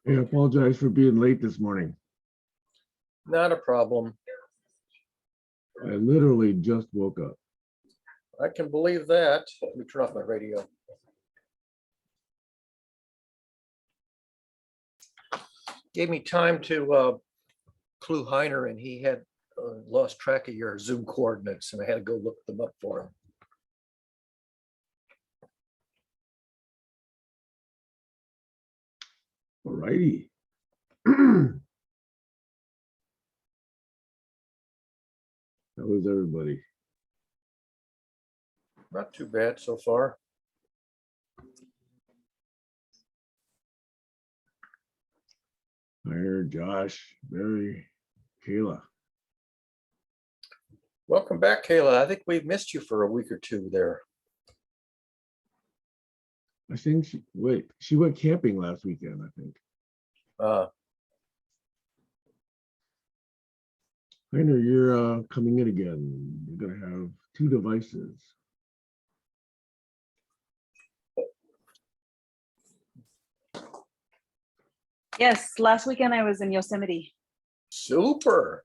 I apologize for being late this morning. Not a problem. I literally just woke up. I can believe that. Let me turn off my radio. Gave me time to clue Heiner, and he had lost track of your Zoom coordinates, and I had to go look them up for him. All righty. How is everybody? Not too bad so far. Here, Josh, Barry, Kayla. Welcome back, Kayla. I think we've missed you for a week or two there. I think she went camping last weekend, I think. Heiner, you're coming in again. You're gonna have 2 devices. Yes, last weekend I was in Yosemite. Super.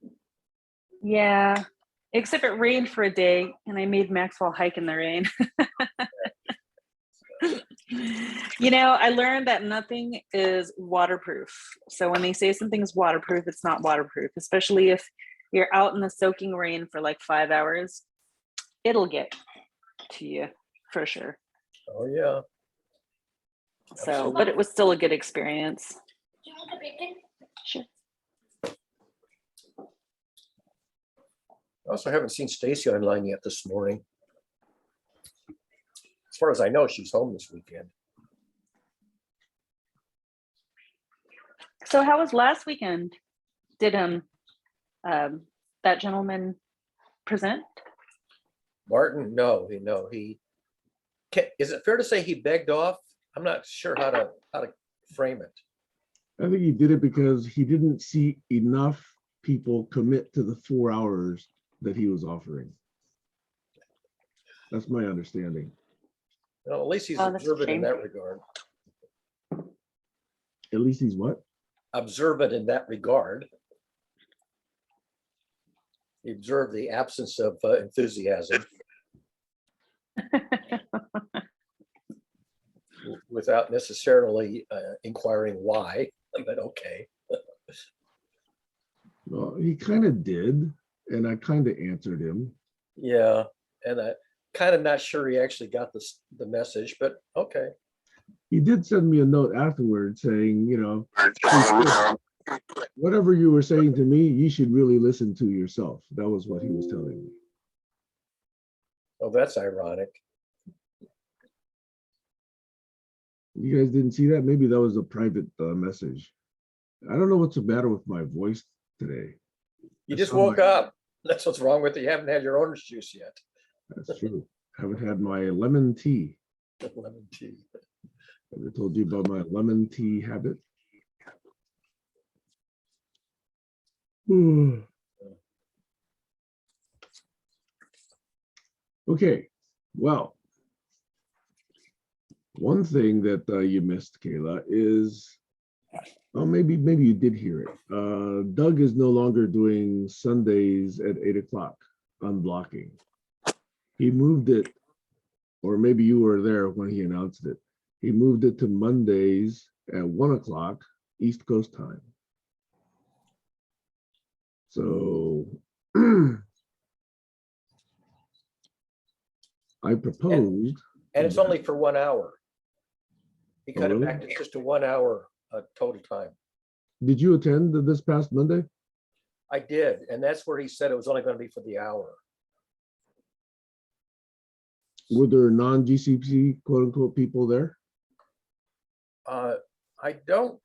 Yeah, except it rained for a day and I made Maxwell hike in the rain. You know, I learned that nothing is waterproof. So when they say something's waterproof, it's not waterproof, especially if you're out in the soaking rain for like 5 hours. It'll get to you for sure. Oh, yeah. So, Absolutely. but it was still a good experience. Sure. I also haven't seen Stacy online yet this morning. As far as I know, she's home this weekend. So how was last weekend? Did that gentleman present? Martin, no, he is it fair to say he begged off? I'm not sure how to frame it. I think he did it because he didn't see enough people commit to the 4 hours that he was offering. That's my understanding. Well, at least he's Oh, that's a observant in shame. that regard. At least he's what? Observant in that regard. He observed the absence of enthusiasm without necessarily inquiring why, but okay. Well, he kind of did, and I kind of answered him. Yeah, and I kind of not sure he actually got the message, but okay. He did send me a note afterwards saying, you know, whatever you were saying to me, you should really listen to yourself. That was what he was telling me. Oh, that's ironic. You guys didn't see that? Maybe that was a private message. I don't know what's the matter with my voice today. You just woke up. That's what's wrong with you. You haven't had your orange juice yet. That's true. Haven't had my lemon tea. Lemon tea. Have I told you about my lemon tea habit? Okay, well, one thing that you missed, Kayla, is, oh, maybe you did hear it. Doug is no longer doing Sundays at 8 o'clock unblocking. He moved it, or maybe you were there when he announced it. He moved it to Mondays at 1 o'clock East Coast time. So I proposed. And it's only for 1 hour. He cut Oh, it really? back to just a 1 hour total time. Did you attend this past Monday? I did, and that's where he said it was only going to be for the hour. Were there non-GCC quote unquote people there? I don't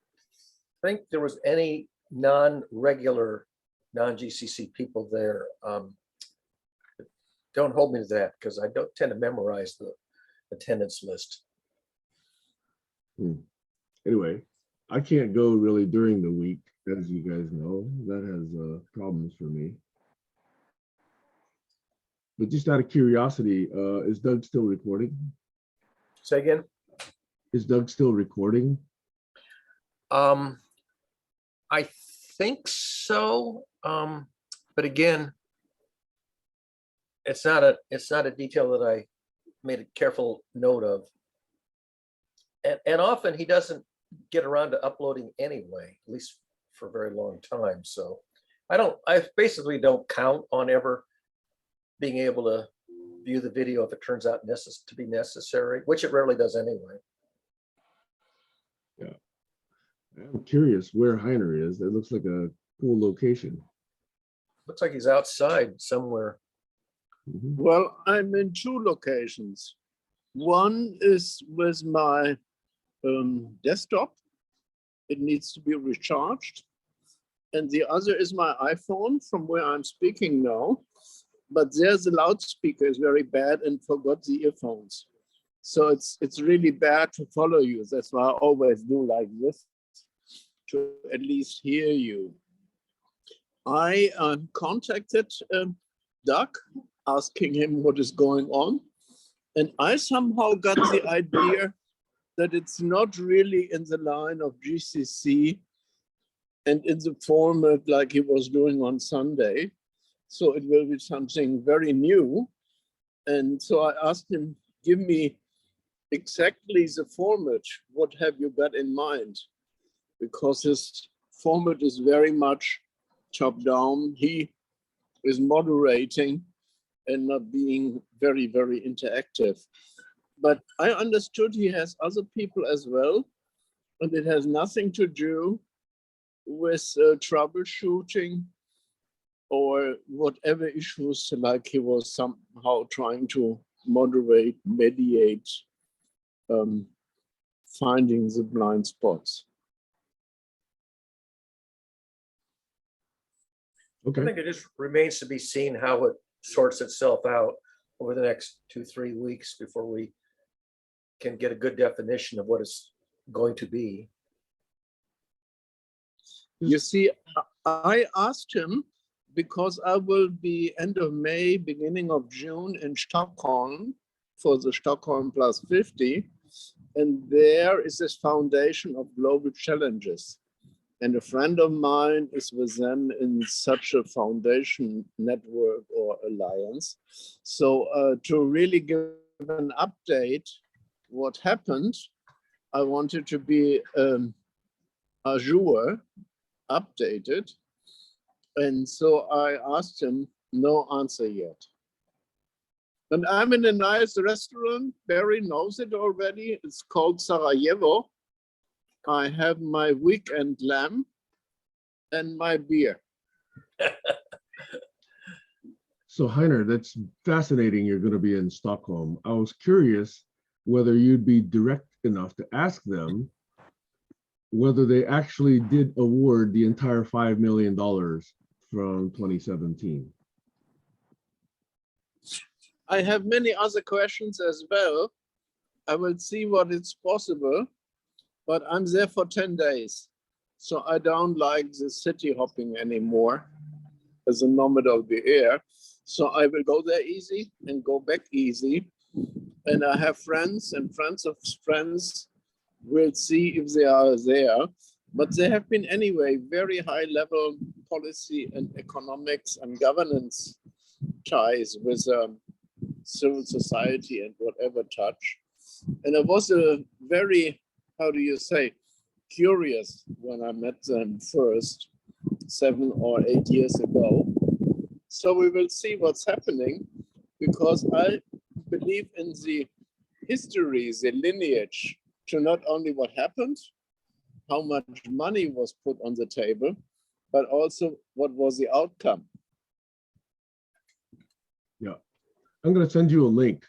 think there was any non-regular, non-GCC people there. Don't hold me to that because I don't tend to memorize the attendance list. Anyway, I can't go really during the week, as you guys know. That has problems for me. But just out of curiosity, is Doug still recording? Say again? Is Doug still recording? I think so. But again, it's not a detail that I made a careful note of. And often he doesn't get around to uploading anyway, at least for a very long time. So I basically don't count on ever being able to view the video if it turns out to be necessary, which it rarely does anyway. Yeah. I'm curious where Heiner is. That looks like a cool location. Looks like he's outside somewhere. Mhm. Well, I'm in two locations. One is with my desktop. It needs to be recharged. And the other is my iPhone from where I'm speaking now. But there's the loudspeaker is very bad and forgot the earphones. So it's really bad to follow you. That's why I always do like this, to at least hear you. I contacted Doug, asking him what is going on. And I somehow got the idea that it's not really in the line of GCC and in the format like he was doing on Sunday. So it will be something very new. And so I asked him, give me exactly the format. What have you got in mind? Because his format is very much top down. He is moderating and not being very, very interactive. But I understood he has other people as well, and it has nothing to do with troubleshooting or whatever issues, like he was somehow trying to moderate, mediate, finding the blind spots. I Okay. think it just remains to be seen how it sorts itself out over the next 2-3 weeks before we can get a good definition of what it's going to be. You see, I asked him because I will be end of May, beginning of June in Stockholm for the Stockholm Plus 50. And there is this foundation of global challenges. And a friend of mine is with them in such a foundation network or alliance. So to really give an update, what happened, I wanted to be azure, updated. And so I asked him, no answer yet. And I'm in a nice restaurant. Barry knows it already. It's called Sarajevo. I have my weekend lamb and my beer. So Heiner, that's fascinating. You're going to be in Stockholm. I was curious whether you'd be direct enough to ask them whether they actually did award the entire $5 million from 2017. I have many other questions as well. I will see what is possible, but I'm there for 10 days. So I don't like the city hopping anymore as a nomad of the air. So I will go there easy and go back easy. And I have friends and friends of friends. We'll see if they are there. But they have been anyway very high level policy and economics and governance ties with civil society and whatever touch. And it was a very, how do you say, curious when I met them first 7 or 8 years ago. So we will see what's happening, because I believe in the history, the lineage, to not only what happened, how much money was put on the table, but also what was the outcome. Yeah, I'm going to send you a link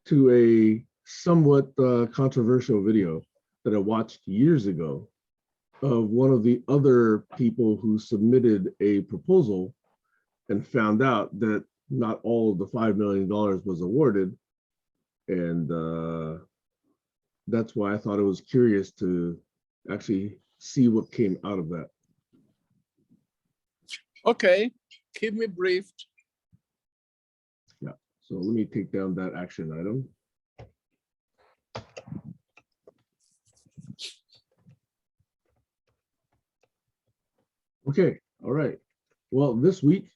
to a somewhat controversial video that I watched years ago of one of the other people who submitted a proposal and found out that not all of the $5 million was awarded. And that's why I thought it was curious to actually see what came out of that. Okay, keep me briefed. Yeah, So let me take down that action item. Okay, all right. Well, this week,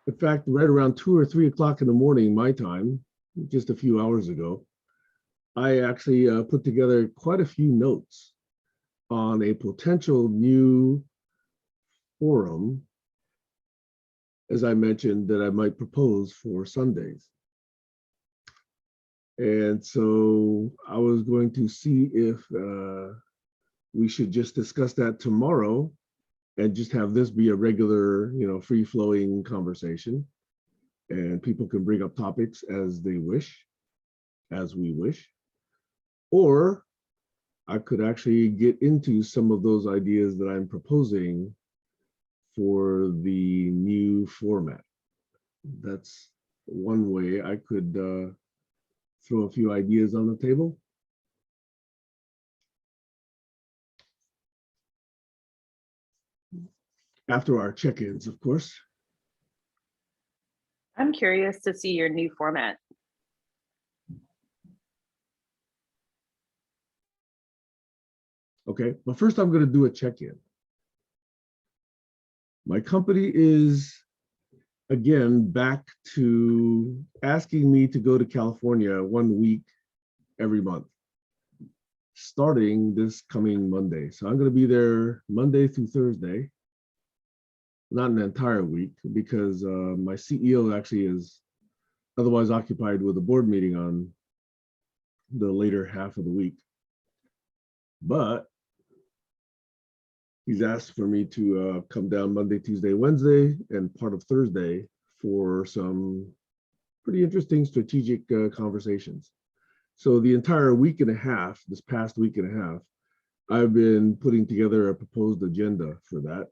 in fact, right around 2 or 3 o'clock in the morning, my time, just a few hours ago, I actually put together quite a few notes on a potential new forum, as I mentioned, that I might propose for Sundays. And so I was going to see if we should just discuss that tomorrow and just have this be a regular, free-flowing conversation. And people can bring up topics as they wish, as we wish. Or I could actually get into some of those ideas that I'm proposing for the new format. That's one way I could throw a few ideas on the table. After our check-ins, of course. I'm curious to see your new format. Okay, but first I'm going to do a check-in. My company is, again, back to asking me to go to California 1 week every month, starting this coming Monday. So I'm going to be there Monday through Thursday, not an entire week, because my CEO actually is otherwise occupied with a board meeting on the later half of the week. But he's asked for me to come down Monday, Tuesday, Wednesday, and part of Thursday for some pretty interesting strategic conversations. So the entire week and a half, this past week and a half, I've been putting together a proposed agenda for that.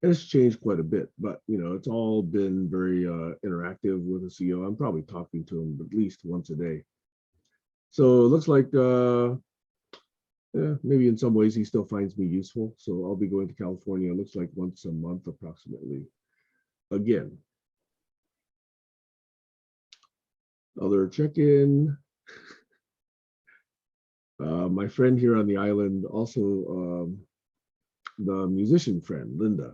And it's changed quite a bit, but it's all been very interactive with the CEO. I'm probably talking to him at least once a day. So it looks like maybe in some ways he still finds me useful. So I'll be going to California, it looks like once a month approximately. Again. Other check-in. My friend here on the island, also the musician friend, Linda,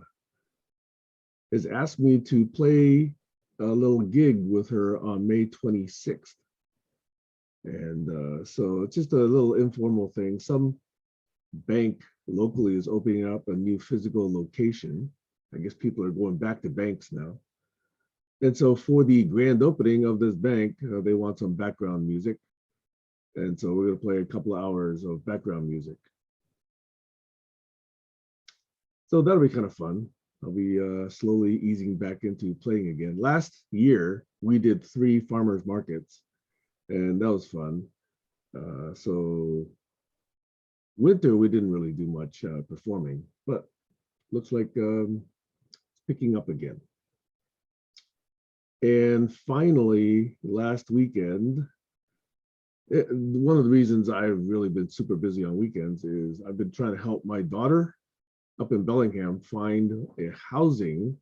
has asked me to play a little gig with her on May 26th. And so it's just a little informal thing. Some bank locally is opening up a new physical location. I guess people are going back to banks now. And so for the grand opening of this bank, they want some background music. And so we're going to play a couple of hours of background music. So that'll be kind of fun. I'll be slowly easing back into playing again. Last year, we did 3 farmers markets, and that was fun. So winter, we didn't really do much performing, but looks like it's picking up again. And finally, last weekend, one of the reasons I've really been super busy on weekends is I've been trying to help my daughter up in Bellingham find a housing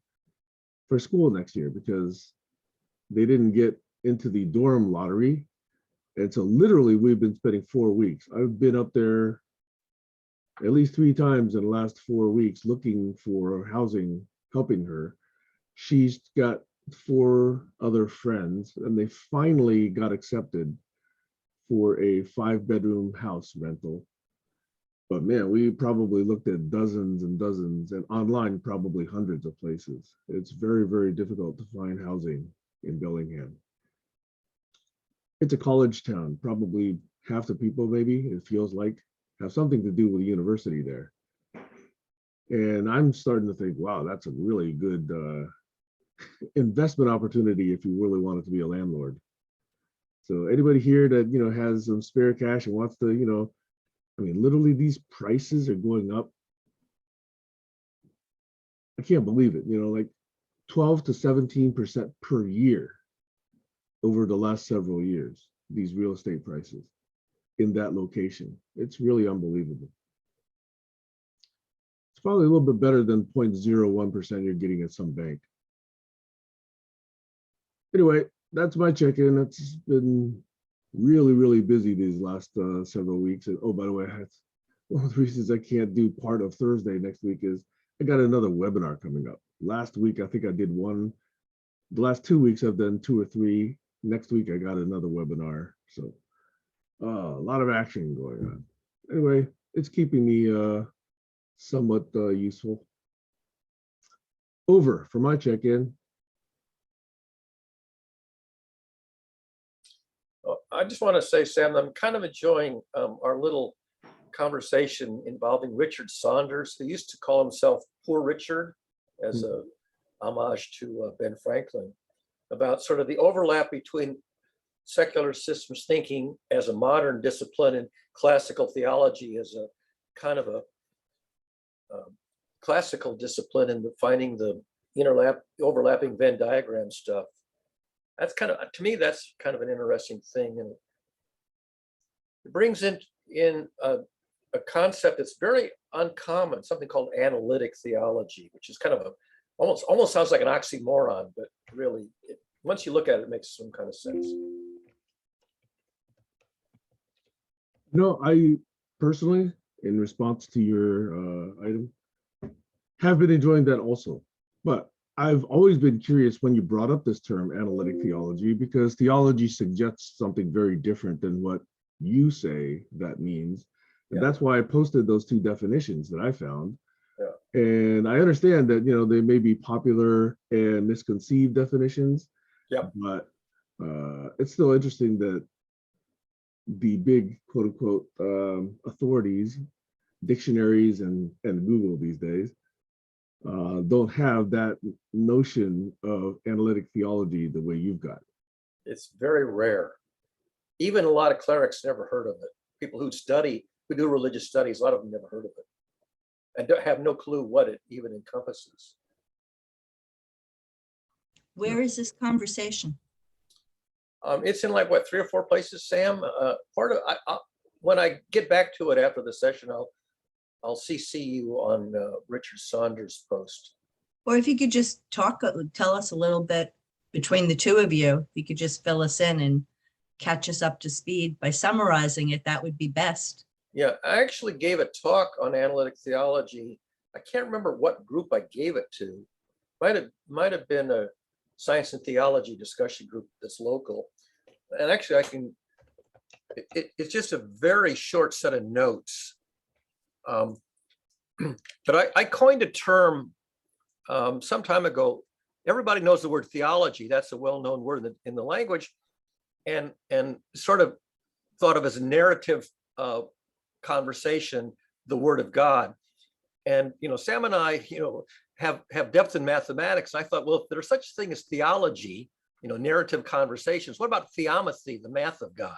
for school next year because they didn't get into the dorm lottery. And so literally we've been spending 4 weeks. I've been up there at least 3 times in the last 4 weeks looking for housing, helping her. She's got 4 other friends and they finally got accepted for a 5-bedroom house rental. But man, we probably looked at dozens and dozens, and online probably hundreds of places. It's very, very difficult to find housing in Bellingham. It's a college town. Probably half the people, maybe, it feels like, have something to do with the university there. And I'm starting to think, wow, that's a really good investment opportunity if you really wanted to be a landlord. So anybody here that, has some spare cash and wants to, I mean, literally these prices are going up. I can't believe it, like 12 to 17% per year over the last several years, these real estate prices in that location. It's really unbelievable. It's probably a little bit better than 0.01% you're getting at some bank. Anyway, that's my check-in. It's been really, really busy these last several weeks. And oh, by the way, one of the reasons I can't do part of Thursday next week is I got another webinar coming up. Last week, I think I did one. The last 2 weeks, I've done 2 or 3. Next week, I got another webinar. So a lot of action going on. Anyway, it's keeping me somewhat useful. Over for my check-in. I just want to say, Sam, I'm kind of enjoying our little conversation involving Richard Saunders, who used to call himself Poor Richard as a homage to Ben Franklin, about sort of the overlap between secular systems thinking as a modern discipline and classical theology as a kind of a classical discipline and finding the overlapping Venn diagram stuff. That's kind of, to me, that's kind of an interesting thing. And it brings in a concept that's very uncommon, something called analytic theology, which is kind of almost sounds like an oxymoron, but really, once you look at it, it makes some kind of sense. No, I personally, in response to your item, have been enjoying that also. But I've always been curious when you brought up this term analytic theology, because theology suggests something very different than what you say that means. And that's why I posted those 2 definitions that I found. Yeah. And I understand that, they may be popular and misconceived definitions. Yeah. But it's still interesting that the big quote unquote authorities, dictionaries and Google these days, don't have that notion of analytic theology the way you've got. It's very rare. Even a lot of clerics never heard of it. People who do religious studies, a lot of them never heard of it and don't have no clue what it even encompasses. Where is this conversation? It's in like what, 3 or 4 places, Sam. When I get back to it after the session, I'll CC you on Richard Saunders' post. Or if you could just tell us a little bit between the 2 of you, if you could just fill us in and catch us up to speed by summarizing it, that would be best. Yeah, I actually gave a talk on analytic theology. I can't remember what group I gave it to. Might have been a science and theology discussion group that's local. And actually it's just a very short set of notes. But I coined a term some time ago. Everybody knows the word theology. That's a well-known word in the language, and sort of thought of as a narrative conversation, the Word of God. And Sam and I, have depth in mathematics. And I thought, well, if there's such a thing as theology, narrative conversations, what about theomathy, the math of God?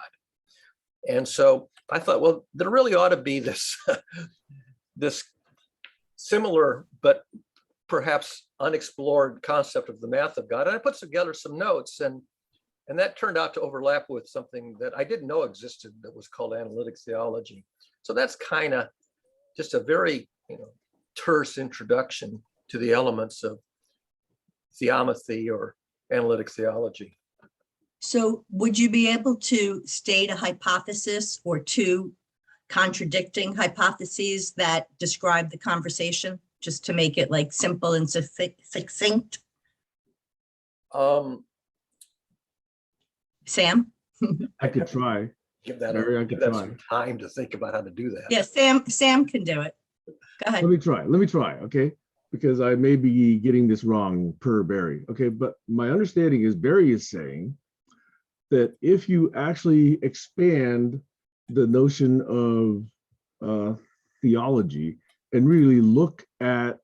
And so I thought, well, there really ought to be this this similar but perhaps unexplored concept of the math of God. And I put together some notes, and that turned out to overlap with something that I didn't know existed that was called analytic theology. So that's kind of just a very terse introduction to the elements of theomathy or analytic theology. So would you be able to state a hypothesis or 2 contradicting hypotheses that describe the conversation, just to make it like simple and succinct? Sam? I could try. Give that some time to think about how to do that. Yeah, Sam can do it. Go ahead. Let me try, okay? Because I may be getting this wrong per Barry, okay? But my understanding is Barry is saying that if you actually expand the notion of theology and really look at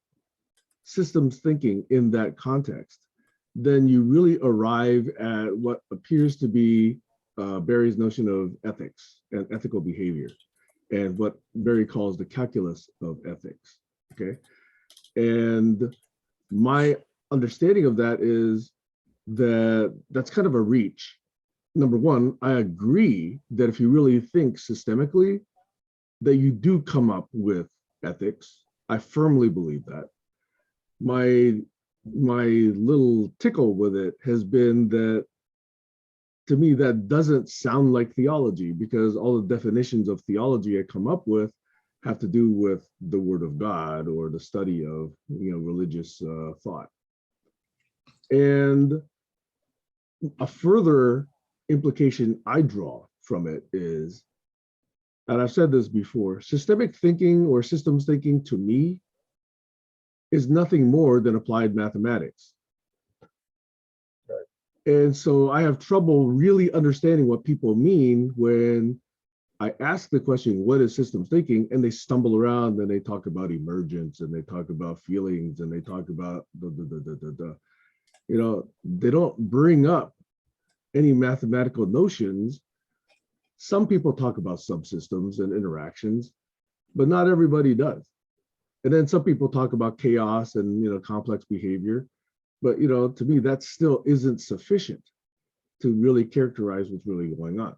systems thinking in that context, then you really arrive at what appears to be Barry's notion of ethics and ethical behavior, and what Barry calls the calculus of ethics, okay? And my understanding of that is that that's kind of a reach. Number one, I agree that if you really think systemically, that you do come up with ethics. I firmly believe that. My little tickle with it has been that to me, that doesn't sound like theology, because all the definitions of theology I come up with have to do with the Word of God or the study of, religious thought. And a further implication I draw from it is, and I've said this before, systemic thinking or systems thinking to me is nothing more than applied mathematics. And so I have trouble really understanding what people mean when I ask the question, what is systems thinking? And they stumble around and they talk about emergence and they talk about feelings and they talk about they don't bring up any mathematical notions. Some people talk about subsystems and interactions, but not everybody does. And then some people talk about chaos and complex behavior. But to me, that still isn't sufficient to really characterize what's really going on.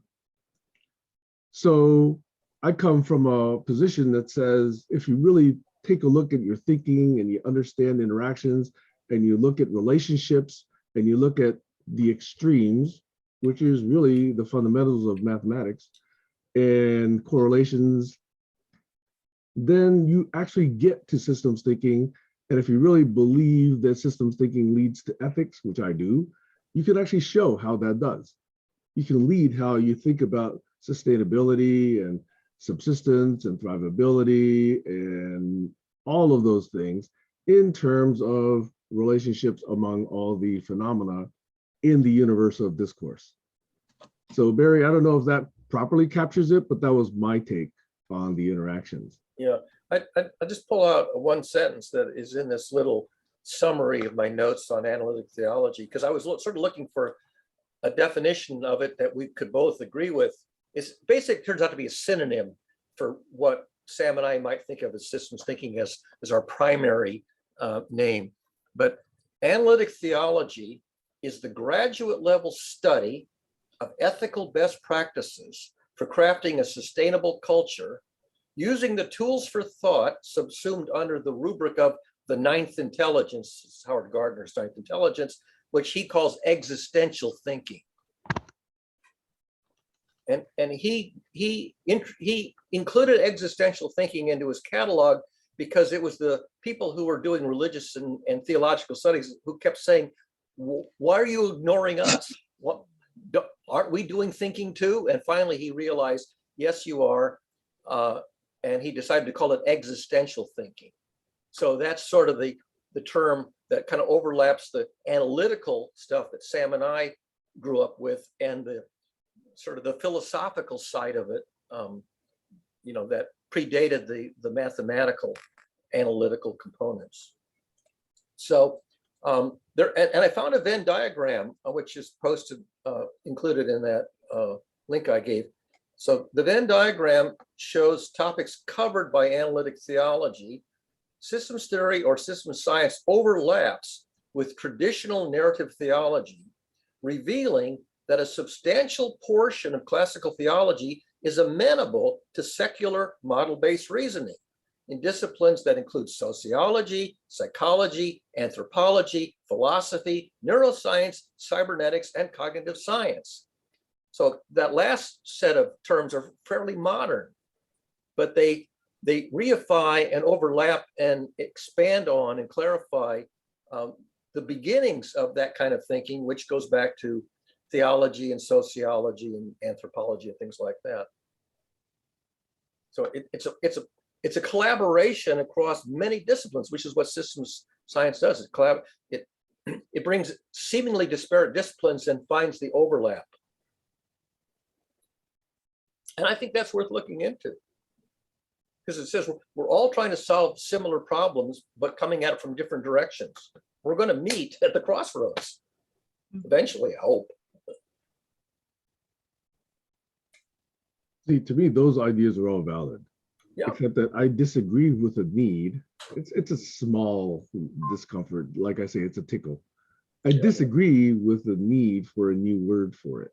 So I come from a position that says, if you really take a look at your thinking and you understand interactions and you look at relationships and you look at the extremes, which is really the fundamentals of mathematics and correlations, then you actually get to systems thinking. And if you really believe that systems thinking leads to ethics, which I do, you can actually show how that does. You can lead how you think about sustainability and subsistence and thrivability and all of those things in terms of relationships among all the phenomena in the universe of discourse. So Barry, I don't know if that properly captures it, but that was my take on the interactions. Yeah, I just pull out one sentence that is in this little summary of my notes on analytic theology, because I was sort of looking for a definition of it that we could both agree with. It's basically turns out to be a synonym for what Sam and I might think of as systems thinking as our primary name. But analytic theology is the graduate level study of ethical best practices for crafting a sustainable culture using the tools for thought subsumed under the rubric of the ninth intelligence, Howard Gardner's ninth intelligence, which he calls existential thinking. And he included existential thinking into his catalog because it was the people who were doing religious and theological studies who kept saying, why are you ignoring us? Aren't we doing thinking too? And finally he realized, yes, you are. And he decided to call it existential thinking. So that's sort of the term that kind of overlaps the analytical stuff that Sam and I grew up with and the sort of the philosophical side of it, that predated the mathematical analytical components. So and I found a Venn diagram, which is included in that link I gave. So the Venn diagram shows topics covered by analytic theology. Systems theory or systems science overlaps with traditional narrative theology, revealing that a substantial portion of classical theology is amenable to secular model-based reasoning in disciplines that include sociology, psychology, anthropology, philosophy, neuroscience, cybernetics, and cognitive science. So that last set of terms are fairly modern, but they reify and overlap and expand on and clarify the beginnings of that kind of thinking, which goes back to theology and sociology and anthropology and things like that. So it's a collaboration across many disciplines, which is what systems science does. It brings seemingly disparate disciplines and finds the overlap. And I think that's worth looking into, because it says we're all trying to solve similar problems, but coming at it from different directions. We're going to meet at the crossroads eventually, I hope. See, to me, those ideas are all valid, except that I disagree with the need. It's a small discomfort. Like I say, it's a tickle. I disagree with the need for a new word for it.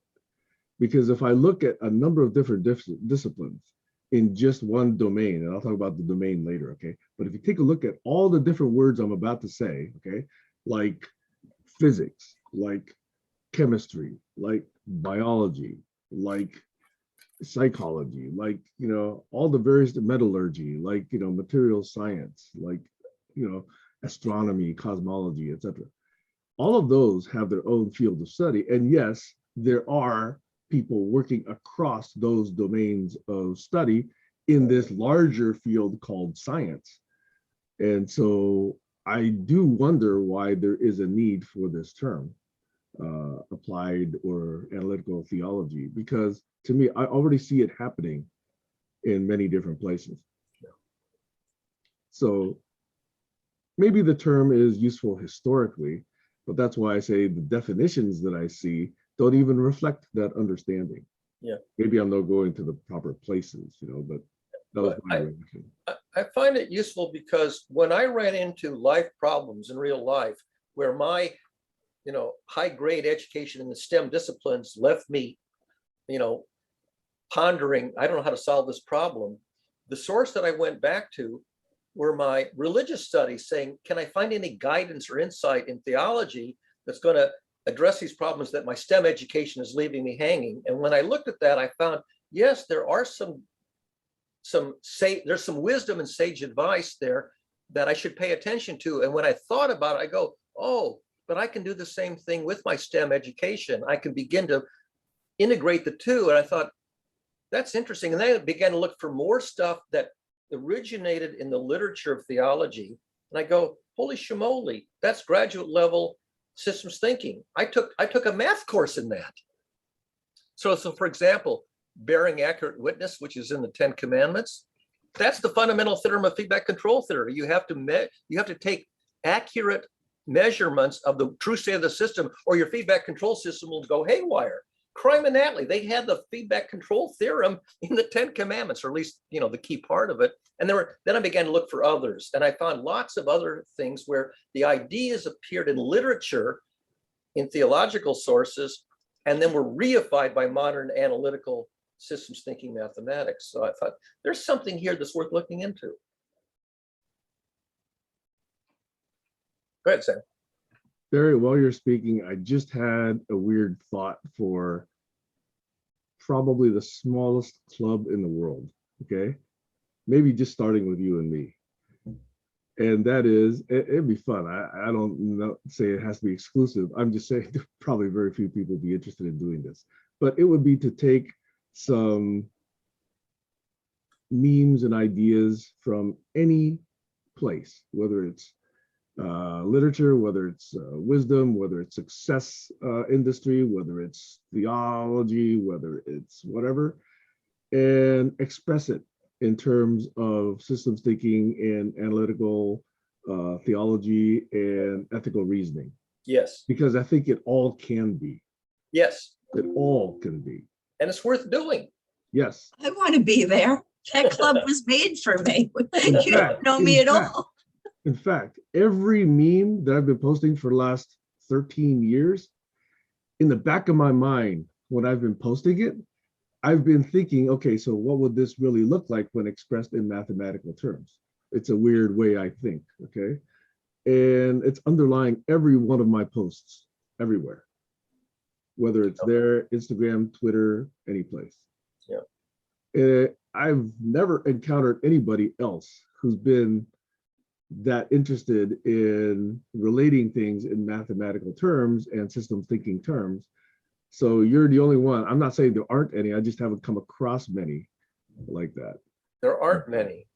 Because if I look at a number of different disciplines in just one domain, and I'll talk about the domain later, okay? But if you take a look at all the different words I'm about to say, okay, like physics, like chemistry, like biology, like psychology, like, all the various metallurgy, like, material science, like, astronomy, cosmology, etc. All of those have their own field of study. And yes, there are people working across those domains of study in this larger field called science. And so I do wonder why there is a need for this term, applied or analytical theology, because to me, I already see it happening in many different places. So maybe the term is useful historically, but that's why I say the definitions that I see don't even reflect that understanding. Yeah. Maybe I'm not going to the proper places, but that was my reaction. I find it useful because when I ran into life problems in real life, where my, high grade education in the STEM disciplines left me, pondering, I don't know how to solve this problem. The source that I went back to were my religious studies, saying, can I find any guidance or insight in theology that's going to address these problems that my STEM education is leaving me hanging? And when I looked at that, I found, yes, there are there's some wisdom and sage advice there that I should pay attention to. And when I thought about it, I go, oh, but I can do the same thing with my STEM education. I can begin to integrate the two. And I thought, that's interesting. And then I began to look for more stuff that originated in the literature of theology. And I go, holy shmoly, that's graduate level systems thinking. I took a math course in that. So for example, bearing accurate witness, which is in the 10 Commandments, that's the fundamental theorem of feedback control theory. You have to take accurate measurements of the true state of the system, or your feedback control system will go haywire. Criminally, they had the feedback control theorem in the 10 Commandments, or at least, the key part of it. And then I began to look for others, and I found lots of other things where the ideas appeared in literature, in theological sources, and then were reified by modern analytical systems thinking mathematics. So I thought there's something here that's worth looking into. Go ahead, Sam. Barry, while you're speaking, I just had a weird thought for probably the smallest club in the world, okay? Maybe just starting with you and me. And that is, it'd be fun. I don't say it has to be exclusive. I'm just saying probably very few people would be interested in doing this. But it would be to take some memes and ideas from any place, whether it's literature, whether it's wisdom, whether it's success industry, whether it's theology, whether it's whatever, and express it in terms of systems thinking and analytical theology and ethical reasoning. Yes. Because I think it all can be. Yes. It all can be. And it's worth doing. Yes. I want to be there. That club was made for me. You don't know me at all. In fact, every meme that I've been posting for the last 13 years, in the back of my mind, when I've been posting it, I've been thinking, okay, so what would this really look like when expressed in mathematical terms? It's a weird way I think, okay? And it's underlying every one of my posts everywhere, whether it's there, Instagram, Twitter, any place. Yeah. I've never encountered anybody else who's been that interested in relating things in mathematical terms and systems thinking terms. So you're the only one. I'm not saying there aren't any, I just haven't come across many like that. There aren't many.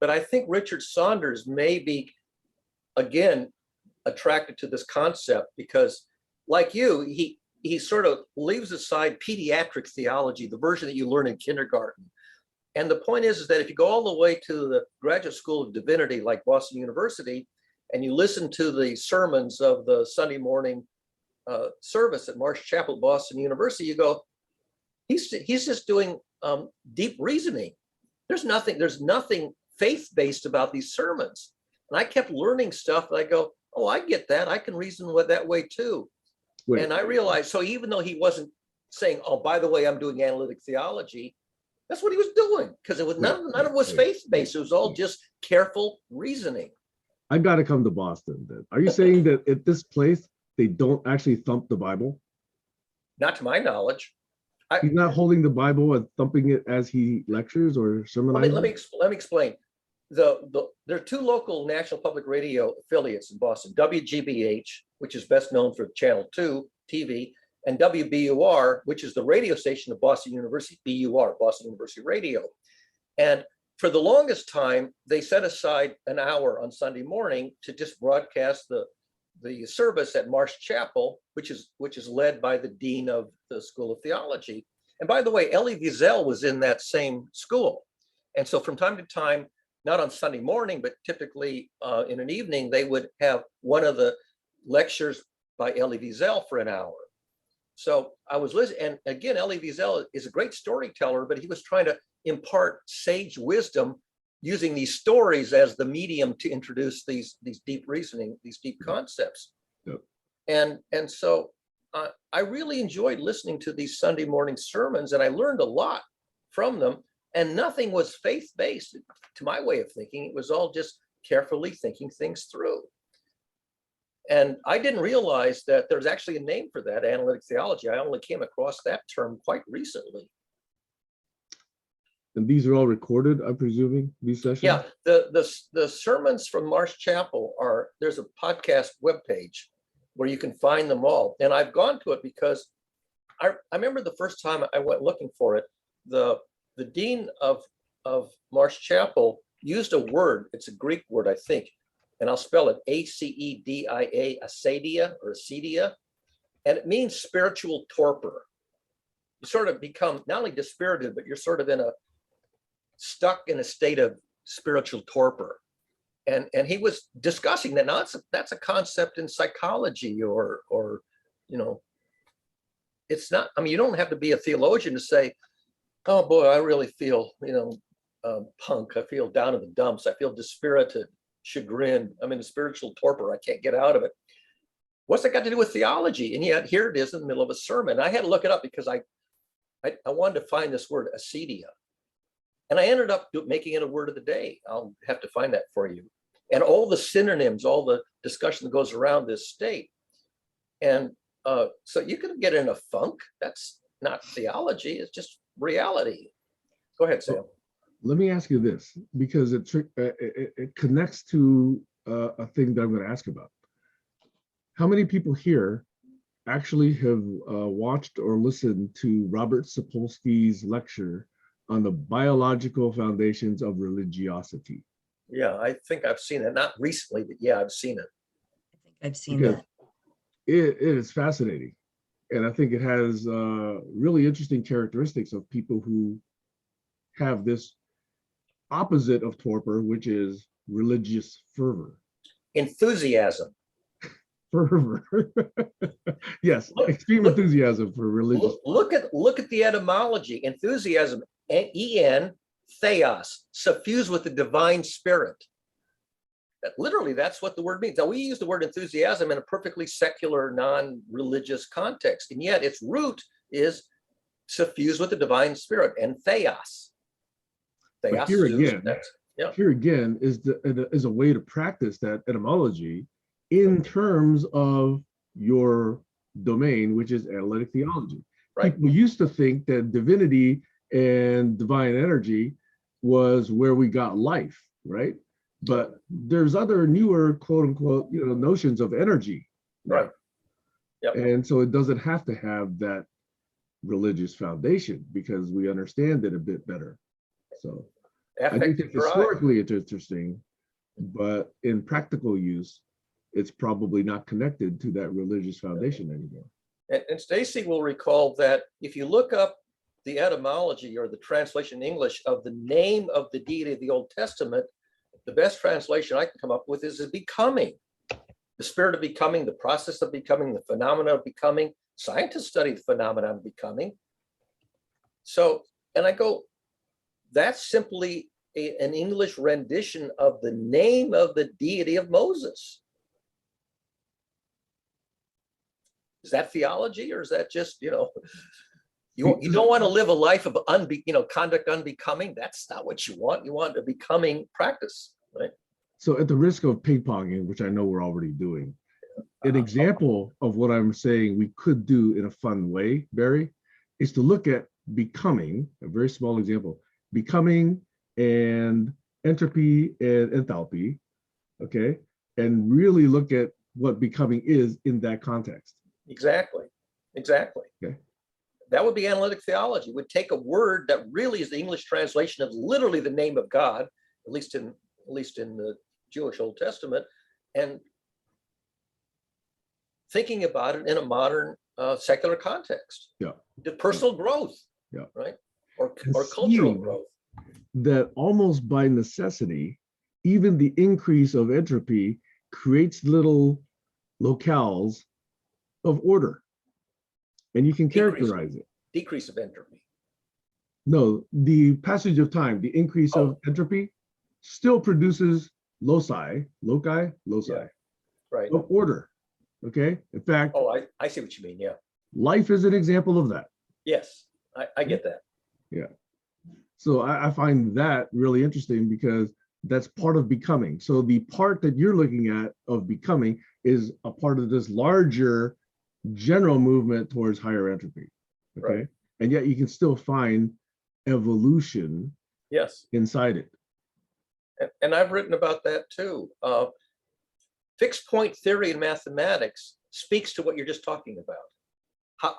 But I think Richard Saunders may be, again, attracted to this concept because, like you, he sort of leaves aside pediatric theology, the version that you learn in kindergarten. And the point is that if you go all the way to the Graduate School of Divinity, like Boston University, and you listen to the sermons of the Sunday morning service at Marsh Chapel at Boston University, you go, he's just doing deep reasoning. There's nothing faith-based about these sermons. And I kept learning stuff that I go, oh, I get that. I can reason with that way too. Wait. And I realized, so even though he wasn't saying, oh, by the way, I'm doing analytic theology, that's what he was doing, because it was none of it was faith-based. It was all just careful reasoning. I got to come to Boston then. Are you saying that at this place, they don't actually thump the Bible? Not to my knowledge. He's not holding the Bible and thumping it as he lectures or sermonizes? Let me explain. There are two local national public radio affiliates in Boston, WGBH, which is best known for Channel 2 TV, and WBUR, which is the radio station of Boston University, BUR, Boston University Radio. And for the longest time, they set aside an hour on Sunday morning to just broadcast the service at Marsh Chapel, which is led by the dean of the School of Theology. And by the way, Elie Wiesel was in that same school. And so from time to time, not on Sunday morning, but typically in an evening, they would have one of the lectures by Elie Wiesel for an hour. So I was listening, and again, Elie Wiesel is a great storyteller, but he was trying to impart sage wisdom using these stories as the medium to introduce these deep reasoning, these deep concepts. Yep. And so I really enjoyed listening to these Sunday morning sermons, and I learned a lot from them. And nothing was faith-based to my way of thinking. It was all just carefully thinking things through. And I didn't realize that there's actually a name for that, analytic theology. I only came across that term quite recently. And these are all recorded, I'm presuming, these sessions? Yeah, the sermons from Marsh Chapel there's a podcast webpage where you can find them all. And I've gone to it because I remember the first time I went looking for it, the dean of Marsh Chapel used a word, it's a Greek word, I think, and I'll spell it ACEDIA, acedia or acedia, and it means spiritual torpor. You sort of become not only dispirited, but you're sort of stuck in a state of spiritual torpor. And he was discussing that. Now that's a concept in psychology or it's not, I mean, you don't have to be a theologian to say, oh boy, I really feel, punk. I feel down in the dumps. I feel dispirited, chagrined. I'm in a spiritual torpor. I can't get out of it. What's that got to do with theology? And yet here it is in the middle of a sermon. I had to look it up because I wanted to find this word acedia. And I ended up making it a word of the day. I'll have to find that for you. And all the synonyms, all the discussion that goes around this state. And so you can get in a funk. That's not theology. It's just reality. Go ahead, Sam. Let me ask you this, because it connects to a thing that I'm going to ask about. How many people here actually have watched or listened to Robert Sapolsky's lecture on the biological foundations of religiosity? Yeah, I think I've seen it. Not recently, but yeah, I've seen it. I think I've seen Because that. it is fascinating. And I think it has really interesting characteristics of people who have this opposite of torpor, which is religious fervor. Enthusiasm. Fervor. Yes, extreme enthusiasm for religious. Look at the etymology. Enthusiasm, en, theos, suffused with the divine spirit. Literally, that's what the word means. Now, we use the word enthusiasm in a perfectly secular, non-religious context, and yet its root is suffused with the divine spirit, and theos. But here again is a way to practice that etymology in terms of your domain, which is analytic theology. Right. People used to think that divinity and divine energy was where we got life, right? But there's other newer, quote unquote, notions of energy. Right. Yep. And so it doesn't have to have that religious foundation because we understand it a bit better. So I think that historically it's interesting, but in practical use, it's probably not connected to that religious foundation anymore. And Stacy will recall that if you look up the etymology or the translation in English of the name of the deity of the Old Testament, the best translation I can come up with is becoming. The spirit of becoming, the process of becoming, the phenomena of becoming. Scientists study the phenomena of becoming. So, and I go, that's simply an English rendition of the name of the deity of Moses. Is that theology, or is that just, you don't want to live a life of conduct unbecoming? That's not what you want. You want a becoming practice, right? So at the risk of ping-ponging, which I know we're already doing, an example of what I'm saying we could do in a fun way, Barry, is to look at becoming, a very small example, becoming and entropy and enthalpy, okay? And really look at what becoming is in that context. Exactly. Okay. That would be analytic theology. Would take a word that really is the English translation of literally the name of God, at least in the Jewish Old Testament, and thinking about it in a modern secular context. Yeah. The personal growth. Yeah. Right. Or And cultural seeing growth. that almost by necessity, even the increase of entropy creates little locales of order. And you can characterize it. Decrease of entropy. No, the passage of time, the increase of entropy still produces loci Yeah. Right. of order. Okay. In fact, Oh, I see what you mean. Yeah. life is an example of that. Yes, I get that. Yeah. So I find that really interesting because that's part of becoming. So the part that you're looking at of becoming is a part of this larger general movement towards higher entropy. Okay. Right. And yet you can still find evolution Yes. inside it. And I've written about that too. Fixed point theory in mathematics speaks to what you're just talking about.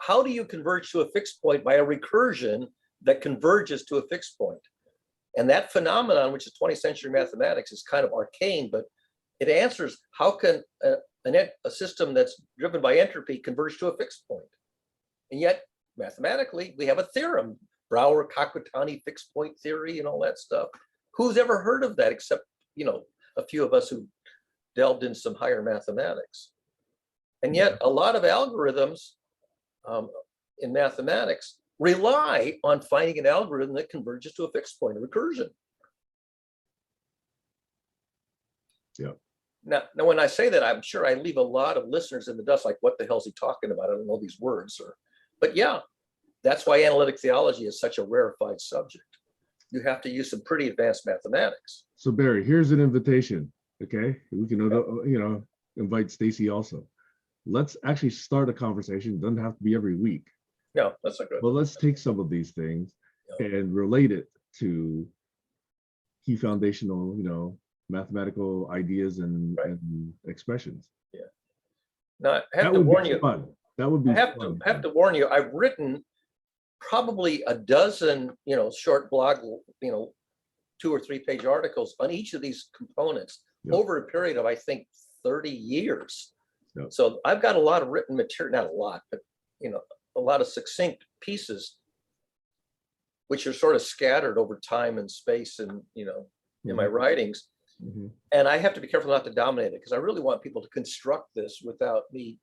How do you converge to a fixed point? By a recursion that converges to a fixed point. And that phenomenon, which is 20th century mathematics, is kind of arcane, but it answers how can a system that's driven by entropy converge to a fixed point? And yet, mathematically, we have a theorem, Brouwer-Kakutani fixed point theory and all that stuff. Who's ever heard of that except, a few of us who delved in some higher mathematics? And yet, a lot of algorithms in mathematics rely on finding an algorithm that converges to a fixed point, a recursion. Yeah. Now, when I say that, I'm sure I leave a lot of listeners in the dust, like, what the hell is he talking about? I don't know these words. But yeah, that's why analytic theology is such a rarefied subject. You have to use some pretty advanced mathematics. So Barry, here's an invitation. Okay. We can, invite Stacy also. Let's actually start a conversation. It doesn't have to be every week. No, that's not good. Well, let's take some of these things and relate it to key foundational, mathematical ideas and expressions. Yeah. Now, I have That to would warn be you. fun. That would be I fun. have to warn you. I've written probably a dozen, short blog, 2 or 3 page articles on each of these components over a period of, I think, 30 years. Yep. So I've got a lot of written material, not a lot, but a lot of succinct pieces, which are sort of scattered over time and space and in my writings. Mm-hmm. And I have to be careful not to dominate it because I really want people to construct this without me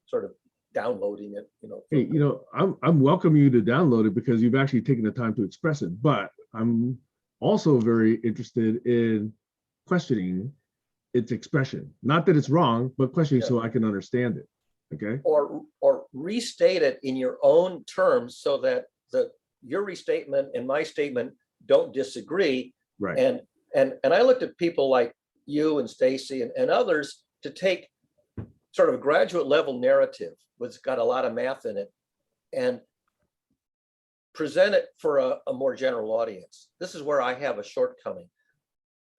sort of downloading it. Hey, I'm welcoming you to download it because you've actually taken the time to express it. But I'm also very interested in questioning its expression. Not that it's wrong, but questioning so I can understand it. Okay. Or restate it in your own terms so that your restatement and my statement don't disagree. Right. And I looked at people like you and Stacy and others to take sort of a graduate level narrative, which has got a lot of math in it, and present it for a more general audience. This is where I have a shortcoming.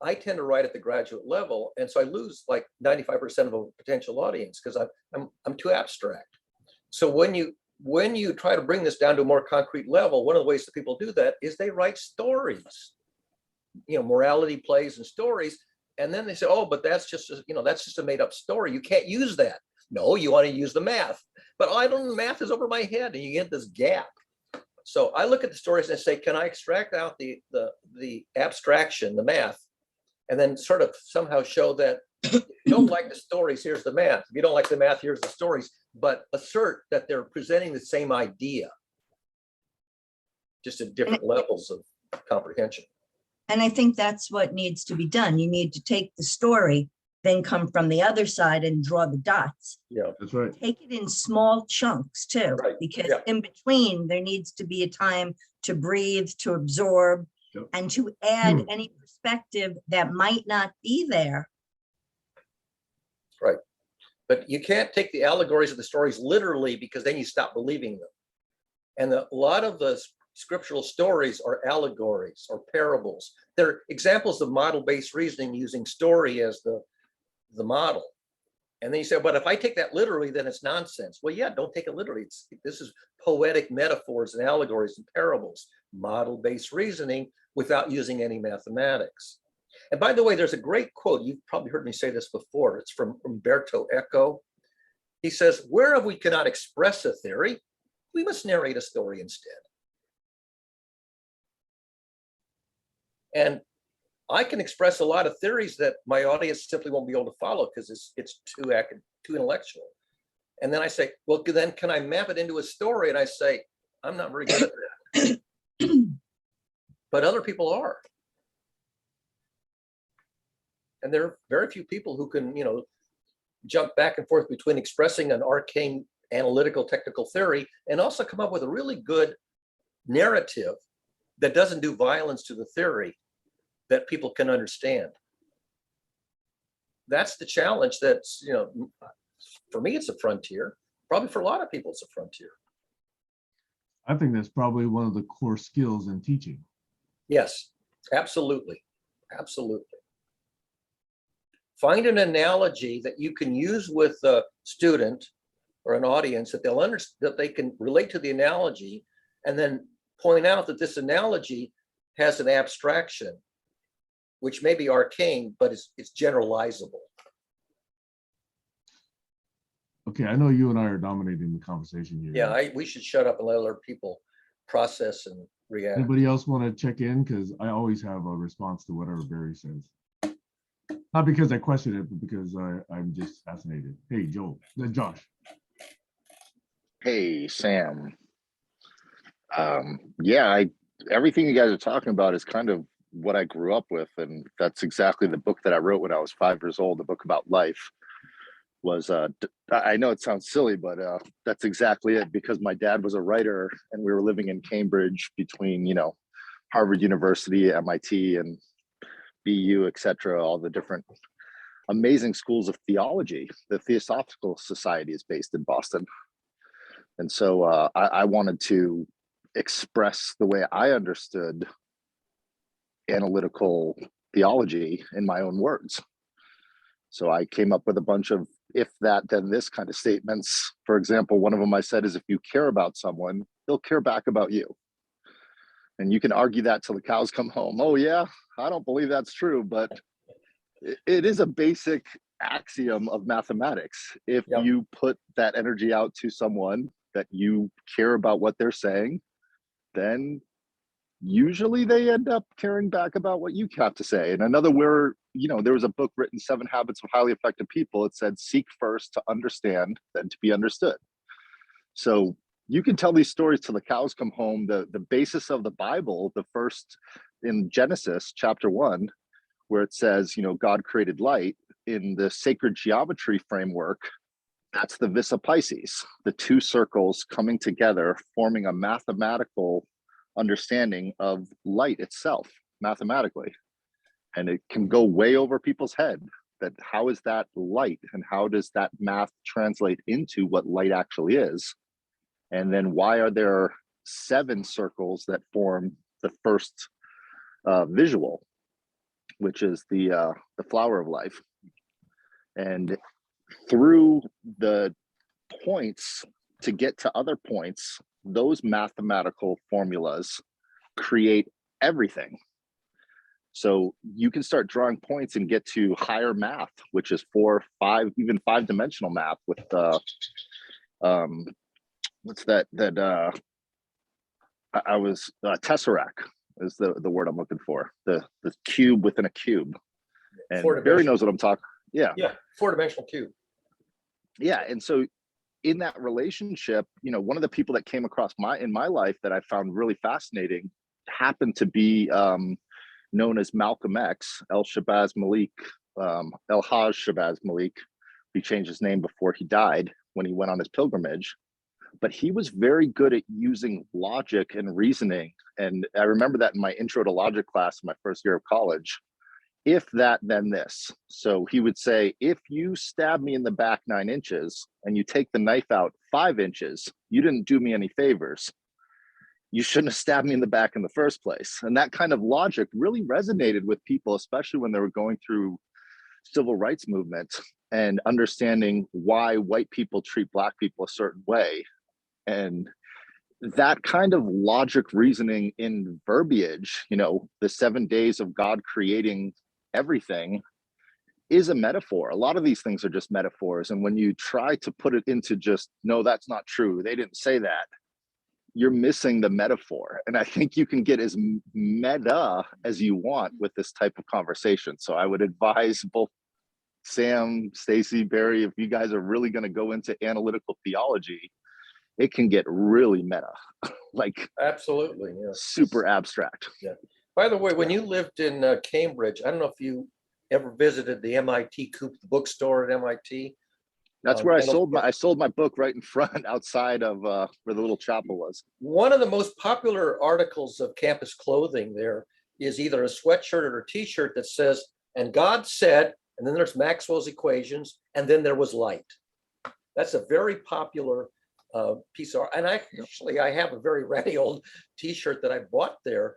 I tend to write at the graduate level, and so I lose like 95% of a potential audience because I'm too abstract. So when you try to bring this down to a more concrete level, one of the ways that people do that is they write stories, morality plays and stories, and then they say, oh, but that's just a made up story. You can't use that. No, you want to use the math, but I don't. The math is over my head, and you get this gap. So I look at the stories and I say, can I extract out the abstraction, the math, and then sort of somehow show that if you don't like the stories, here's the math. If you don't like the math, here's the stories, but assert that they're presenting the same idea, just at different levels of comprehension. And I think that's what needs to be done. You need to take the story, then come from the other side and draw the dots. Yeah, That's right. Take it in small chunks too, Right. because in between there needs to be a time to breathe, to absorb, and to add any perspective that might not be there. right. But you can't take the allegories of the stories literally, because then you stop believing them. And a lot of the scriptural stories are allegories or parables. They're examples of model-based reasoning using story as the model. And then you say, but if I take that literally, then it's nonsense. Well, yeah, don't take it literally. This is poetic metaphors and allegories and parables, model-based reasoning without using any mathematics. And by the way, there's a great quote. You've probably heard me say this before. It's from Umberto Eco. He says, wherever we cannot express a theory, we must narrate a story instead. And I can express a lot of theories that my audience simply won't be able to follow because it's too intellectual. And then I say, well, then can I map it into a story? And I say, I'm not very good at that. But other people are. And there are very few people who can, jump back and forth between expressing an arcane analytical technical theory and also come up with a really good narrative that doesn't do violence to the theory, that people can understand. That's the challenge. That's, for me, it's a frontier. Probably for a lot of people, it's a frontier. I think that's probably one of the core skills in teaching. Yes, absolutely. Absolutely. Find an analogy that you can use with a student or an audience that they'll understand, that they can relate to the analogy, and then point out that this analogy has an abstraction which may be arcane, but it's generalizable. Okay, I know you and I are dominating the conversation here. Yeah, we should shut up and let other people process and react. Anybody else want to check in? Because I always have a response to whatever Barry says. Not because I question it, but because I'm just fascinated. Hey, Josh. Hey, Sam. Everything you guys are talking about is kind of what I grew up with, and that's exactly the book that I wrote when I was 5 years old. The book about life was, I know it sounds silly, but that's exactly it, because my dad was a writer and we were living in Cambridge between, Harvard University, MIT, and BU, etc., all the different amazing schools of theology. The Theosophical Society is based in Boston. And so I wanted to express the way I understood analytical theology in my own words. So I came up with a bunch of if that, then this kind of statements. For example, one of them I said is, if you care about someone, they'll care back about you. And you can argue that till the cows come home. Oh yeah, I don't believe that's true, but it is a basic axiom of mathematics. If you put that energy out to someone that you care about what they're saying, then usually they end up caring back about what you have to say. And another where, there was a book written, 7 Habits of Highly Effective People. It said, seek first to understand, then to be understood. So you can tell these stories till the cows come home. The basis of the Bible, the first in Genesis chapter 1, where it says, God created light, in the sacred geometry framework, that's the Vis a Pisces, the 2 circles coming together, forming a mathematical understanding of light itself, mathematically. And it can go way over people's head, that how is that light and how does that math translate into what light actually is? And then why are there 7 circles that form the first visual, which is the flower of life? And through the points to get to other points, those mathematical formulas create everything. So you can start drawing points and get to higher math, which is 4, 5, even 5-dimensional math with what's that I was tesseract is the word I'm looking for. The cube within a cube. And Barry knows what I'm talking. Yeah. 4-dimensional cube. Yeah. And so in that relationship, one of the people that came across in my life that I found really fascinating happened to be known as Malcolm X, El-Haj Shabazz Malik. He changed his name before he died when he went on his pilgrimage. But he was very good at using logic and reasoning. And I remember that in my intro to logic class in my first year of college. if that, then this. So he would say, if you stab me in the back 9 inches and you take the knife out 5 inches, you didn't do me any favors. You shouldn't have stabbed me in the back in the first place. And that kind of logic really resonated with people, especially when they were going through civil rights movement and understanding why white people treat Black people a certain way. And that kind of logic reasoning in verbiage, you know, the 7 days of God creating everything, is a metaphor. A lot of these things are just metaphors. And when you try to put it into just, no, that's not true, they didn't say that, you're missing the metaphor. And I think you can get as meta as you want with this type of conversation. So I would advise both Sam, Stacy, Barry, if you guys are really going to go into analytical theology, it can get really meta, like Absolutely. Yeah. super abstract. Yeah. By the way, when you lived in Cambridge, I don't know if you ever visited the MIT Coop, the bookstore at MIT. That's where I sold my book, right in front outside of where the little chapel was. One of the most popular articles of campus clothing there is either a sweatshirt or a t-shirt that says, and God said, and then there's Maxwell's equations, and then there was light. That's a very popular piece of art. And I have a very ratty old t-shirt that I bought there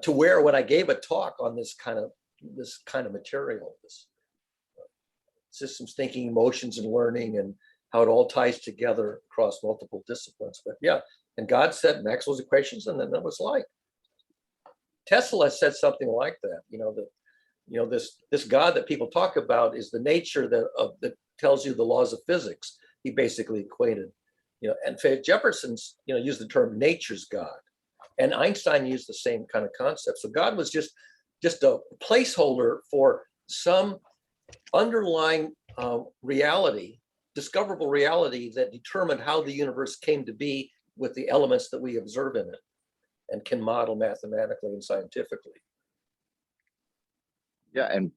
to wear when I gave a talk on this kind of material, this systems thinking, emotions, and learning, and how it all ties together across multiple disciplines. But yeah, and God said Maxwell's equations, and then there was light. Tesla said something like that. This God that people talk about is the nature that tells you the laws of physics. He basically equated, and Jefferson's, used the term nature's God, and Einstein used the same kind of concept. So God was just a placeholder for some underlying reality, discoverable reality that determined how the universe came to be with the elements that we observe in it and can model mathematically and scientifically. Yeah, and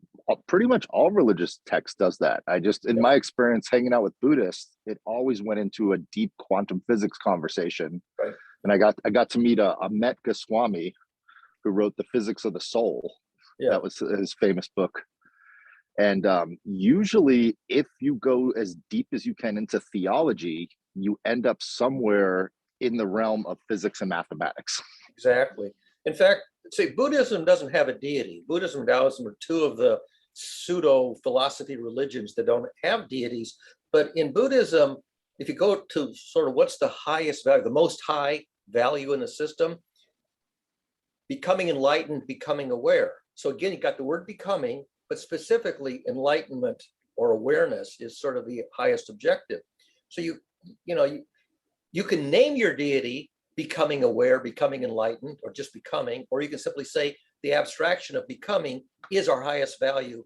pretty much all religious text does that. In my experience hanging out with Buddhists, it always went into a deep quantum physics conversation. Right. And I got to meet Amit Goswami, who wrote The Physics of the Soul. Yeah. That was his famous book. And usually, if you go as deep as you can into theology, you end up somewhere in the realm of physics and mathematics. Exactly. In fact, see, Buddhism doesn't have a deity. Buddhism and Taoism are two of the pseudo philosophy religions that don't have deities. But in Buddhism, if you go to sort of what's the highest value, the most high value in the system, becoming enlightened, becoming aware. So again, you got the word becoming, but specifically enlightenment or awareness is sort of the highest objective. So you can name your deity becoming aware, becoming enlightened, or just becoming, or you can simply say the abstraction of becoming is our highest value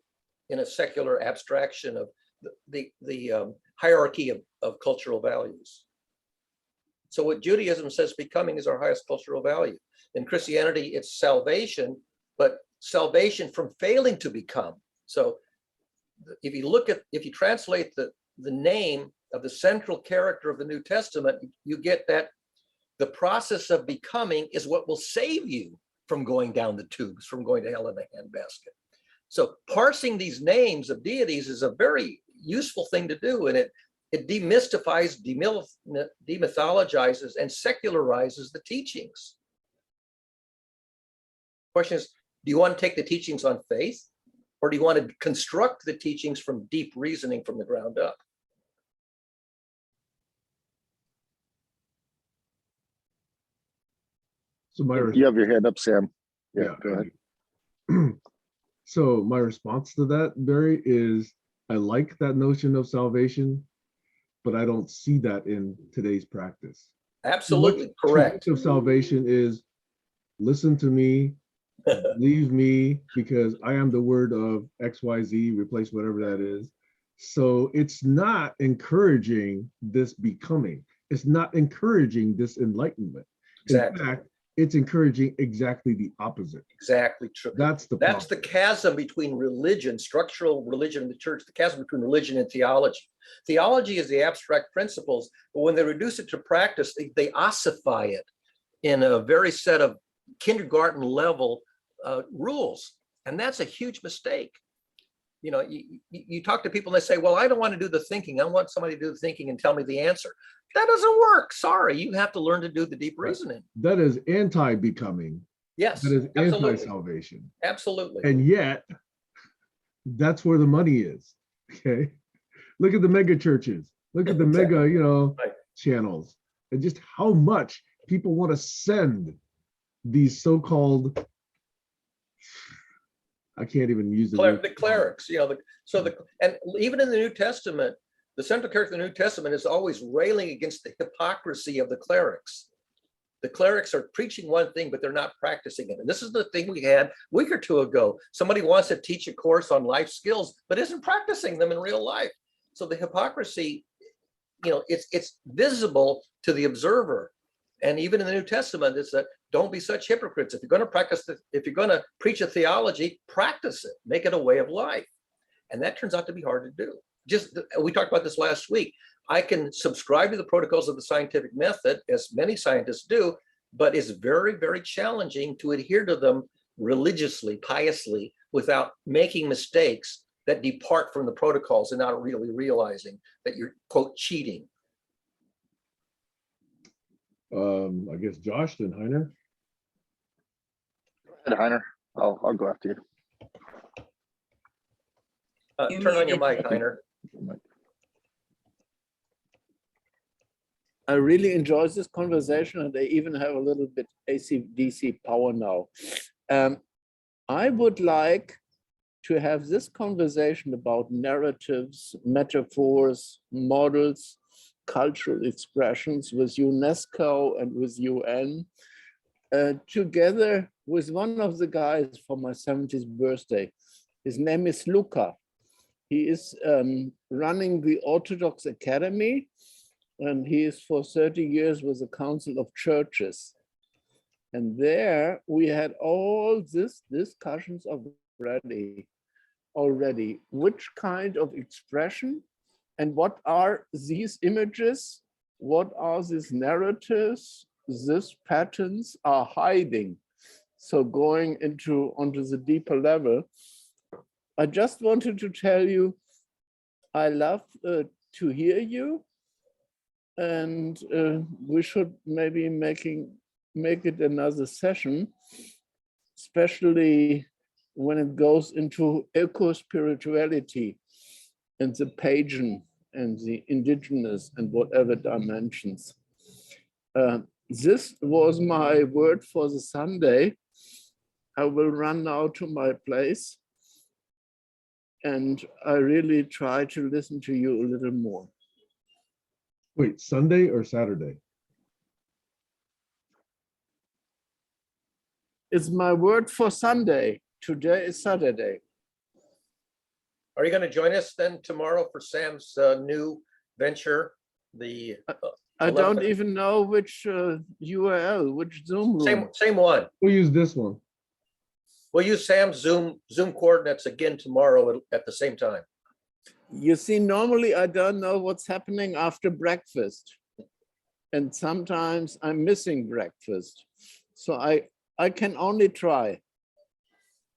in a secular abstraction of the hierarchy of cultural values. So what Judaism says becoming is our highest cultural value. In Christianity, it's salvation, but salvation from failing to become. So if you translate the name of the central character of the New Testament, you get that the process of becoming is what will save you from going down the tubes, from going to hell in a handbasket. So parsing these names of deities is a very useful thing to do, and it demystifies, demythologizes, and secularizes the teachings. Question is, do you want to take the teachings on faith, or do you want to construct the teachings from deep reasoning from the ground up? So You have your hand up, Sam. Yeah, go ahead. So my response to that, Barry, is I like that notion of salvation, but I don't see that in today's practice. Absolutely correct. Too much of salvation is listen to me, leave me, because I am the word of XYZ, replace whatever that is. So it's not encouraging this becoming. It's not encouraging this enlightenment. Exactly. In fact, it's encouraging exactly the opposite. Exactly true. That's the chasm between religion, structural religion in the church, the chasm between religion and theology. Theology is the abstract principles, but when they reduce it to practice, they ossify it in a very set of kindergarten level rules. And that's a huge mistake. You know, you talk to people and they say, well, I don't want to do the thinking. I want somebody to do the thinking and tell me the answer. That doesn't work. Sorry, you have to learn to do the deep reasoning. That is anti-becoming. Yes, That is absolutely. anti-salvation. Absolutely. And yet, that's where the money is. Okay. Look at the mega churches. Look at the Exactly. mega, Right. channels, and just how much people want to send these so-called, I can't even use the word. The clerics, and even in the New Testament, the central character of the New Testament is always railing against the hypocrisy of the clerics. The clerics are preaching one thing, but they're not practicing it. And this is the thing we had a week or two ago. Somebody wants to teach a course on life skills, but isn't practicing them in real life. So the hypocrisy, it's visible to the observer. And even in the New Testament, it's that don't be such hypocrites. If you're going to if you're going to preach a theology, practice it, make it a way of life. And that turns out to be hard to do. We talked about this last week. I can subscribe to the protocols of the scientific method, as many scientists do, but it's very, very challenging to adhere to them religiously, piously, without making mistakes that depart from the protocols and not really realizing that you're, quote, cheating. I guess Josh, then Heiner. Go ahead, Heiner. I'll go after you. Turn on your mic, Heiner. I really enjoy this conversation, and they even have a little bit AC/DC power now. I would like to have this conversation about narratives, metaphors, models, cultural expressions with UNESCO and with UN, together with one of the guys for my 70th birthday. His name is Luca. He is running the Orthodox Academy, and he is for 30 years with the Council of Churches. And there we had all these discussions already, which kind of expression and what are these images, what are these narratives, these patterns are hiding. So going onto the deeper level, I just wanted to tell you, I love to hear you, and we should maybe make it another session, especially when it goes into eco-spirituality and the pagan and the indigenous and whatever dimensions. This was my word for the Sunday. I will run now to my place, and I really try to listen to you a little more. Wait, Sunday or Saturday? It's my word for Sunday. Today is Saturday. Are you going to join us then tomorrow for Sam's new venture? I don't even know which URL, which Zoom room. Same one. We'll use this one. We'll use Sam's Zoom coordinates again tomorrow at the same time. You see, normally I don't know what's happening after breakfast. And sometimes I'm missing breakfast. So I can only try.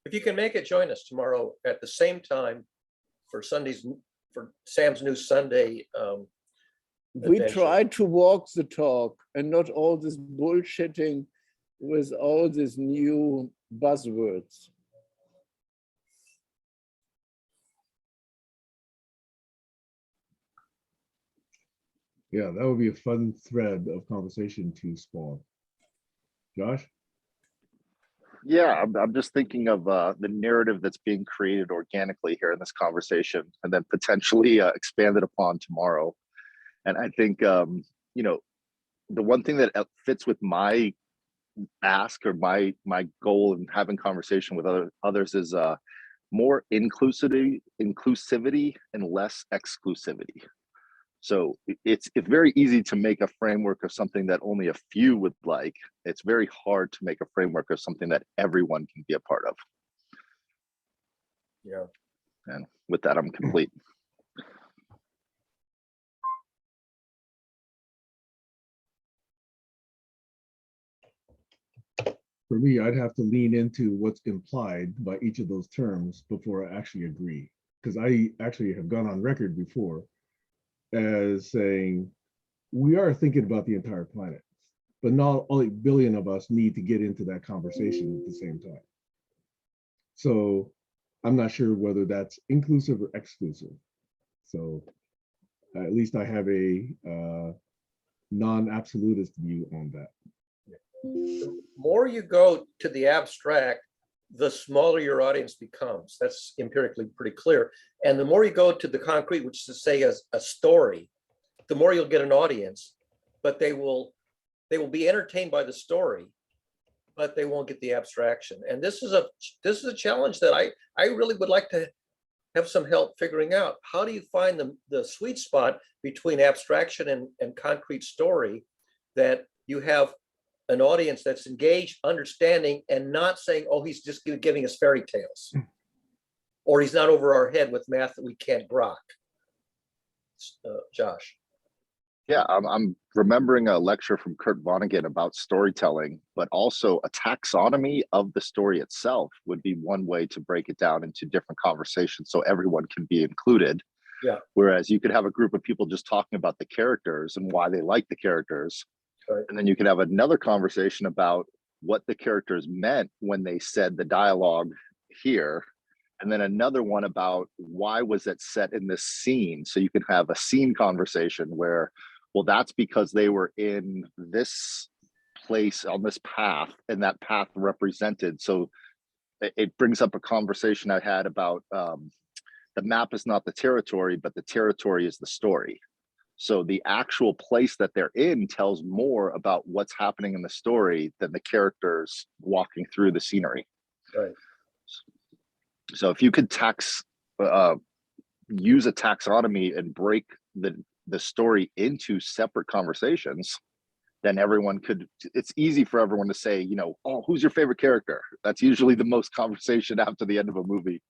If you can make it, join us tomorrow at the same time for Sam's new Sunday. We adventure. try to walk the talk and not all this bullshitting with all these new buzzwords. Yeah, that would be a fun thread of conversation to spawn. Josh? Yeah, I'm just thinking of the narrative that's being created organically here in this conversation, and then potentially expanded upon tomorrow. And I think, the one thing that fits with my ask or my goal in having conversation with others is more inclusivity and less exclusivity. So it's very easy to make a framework of something that only a few would like. It's very hard to make a framework of something that everyone can be a part of. Yeah. And with that, I'm complete. For me, I'd have to lean into what's implied by each of those terms before I actually agree. Because I actually have gone on record before as saying, we are thinking about the entire planet, but not all 8 billion of us need to get into that conversation at the same time. So I'm not sure whether that's inclusive or exclusive. So at least I have a non-absolutist view on that. The more you go to the abstract, the smaller your audience becomes. That's empirically pretty clear. And the more you go to the concrete, which is to say a story, the more you'll get an audience, but they will be entertained by the story, but they won't get the abstraction. And this is a challenge that I really would like to have some help figuring out. How do you find the sweet spot between abstraction and concrete story, that you have an audience that's engaged, understanding, and not saying, oh, he's just giving us fairy tales, or he's not over our head with math that we can't grok. Josh. Yeah, I'm remembering a lecture from Kurt Vonnegut about storytelling, but also a taxonomy of the story itself would be one way to break it down into different conversations so everyone can be included. Yeah. Whereas you could have a group of people just talking about the characters and why they like the characters. Right. And then you could have another conversation about what the characters meant when they said the dialogue here. And then another one about why was it set in this scene? So you could have a scene conversation where, well, that's because they were in this place on this path, and that path represented. So it brings up a conversation I had about the map is not the territory, but the territory is the story. So the actual place that they're in tells more about what's happening in the story than the characters walking through the scenery. Right. So if you could use a taxonomy and break the story into separate conversations, then everyone could, it's easy for everyone to say, you know, oh, who's your favorite character? That's usually the most conversation after the end of a movie.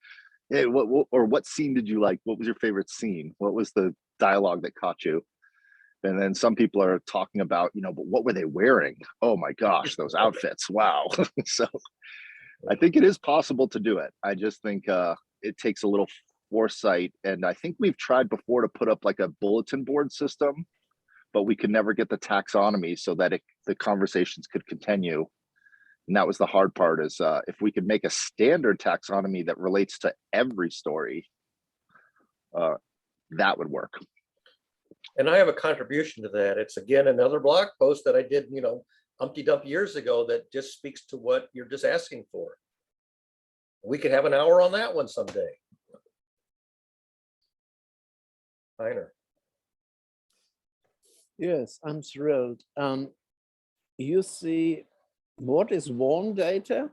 Hey, what scene did you like? What was your favorite scene? What was the dialogue that caught you? And then some people are talking about, you know, but what were they wearing? Oh my gosh, those outfits. Wow. So I think it is possible to do it. I just think it takes a little foresight. And I think we've tried before to put up like a bulletin board system, but we could never get the taxonomy so that the conversations could continue. And that was the hard part, is if we could make a standard taxonomy that relates to every story, that would work. And I have a contribution to that. It's again another blog post that I did, you know, umpty dump years ago that just speaks to what you're just asking for. We could have an hour on that one someday. Heiner. Yes, I'm thrilled. You see, what is warm data?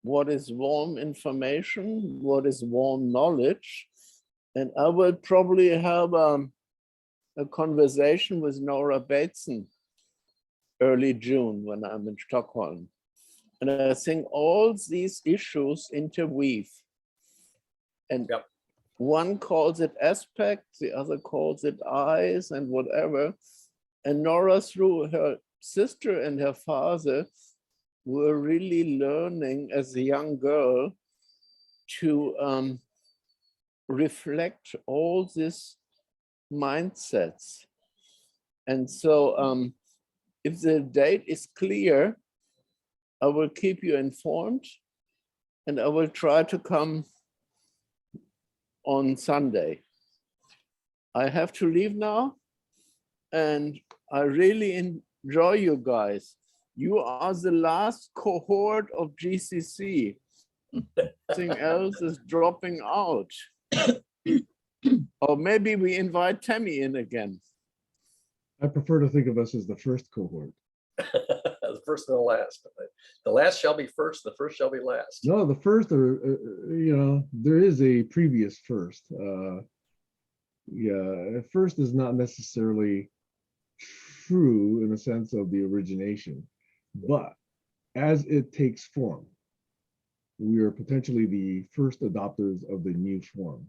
What is warm information? What is warm knowledge? And I will probably have a conversation with Nora Bateson early June when I'm in Stockholm. And I think all these issues interweave. And yep. One calls it aspects, the other calls it eyes and whatever. And Nora, through her sister and her father, were really learning as a young girl to reflect all these mindsets. And so if the date is clear, I will keep you informed, and I will try to come on Sunday. I have to leave now, and I really enjoy you guys. You are the last cohort of GCC. Something else is dropping out. Or maybe we invite Tammy in again. I prefer to think of us as the first cohort. The first and the last. The last shall be first, the first shall be last. No, the first, you know, there is a previous first. Yeah, first is not necessarily true in the sense of the origination, but as it takes form, we are potentially the first adopters of the new form,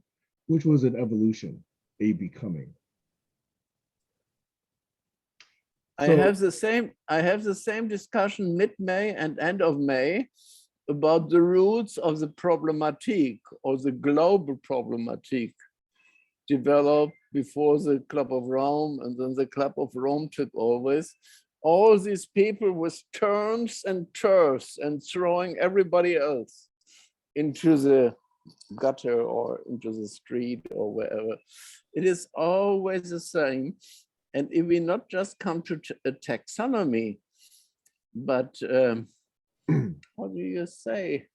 which was an evolution, a becoming. I So- have the same discussion mid-May and end of May about the roots of the problematique or the global problematique developed before the Club of Rome, and then the Club of Rome took over. All these people with terms and turfs and throwing everybody else into the gutter or into the street or wherever. It is always the same. And if we not just come to a taxonomy, but how do you say?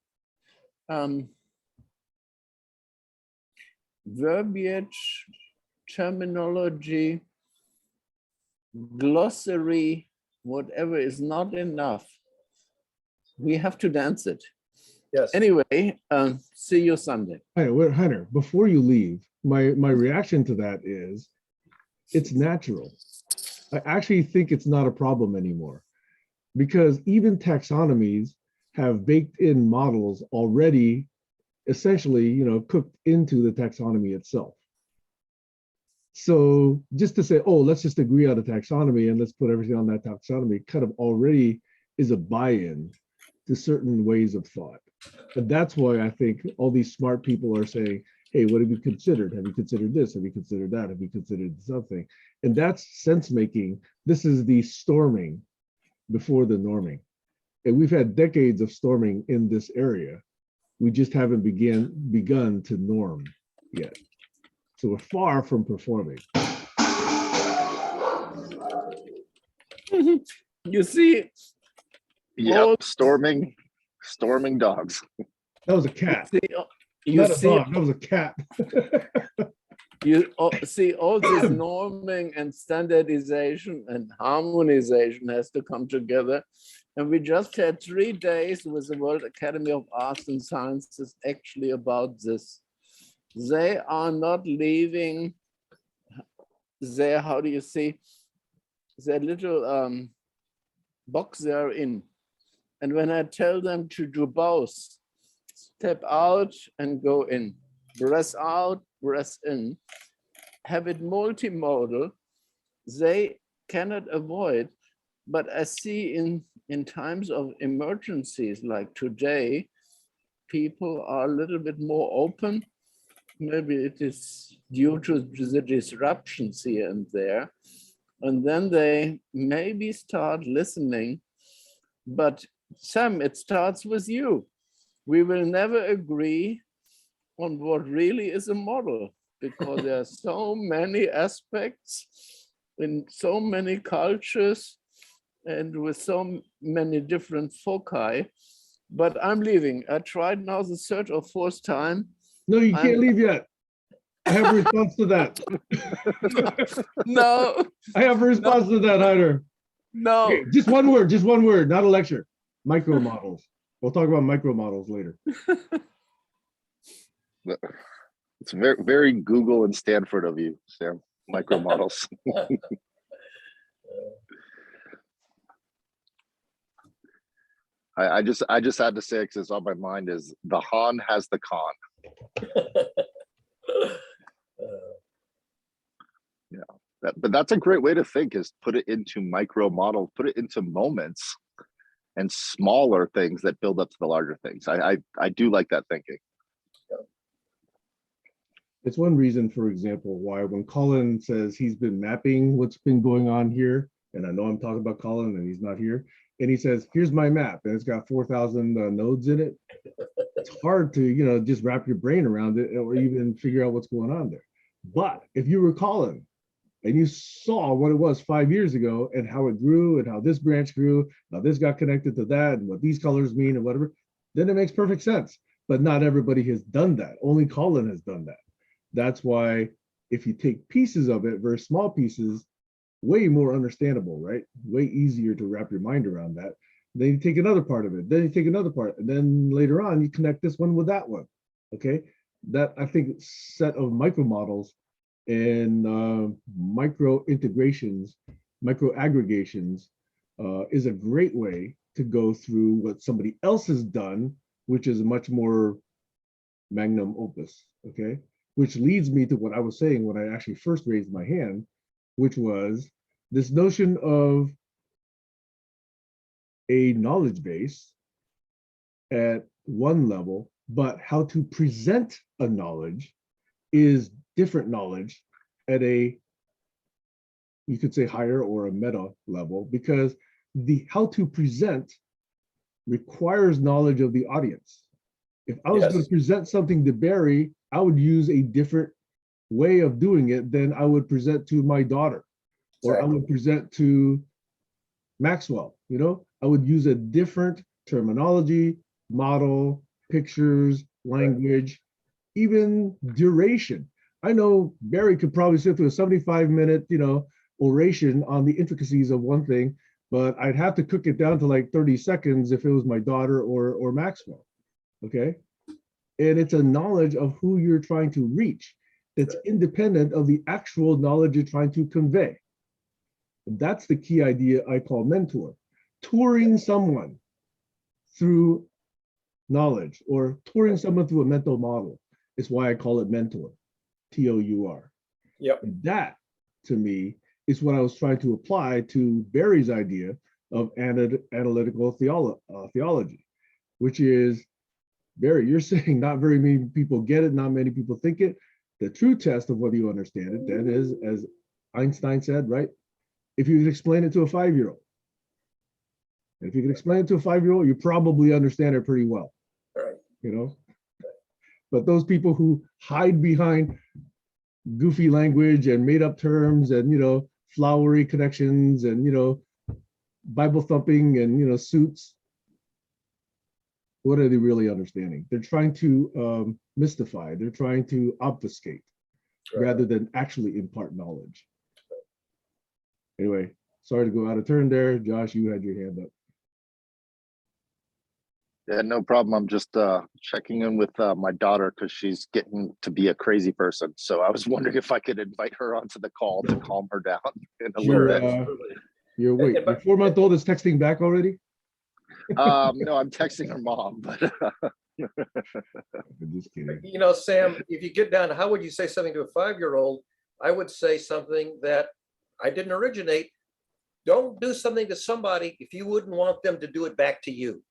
Verbiage, terminology, glossary, whatever is not enough. We have to dance it. Yes. Anyway, see you Sunday. Hunter, before you leave, my reaction to that is it's natural. I actually think it's not a problem anymore because even taxonomies have baked in models already, essentially, cooked into the taxonomy itself. So just to say, oh, let's just agree on a taxonomy and let's put everything on that taxonomy kind of already is a buy-in to certain ways of thought. And that's why I think all these smart people are saying, hey, what have you considered? Have you considered this? Have you considered that? Have you considered something? And that's sense making. This is the storming before the norming. And we've had decades of storming in this area. We just haven't begun to norm yet. So we're far from performing. You see, Yeah, storming dogs. That was a cat. you Not a see, dog, that was a cat. you see all this norming and standardization and harmonization has to come together. And we just had 3 days with the World Academy of Arts and Sciences actually about this. They are not leaving their, how do you say, their little box they're in. And when I tell them to do both, step out and go in, breath out, breath in, have it multimodal, they cannot avoid. But I see in times of emergencies like today, people are a little bit more open. Maybe it is due to the disruptions here and there. And then they maybe start listening. But Sam, it starts with you. We will never agree on what really is a model because there are so many aspects in so many cultures and with so many different foci. But I'm leaving. I tried now the third or fourth time. No, you can't leave yet. I have a response to that. No, I have a response to that, Hunter. no. Okay, just one word, not a lecture. Micro models. We'll talk about micro models later. It's very, very Google and Stanford of you, Sam. Micro models. I just had to say it because it's on my mind is the Han has the con. But that's a great way to think is put it into micro models, put it into moments and smaller things that build up to the larger things. I do like that thinking. It's one reason, for example, why when Colin says he's been mapping what's been going on here, and I know I'm talking about Colin and he's not here, and he says, here's my map, and it's got 4,000 nodes in it. It's hard to, just wrap your brain around it or even figure out what's going on there. But if you were Colin and you saw what it was 5 years ago and how it grew and how this branch grew, how this got connected to that and what these colors mean and whatever, then it makes perfect sense. But not everybody has done that. Only Colin has done that. That's why if you take pieces of it, very small pieces, way more understandable, right? Way easier to wrap your mind around that. Then you take another part of it, then you take another part, and then later on you connect this one with that one, okay? That, I think, set of micro models and micro integrations, micro aggregations is a great way to go through what somebody else has done, which is much more magnum opus, okay? Which leads me to what I was saying when I actually first raised my hand, which was this notion of a knowledge base at one level, but how to present a knowledge is different knowledge at a, you could say, higher or a meta level, because the how to present requires knowledge of the audience. If I was going to present something to Barry, I would use a different way of doing it than I would present to my daughter, or I would present to Maxwell. You know, I would use a different terminology, model, pictures, language, even duration. I know Barry could probably sit through a 75-minute, you know, oration on the intricacies of one thing, but I'd have to cook it down to like 30 seconds if it was my daughter or Maxwell. Okay. And it's a knowledge of who you're trying to reach that's independent of the actual knowledge you're trying to convey. That's the key idea I call mentor. Touring someone through knowledge or touring someone through a mental model is why I call it mentor, T-O-U-R. Yep. And that, to me, is what I was trying to apply to Barry's idea of analytical theology, which is, Barry, you're saying not very many people get it, not many people think it. The true test of whether you understand it then is, as Einstein said, right? If you can explain it to a 5-year-old. If you can explain it to a 5-year-old, you probably understand it pretty well. Right. You know? But those people who hide behind goofy language and made up terms and, you know, flowery connections and, you know, Bible thumping and, you know, suits, what are they really understanding? They're trying to mystify, they're trying to obfuscate rather than actually impart knowledge. Anyway, sorry to go out of turn there. Josh, you had your hand up. Yeah, no problem. I'm just checking in with my daughter because she's getting to be a crazy person. So I was wondering if I could invite her onto the call to calm her down in a little bit. Your 4-month-old is texting back already? No, I'm texting her mom, but I'm just kidding. You know, Sam, if you get down to how would you say something to a 5-year-old, I would say something that I didn't originate. Don't do something to somebody if you wouldn't want them to do it back to you.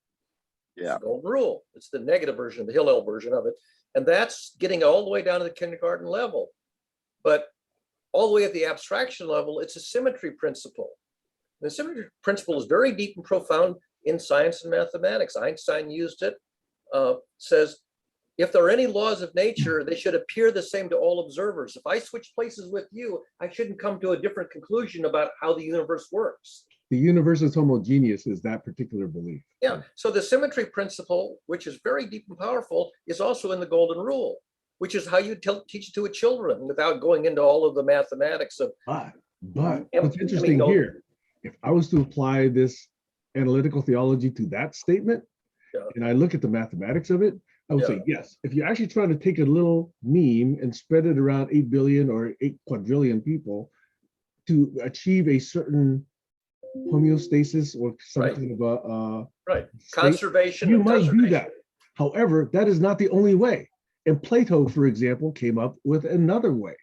yeah, It's the golden rule. It's the negative version, the Hillel version of it. And that's getting all the way down to the kindergarten level. But all the way at the abstraction level, it's a symmetry principle. The symmetry principle is very deep and profound in science and mathematics. Einstein used it, says, if there are any laws of nature, they should appear the same to all observers. If I switch places with you, I shouldn't come to a different conclusion about how the universe works. The universe is homogeneous is that particular belief. Yeah, so the symmetry principle, which is very deep and powerful, is also in the golden rule, which is how you teach it to a children without going into all of the mathematics of. But what's interesting here, if I was to apply this analytical theology to that statement, and I look at the mathematics of it, I would say, yes, if you're actually trying to take a little meme and spread it around 8 billion or 8 quadrillion people to achieve a certain homeostasis or something about conservation, you might do that. However, that is not the only way. And Plato, for example, came up with another way.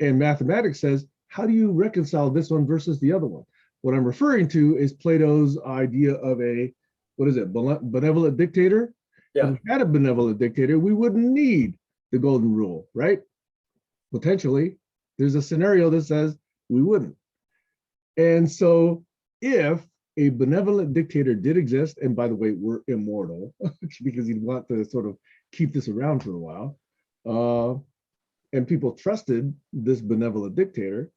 And mathematics says, how do you reconcile this one versus the other one? What I'm referring to is Plato's idea of a, what is it, benevolent dictator? Yeah. If we had a benevolent dictator, we wouldn't need the golden rule, right? Potentially, there's a scenario that says we wouldn't. And so if a benevolent dictator did exist, and by the way, we're immortal because you'd want to sort of keep this around for a while, and people trusted this benevolent dictator,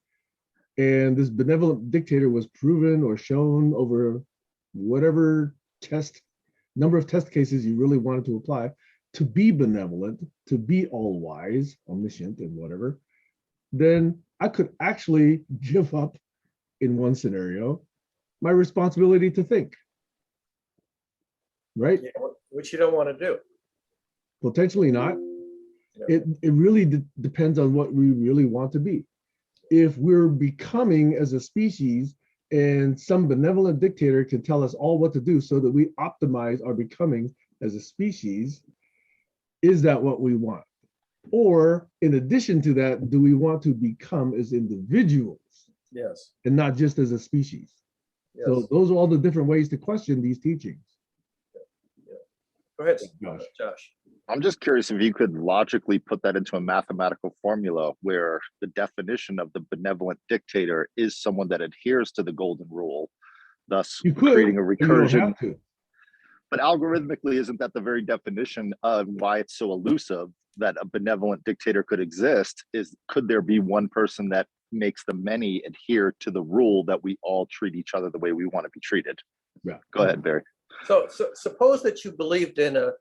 and this benevolent dictator was proven or shown over whatever number of test cases you really wanted to apply to be benevolent, to be all wise, omniscient, and whatever, then I could actually give up, in one scenario, my responsibility to think, right? Yeah, which you don't want to do. Potentially not. It really depends on what we really want to be. If we're becoming as a species and some benevolent dictator can tell us all what to do so that we optimize our becoming as a species, is that what we want? Or in addition to that, do we want to become as individuals Yes. and not just as a species. Yes. So those are all the different ways to question these teachings. Go ahead, Josh. Josh. I'm just curious if you could logically put that into a mathematical formula where the definition of the benevolent dictator is someone that adheres to the golden rule, thus You could, creating a but you don't recursion. have to. But algorithmically, isn't that the very definition of why it's so elusive that a benevolent dictator could exist? Is could there be one person that makes the many adhere to the rule that we all treat each other the way we want to be treated? Yeah. Go ahead, Barry. So suppose that you believed in a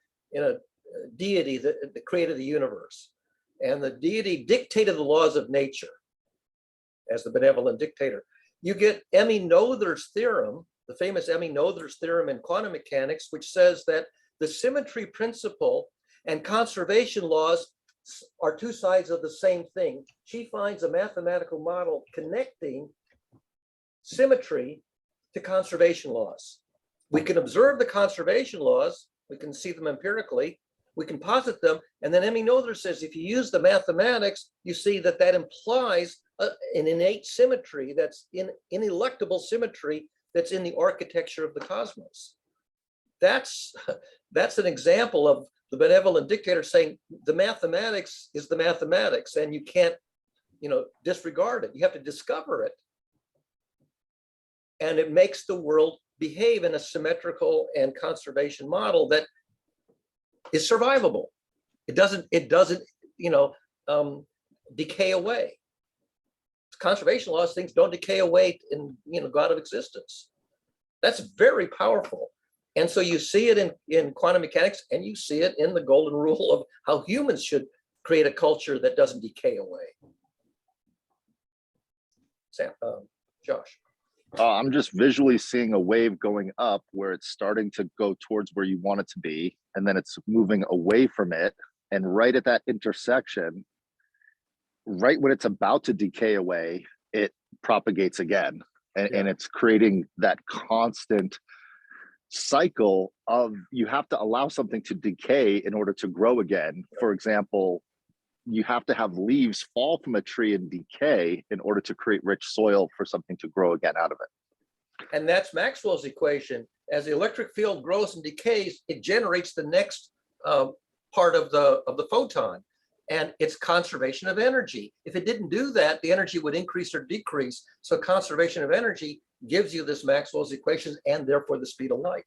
deity that created the universe, and the deity dictated the laws of nature as the benevolent dictator. You get Emmy-Noether's theorem, the famous Emmy-Noether's theorem in quantum mechanics, which says that the symmetry principle and conservation laws are two sides of the same thing. She finds a mathematical model connecting symmetry to conservation laws. We can observe the conservation laws, we can see them empirically, we can posit them, and then Emmy-Noether says if you use the mathematics, you see that that implies an innate symmetry that's ineluctable symmetry that's in the architecture of the cosmos. That's an example of the benevolent dictator saying the mathematics is the mathematics, and you can't, disregard it. You have to discover it, and it makes the world behave in a symmetrical and conservation model that is survivable. It doesn't decay away. Conservation laws, things don't decay away in God of existence. That's very powerful. And so you see it in quantum mechanics, and you see it in the golden rule of how humans should create a culture that doesn't decay away. Sam, Josh. I'm just visually seeing a wave going up where it's starting to go towards where you want it to be, and then it's moving away from it. And right at that intersection, right when it's about to decay away, it propagates again. And it's creating that constant cycle of you have to allow something to decay in order to grow again. For example, you have to have leaves fall from a tree and decay in order to create rich soil for something to grow again out of it. And that's Maxwell's equation. As the electric field grows and decays, it generates the next part of the photon, and it's conservation of energy. If it didn't do that, the energy would increase or decrease. So conservation of energy gives you this Maxwell's equations, and therefore the speed of light.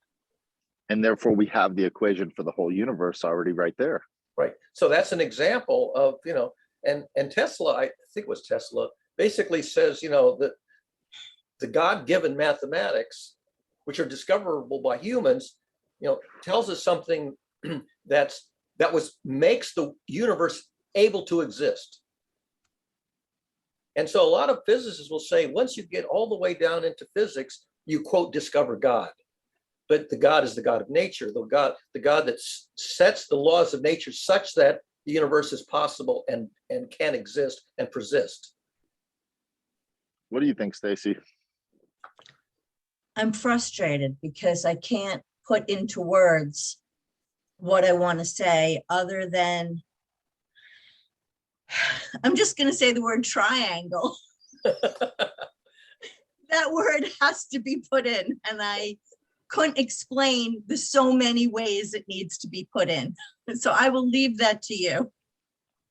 And therefore we have the equation for the whole universe already right there. Right. So that's an example of, and Tesla, I think it was Tesla, basically says, that the God-given mathematics, which are discoverable by humans, tells us something makes the universe able to exist. And so a lot of physicists will say, once you get all the way down into physics, you quote, discover God. But the God is the God of nature, the God that sets the laws of nature such that the universe is possible and can exist and persist. What do you think, Stacy? I'm frustrated because I can't put into words what I want to say other than I'm just going to say the word triangle. That word has to be put in, and I couldn't explain the so many ways it needs to be put in. So I will leave that to you.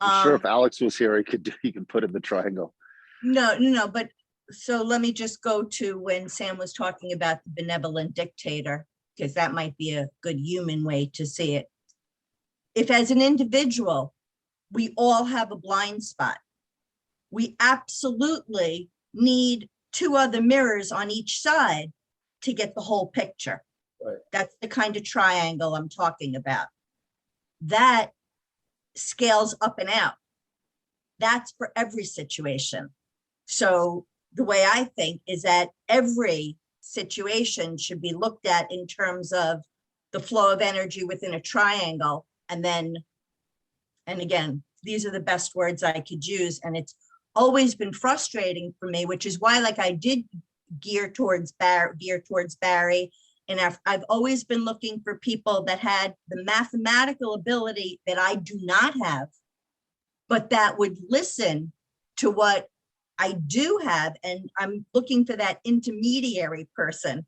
I'm sure if Alex was here, he could put in the triangle. No, but so let me just go to when Sam was talking about the benevolent dictator, because that might be a good human way to see it. If as an individual, we all have a blind spot, we absolutely need two other mirrors on each side to get the whole picture. Right. That's the kind of triangle I'm talking about. That scales up and out. That's for every situation. So the way I think is that every situation should be looked at in terms of the flow of energy within a triangle. And again, these are the best words I could use. And it's always been frustrating for me, which is why, like, I did gear towards Barry. And I've always been looking for people that had the mathematical ability that I do not have, but that would listen to what I do have, and I'm looking for that intermediary person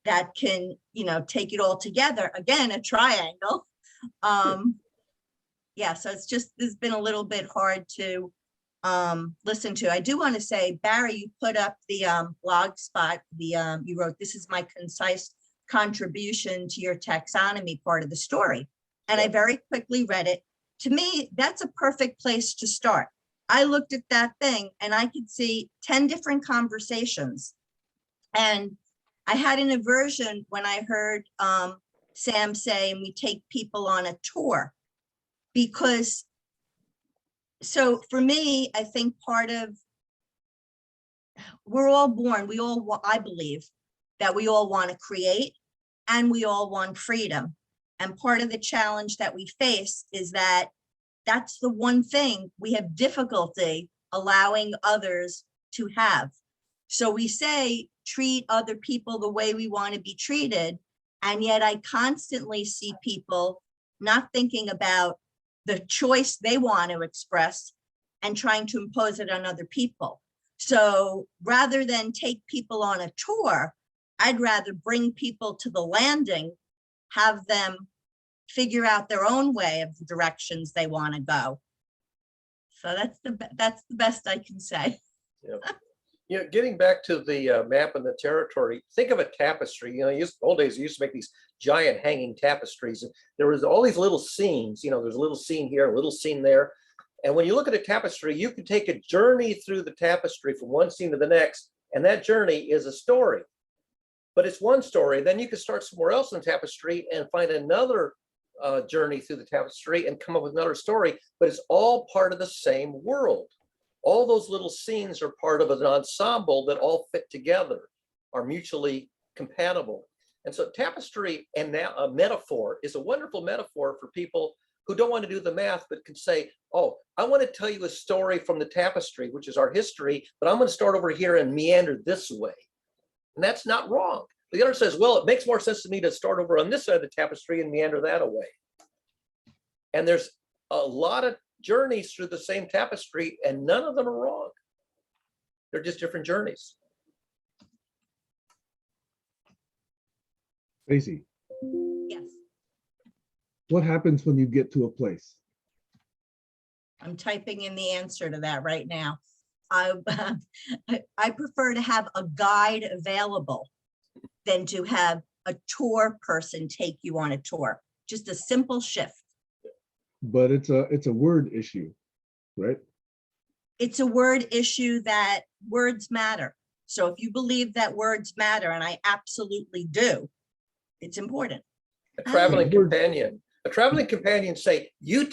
that can, take it all together. Again, a triangle. Yeah, so it's been a little bit hard to listen to. I do want to say, Barry, you put up the blog spot, you wrote, "This is my concise contribution to your taxonomy part of the story." And I very quickly read it. To me, that's a perfect place to start. I looked at that thing and I could see 10 different conversations. And I had an aversion when I heard Sam say, "And we take people on a tour," because so for me, I think part of, we're all born, I believe that we all want to create and we all want freedom. And part of the challenge that we face is that that's the one thing we have difficulty allowing others to have. So we say, treat other people the way we want to be treated. And yet I constantly see people not thinking about the choice they want to express and trying to impose it on other people. So rather than take people on a tour, I'd rather bring people to the landing, have them figure out their own way of the directions they want to go. So that's the best I can say. Getting back to the map and the territory, think of a tapestry. Old days, you used to make these giant hanging tapestries. And there was all these little scenes, there's a little scene here, a little scene there. And when you look at a tapestry, you can take a journey through the tapestry from one scene to the next. And that journey is a story, but it's one story. Then you can start somewhere else in the tapestry and find another journey through the tapestry and come up with another story, but it's all part of the same world. All those little scenes are part of an ensemble that all fit together, are mutually compatible. And so tapestry and now a metaphor is a wonderful metaphor for people who don't want to do the math, but can say, "Oh, I want to tell you a story from the tapestry, which is our history, but I'm going to start over here and meander this way." And that's not wrong. The other says, "Well, it makes more sense to me to start over on this side of the tapestry and meander that away." And there's a lot of journeys through the same tapestry, and none of them are wrong. They're just different journeys. Stacey, Yes, what happens when you get to a place? I'm typing in the answer to that right now. I prefer to have a guide available than to have a tour person take you on a tour. Just a simple shift. But it's a word issue, right? It's a word issue that words matter. So if you believe that words matter, and I absolutely do, it's important. A traveling companion say, you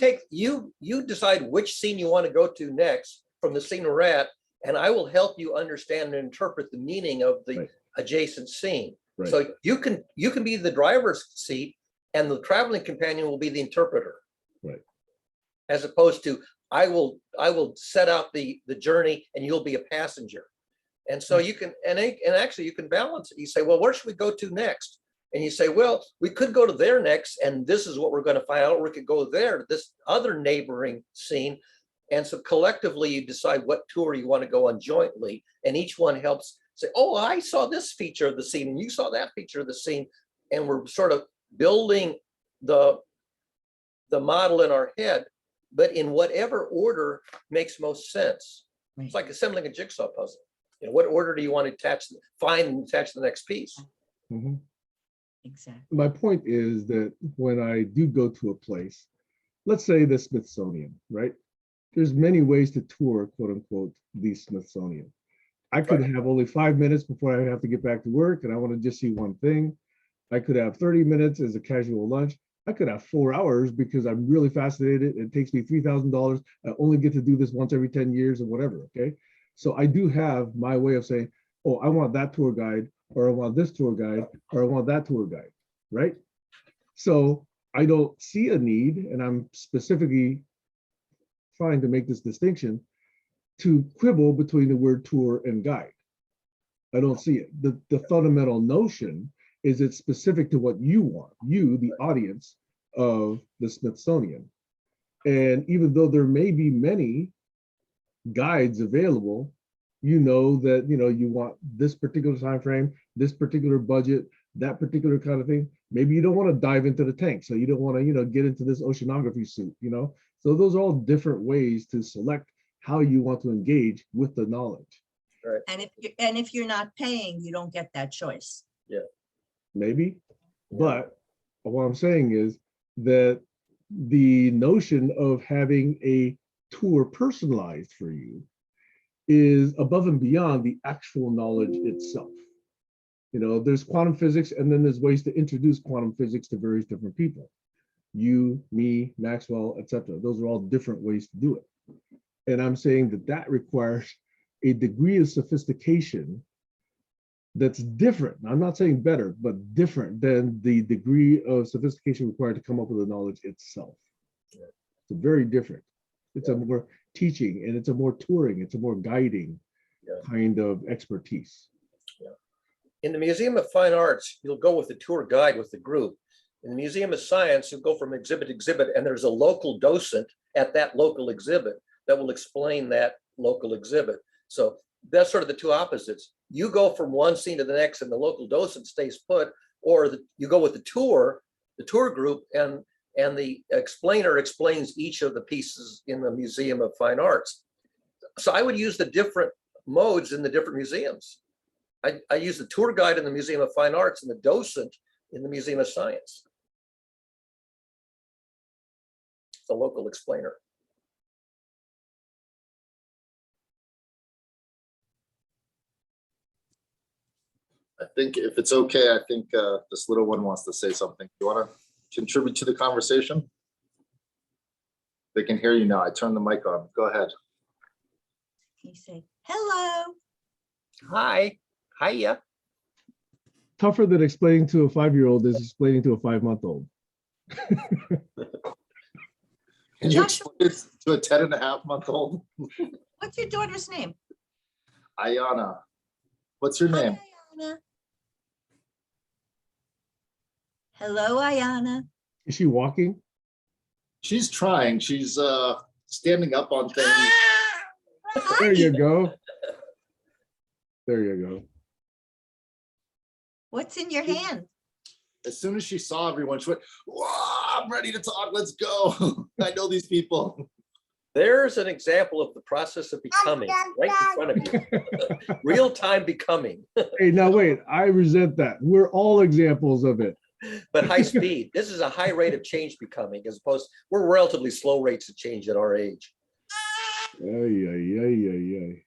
decide which scene you want to go to next from the scene we're at, and I will help you understand and interpret the meaning of the adjacent scene. Right. So you can be the driver's seat and the traveling companion will be the interpreter. Right. As opposed to, I will set out the journey and you'll be a passenger. And so you can, and actually you can balance it. You say, well, where should we go to next? And you say, well, we could go to there next, and this is what we're going to find out. Or we could go there to this other neighboring scene. And so collectively you decide what tour you want to go on jointly. And each one helps say, oh, I saw this feature of the scene and you saw that feature of the scene. And we're sort of building the model in our head, but in whatever order makes most sense. Right. It's like assembling a jigsaw puzzle. What order do you want to find and attach the next piece? Mm-hmm. Exactly. My point is that when I do go to a place, let's say the Smithsonian, right? There's many ways to tour, quote unquote, the Smithsonian. I could have only 5 minutes before I have to get back to work and I want to just see one thing. I could have 30 minutes as a casual lunch. I could have 4 hours because I'm really fascinated. It takes me $3,000. I only get to do this once every 10 years or whatever, okay? So I do have my way of saying, oh, I want that tour guide, or I want this tour guide, or I want that tour guide, right? So I don't see a need, and I'm specifically trying to make this distinction, to quibble between the word tour and guide. I don't see it. The fundamental notion is it's specific to what you want, you, the audience of the Smithsonian. And even though there may be many guides available, you know that you want this particular time frame, this particular budget, that particular kind of thing. Maybe you don't want to dive into the tank, so you don't want to get into this oceanography suit. So those are all different ways to select how you want to engage with the knowledge. Right. And if you're not paying, you don't get that choice. Maybe, but what I'm saying is that the notion of having a tour personalized for you is above and beyond the actual knowledge itself. There's quantum physics, and then there's ways to introduce quantum physics to various different people. You, me, Maxwell, etc. Those are all different ways to do it. And I'm saying that requires a degree of sophistication that's different. I'm not saying better, but different than the degree of sophistication required to come up with the knowledge itself. It's very different. It's a more teaching, and it's a more touring, it's a more guiding kind of expertise. In the Museum of Fine Arts, you'll go with the tour guide with the group. In the Museum of Science, you'll go from exhibit to exhibit, and there's a local docent at that local exhibit that will explain that local exhibit. So that's sort of the two opposites. You go from one scene to the next, and the local docent stays put, or you go with the tour group, and the explainer explains each of the pieces in the Museum of Fine Arts. So I would use the different modes in the different museums. I use the tour guide in the Museum of Fine Arts and the docent in the Museum of Science. The local explainer. I think if it's okay, I think this little one wants to say something. You want to contribute to the conversation? They can hear you now. I turned the mic on. Go ahead. You say, hello. Hi. Hiya. Tougher than explaining to a 5-year-old is explaining to a 5-month-old. Can you explain it to a 10-and-a-half-month-old? What's your daughter's name? Ayana. What's your name? Hi, Ayana. Hello, Ayana. Is she walking? She's trying. She's standing up on things. There you go. There you go. What's in your hand? As soon as she saw everyone, she went, "Whoa, I'm ready to talk. Let's go." I know these people. There's an example of the process of becoming right in front of you. Real-time becoming, Hey, now wait, I resent that. We're all examples of it. but high speed. This is a high rate of change becoming, as opposed, we're relatively slow rates of change at our age. Ay, ay, ay, ay, ay.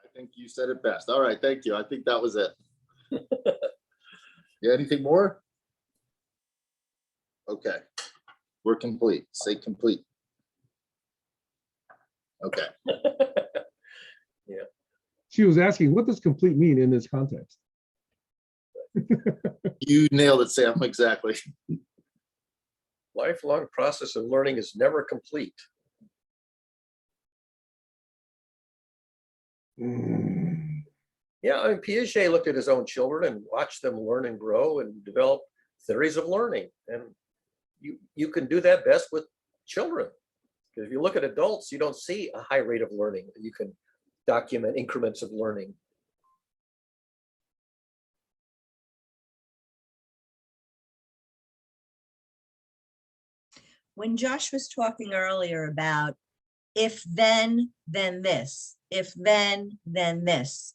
I think you said it best. All right, thank you. I think that was it. Yeah, anything more? Okay, we're complete. Say complete. Okay. Yeah. She was asking, what does complete mean in this context? You nailed it, Sam. Exactly. Lifelong process of learning is never complete. Yeah, I mean, Piaget looked at his own children and watched them learn and grow and develop theories of learning. And you can do that best with children. Because if you look at adults, you don't see a high rate of learning. You can document increments of learning. When Josh was talking earlier about if then this, if then this.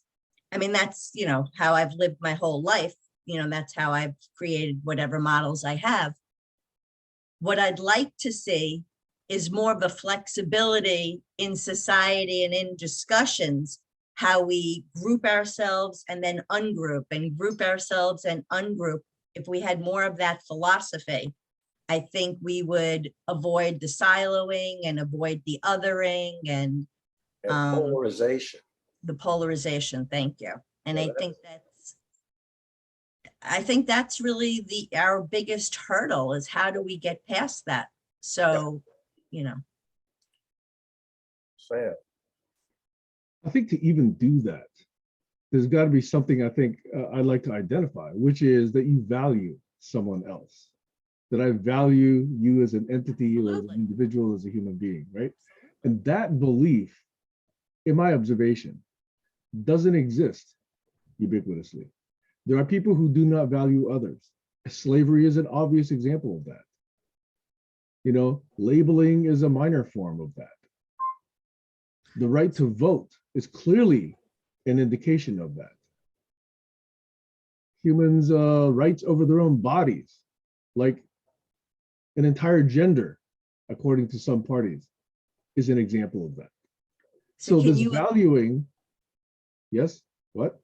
I mean, that's, how I've lived my whole life. That's how I've created whatever models I have. What I'd like to see is more of a flexibility in society and in discussions, how we group ourselves and then ungroup and group ourselves and ungroup. If we had more of that philosophy, I think we would avoid the siloing and avoid the othering and polarization. the polarization. Thank you. And Yeah, I think that's really our biggest hurdle is how do we get past that? So, Sad. I think to even do that, there's got to be something I think I'd like to identify, which is that you value someone else, that I value you as an entity, or as an individual, as a human being, right? And that belief in my observation, doesn't exist ubiquitously. There are people who do not value others. Slavery is an obvious example of that. You know, labeling is a minor form of that. The right to vote is clearly an indication of that. Humans' rights over their own bodies, like an entire gender, according to some parties, is an example of that. So can this you, valuing, yes, what?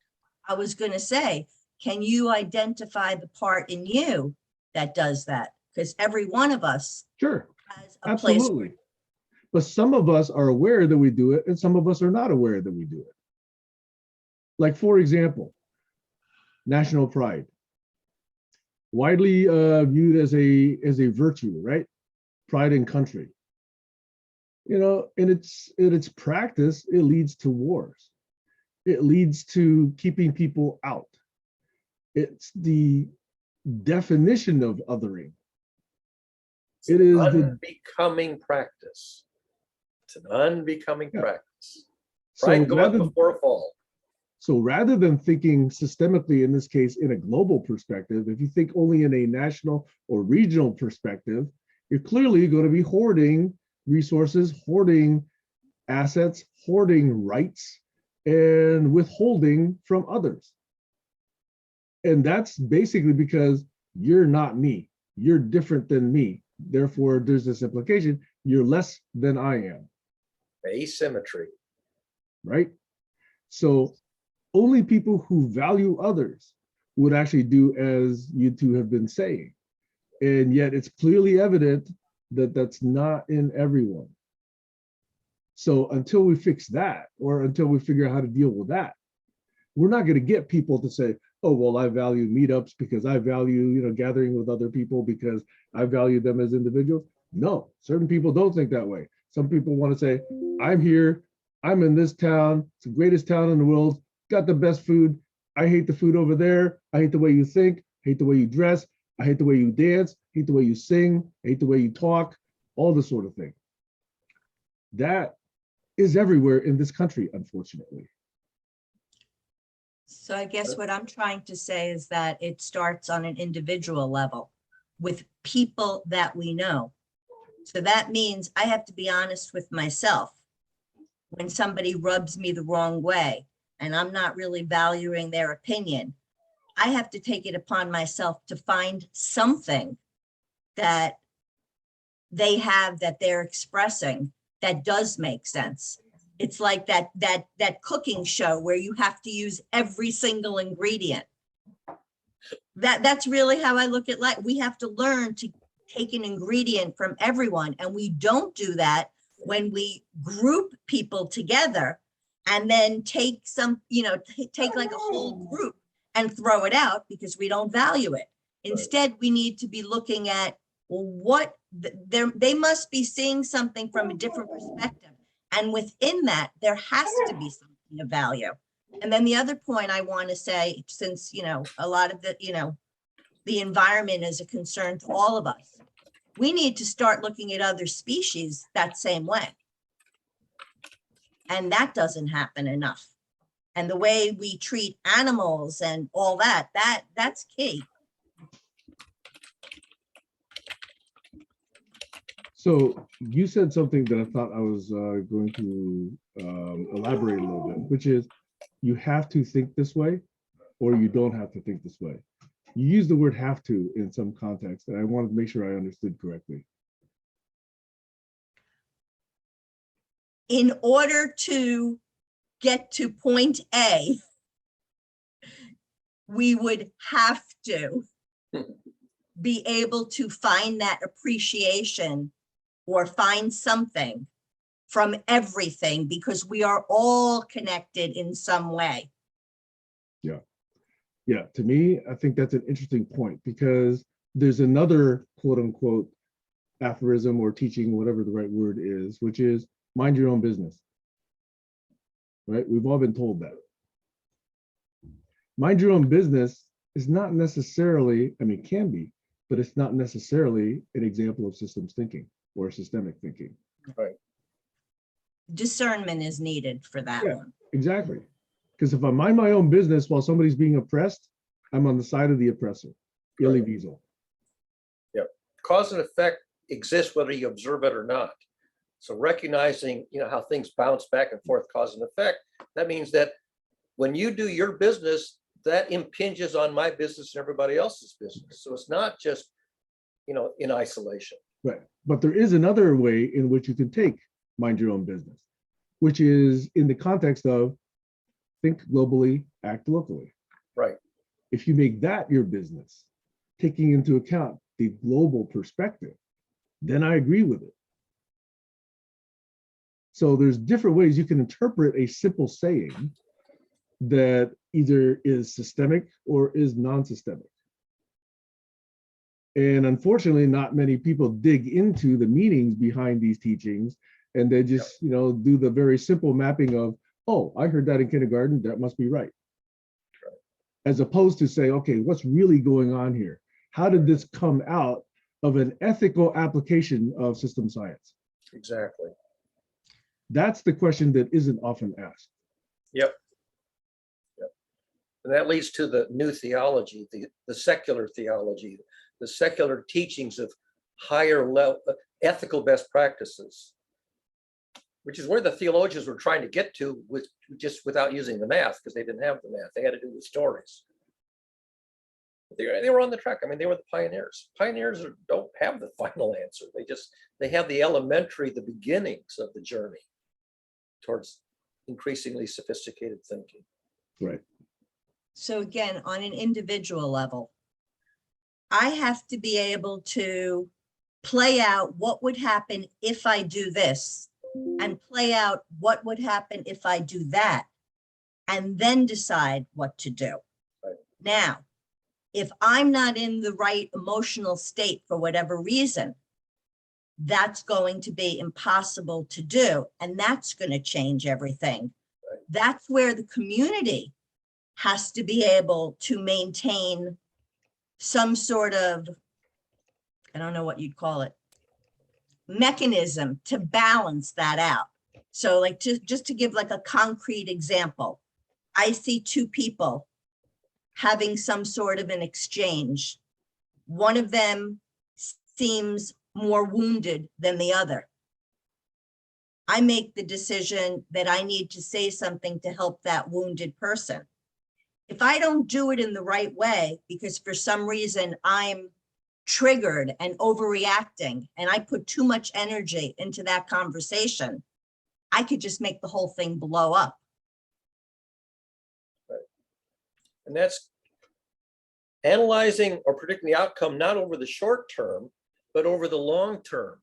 I was going to say, can you identify the part in you that does that? Because every one of us Sure, has a place. absolutely. But some of us are aware that we do it, and some of us are not aware that we do it. Like, for example, national pride, widely viewed as a virtue, right? Pride in country. You know, in its practice, it leads to wars. It leads to keeping people out. It's the definition of othering. It is the unbecoming practice. It's an unbecoming Yeah. practice. so Pride goeth rather before a fall. So rather than thinking systemically, in this case, in a global perspective, if you think only in a national or regional perspective, you're clearly going to be hoarding resources, hoarding assets, hoarding rights, and withholding from others. And that's basically because you're not me. You're different than me. Therefore, there's this implication, you're less than I am, Asymmetry. right? So only people who value others would actually do as you two have been saying. And yet it's clearly evident that that's not in everyone. So until we fix that, or until we figure out how to deal with that, we're not going to get people to say, oh, well, I value meetups because I value, you know, gathering with other people because I value them as individuals. No, certain people don't think that way. Some people want to say, I'm here, I'm in this town, it's the greatest town in the world, got the best food. I hate the food over there. I hate the way you think, hate the way you dress. I hate the way you dance, hate the way you sing, hate the way you talk, all this sort of thing. That is everywhere in this country, unfortunately. So I guess what I'm trying to say is that it starts on an individual level with people that we know. So that means I have to be honest with myself. When somebody rubs me the wrong way and I'm not really valuing their opinion, I have to take it upon myself to find something that they have that they're expressing that does make sense. It's like that cooking show where you have to use every single ingredient. That's really how I look at life. We have to learn to take an ingredient from everyone, and we don't do that when we group people together and then take some, take like a whole group and throw it out because we don't value it. Instead, we need to be looking at, well, what they must be seeing something from a different perspective. And within that, there has to be something of value. And then the other point I want to say, since, a lot of the environment is a concern to all of us, we need to start looking at other species that same way. And that doesn't happen enough. And the way we treat animals and all that's key. So you said something that I thought I was going to elaborate a little bit, which is you have to think this way or you don't have to think this way. You use the word have to in some context, and I wanted to make sure I understood correctly. In order to get to point A, we would have to be able to find that appreciation or find something from everything, because we are all connected in some way. Yeah, to me, I think that's an interesting point, because there's another quote unquote aphorism or teaching, whatever the right word is, which is mind your own business, right? We've all been told that. Mind your own business is not necessarily, I mean, it can be, but it's not necessarily an example of systems thinking or systemic thinking. Right. discernment is needed for that Yeah. one. Exactly. Because if I mind my own business while somebody's being oppressed, I'm on the side of the oppressor. Illy Wiesel. Cause and effect exists whether you observe it or not. So recognizing, how things bounce back and forth, cause and effect, that means that when you do your business, that impinges on my business and everybody else's business. So it's not just, in isolation. Right. But there is another way in which you can take mind your own business, which is in the context of think globally, act locally. Right. If you make that your business, taking into account the global perspective, then I agree with it. So there's different ways you can interpret a simple saying that either is systemic or is non-systemic. And unfortunately, not many people dig into the meanings behind these teachings, and they just, do the very simple mapping of, oh, I heard that in kindergarten, that must be right. As opposed to say, okay, what's really going on here? How did this come out of an ethical application of system science? Exactly. That's the question that isn't often asked. Yep. And that leads to the new theology, the secular theology, the secular teachings of higher level ethical best practices, which is where the theologians were trying to get to with just without using the math, because they didn't have the math. They had to do with stories. They were on the track. I mean, they were the pioneers. Pioneers don't have the final answer. They have the elementary, the beginnings of the journey towards increasingly sophisticated thinking. Right. So again, on an individual level, I have to be able to play out what would happen if I do this, and play out what would happen if I do that, and then decide what to do. Right. Now, if I'm not in the right emotional state for whatever reason, that's going to be impossible to do, and that's going to change everything. Right. That's where the community has to be able to maintain some sort of, I don't know what you'd call it, mechanism to balance that out. So like, just to give like a concrete example, I see two people having some sort of an exchange. One of them seems more wounded than the other. I make the decision that I need to say something to help that wounded person. If I don't do it in the right way, because for some reason I'm triggered and overreacting, and I put too much energy into that conversation, I could just make the whole thing blow up. Right. And that's analyzing or predicting the outcome, not over the short term, but over the long term.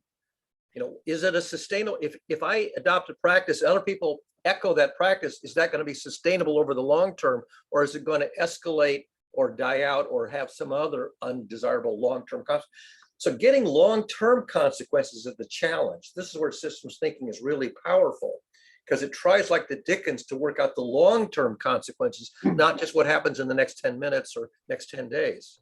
Is it a sustainable, if I adopt a practice, other people echo that practice, is that going to be sustainable over the long term, or is it going to escalate or die out or have some other undesirable long-term consequences? So getting long-term consequences is the challenge. This is where systems thinking is really powerful, because it tries like the Dickens to work out the long-term consequences, not just what happens in the next 10 minutes or next 10 days.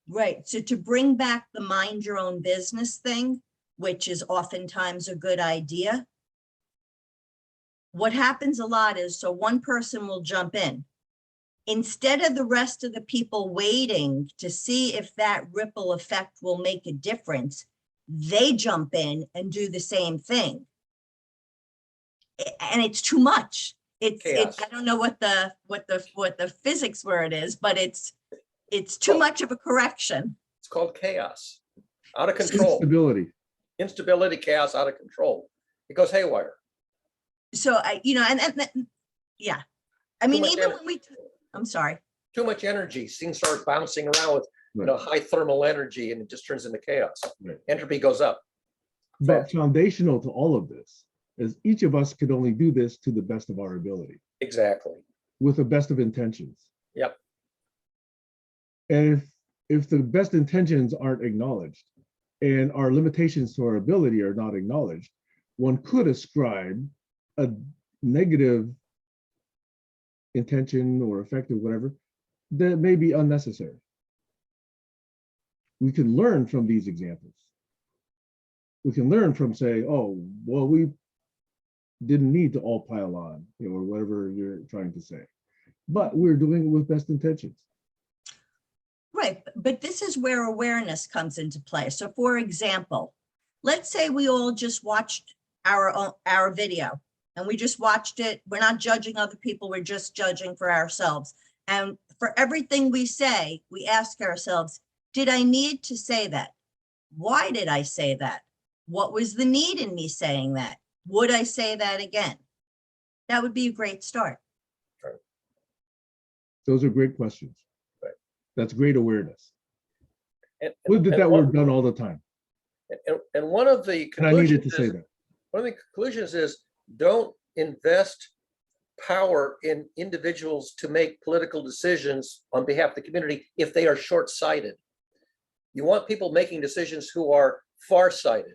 Right. So to bring back the mind your own business thing, which is oftentimes a good idea, what happens a lot is, so one person will jump in. Instead of the rest of the people waiting to see if that ripple effect will make a difference, they jump in and do the same thing. And it's too much. It's I don't know what the physics word is, but it's too much of a correction. It's called chaos, out of control. Instability, chaos, out of control. It goes haywire. So yeah. I mean, even when I'm sorry. Too much energy. Things start bouncing around with high thermal energy, and it just turns into chaos. Right. Entropy goes up. But foundational to all of this is each of us could only do this to the best of our ability. Exactly. With the best of intentions. Yep. And if the best intentions aren't acknowledged and our limitations to our ability are not acknowledged, one could ascribe a negative intention or effective whatever that may be unnecessary. We can learn from these examples. We can learn from say, oh, well, we didn't need to all pile on, or whatever you're trying to say. But we're doing it with best intentions. Right, but this is where awareness comes into play. So for example, let's say we all just watched our video and we just watched it. We're not judging other people, we're just judging for ourselves. And for everything we say, we ask ourselves, did I need to say that? Why did I say that? What was the need in me saying that? Would I say that again? That would be a great start. Those are great questions. Right. That's great awareness. And, Would that one, were done all the time. and one of the And I needed conclusions to say is, that. one of the conclusions is don't invest power in individuals to make political decisions on behalf of the community if they are short-sighted. You want people making decisions who are far-sighted.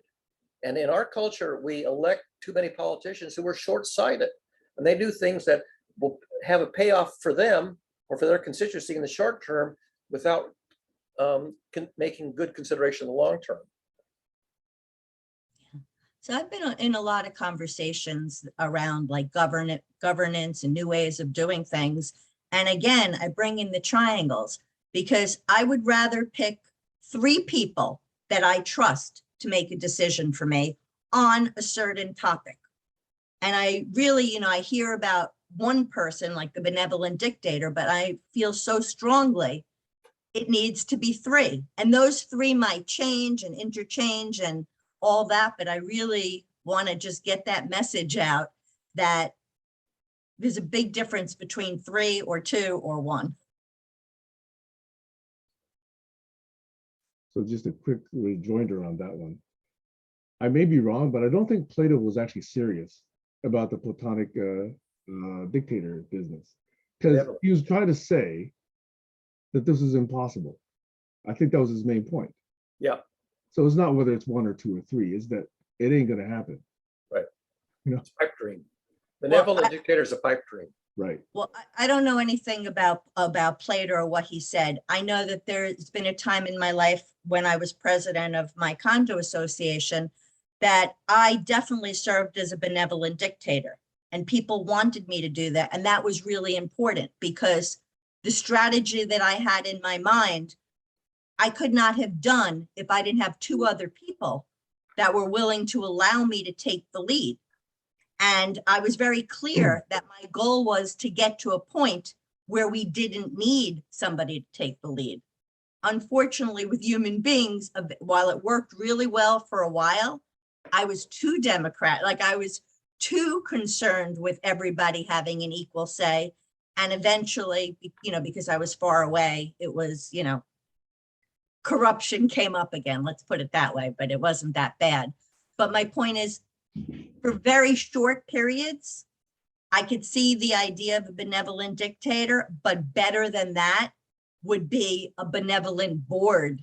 And in our culture, we elect too many politicians who are short-sighted, and they do things that will have a payoff for them or for their constituency in the short term without making good consideration in the long term. So I've been in a lot of conversations around like governance and new ways of doing things. And again, I bring in the triangles because I would rather pick 3 people that I trust to make a decision for me on a certain topic. And I really, I hear about one person like the benevolent dictator, but I feel so strongly it needs to be 3. And those 3 might change and interchange and all that, but I really want to just get that message out that there's a big difference between 3 or 2 or 1. So just a quick rejoinder on that one. I may be wrong, but I don't think Plato was actually serious about the Platonic dictator business, because he was trying to say that this is impossible. I think that was his main point. Yeah. So it's not whether it's 1 or 2 or 3, it's that it ain't going to happen. Right. It's a pipe dream. Well, Benevolent dictator is a pipe dream. Right. Well, I don't know anything about Plato or what he said. I know that there's been a time in my life when I was president of my condo association that I definitely served as a benevolent dictator, and people wanted me to do that. And that was really important because the strategy that I had in my mind, I could not have done if I didn't have 2 other people that were willing to allow me to take the lead. And I was very clear that my goal was to get to a point where we didn't need somebody to take the lead. Unfortunately, with human beings, while it worked really well for a while, I was too Democrat, like I was too concerned with everybody having an equal say. And eventually, because I was far away, it was, corruption came up again, let's put it that way, but it wasn't that bad. But my point is, for very short periods, I could see the idea of a benevolent dictator, but better than that would be a benevolent board,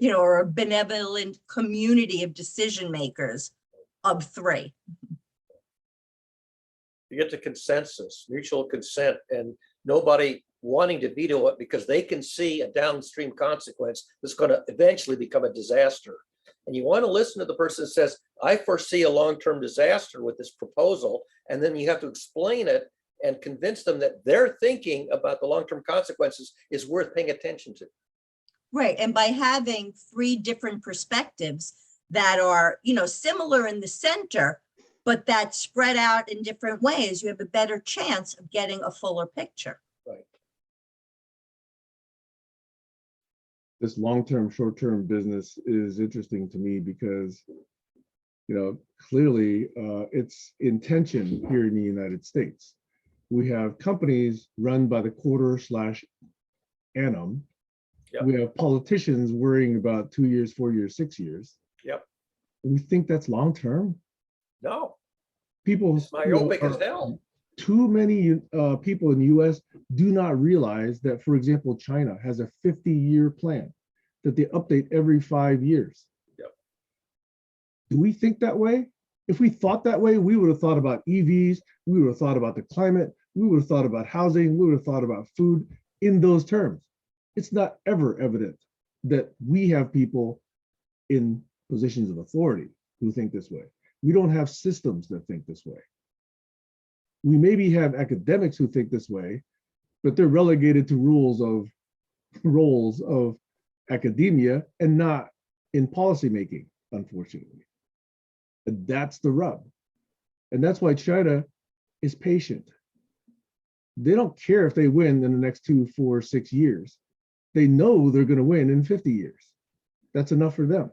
or a benevolent community of decision makers of 3. You get to consensus, mutual consent, and nobody wanting to veto it because they can see a downstream consequence that's going to eventually become a disaster. And you want to listen to the person that says, I foresee a long-term disaster with this proposal. And then you have to explain it and convince them that their thinking about the long-term consequences is worth paying attention to. Right. And by having 3 different perspectives that are, similar in the center, but that spread out in different ways, you have a better chance of getting a fuller picture. Right. This long-term, short-term business is interesting to me because, clearly it's intention here in the United States. We have companies run by the quarter/annum. Yep. We have politicians worrying about 2 years, 4 years, 6 years. Yep. We think that's long-term. No, People, it's myopic as hell. Too many people in the US do not realize that, for example, China has a 50-year plan that they update every 5 years. Yep. Do we think that way? If we thought that way, we would have thought about EVs, we would have thought about the climate, we would have thought about housing, we would have thought about food in those terms. It's not ever evident that we have people in positions of authority who think this way. We don't have systems that think this way. We maybe have academics who think this way, but they're relegated to roles of academia and not in policymaking, unfortunately. And that's the rub. And that's why China is patient. They don't care if they win in the next 2, 4, 6 years. They know they're going to win in 50 years. That's enough for them.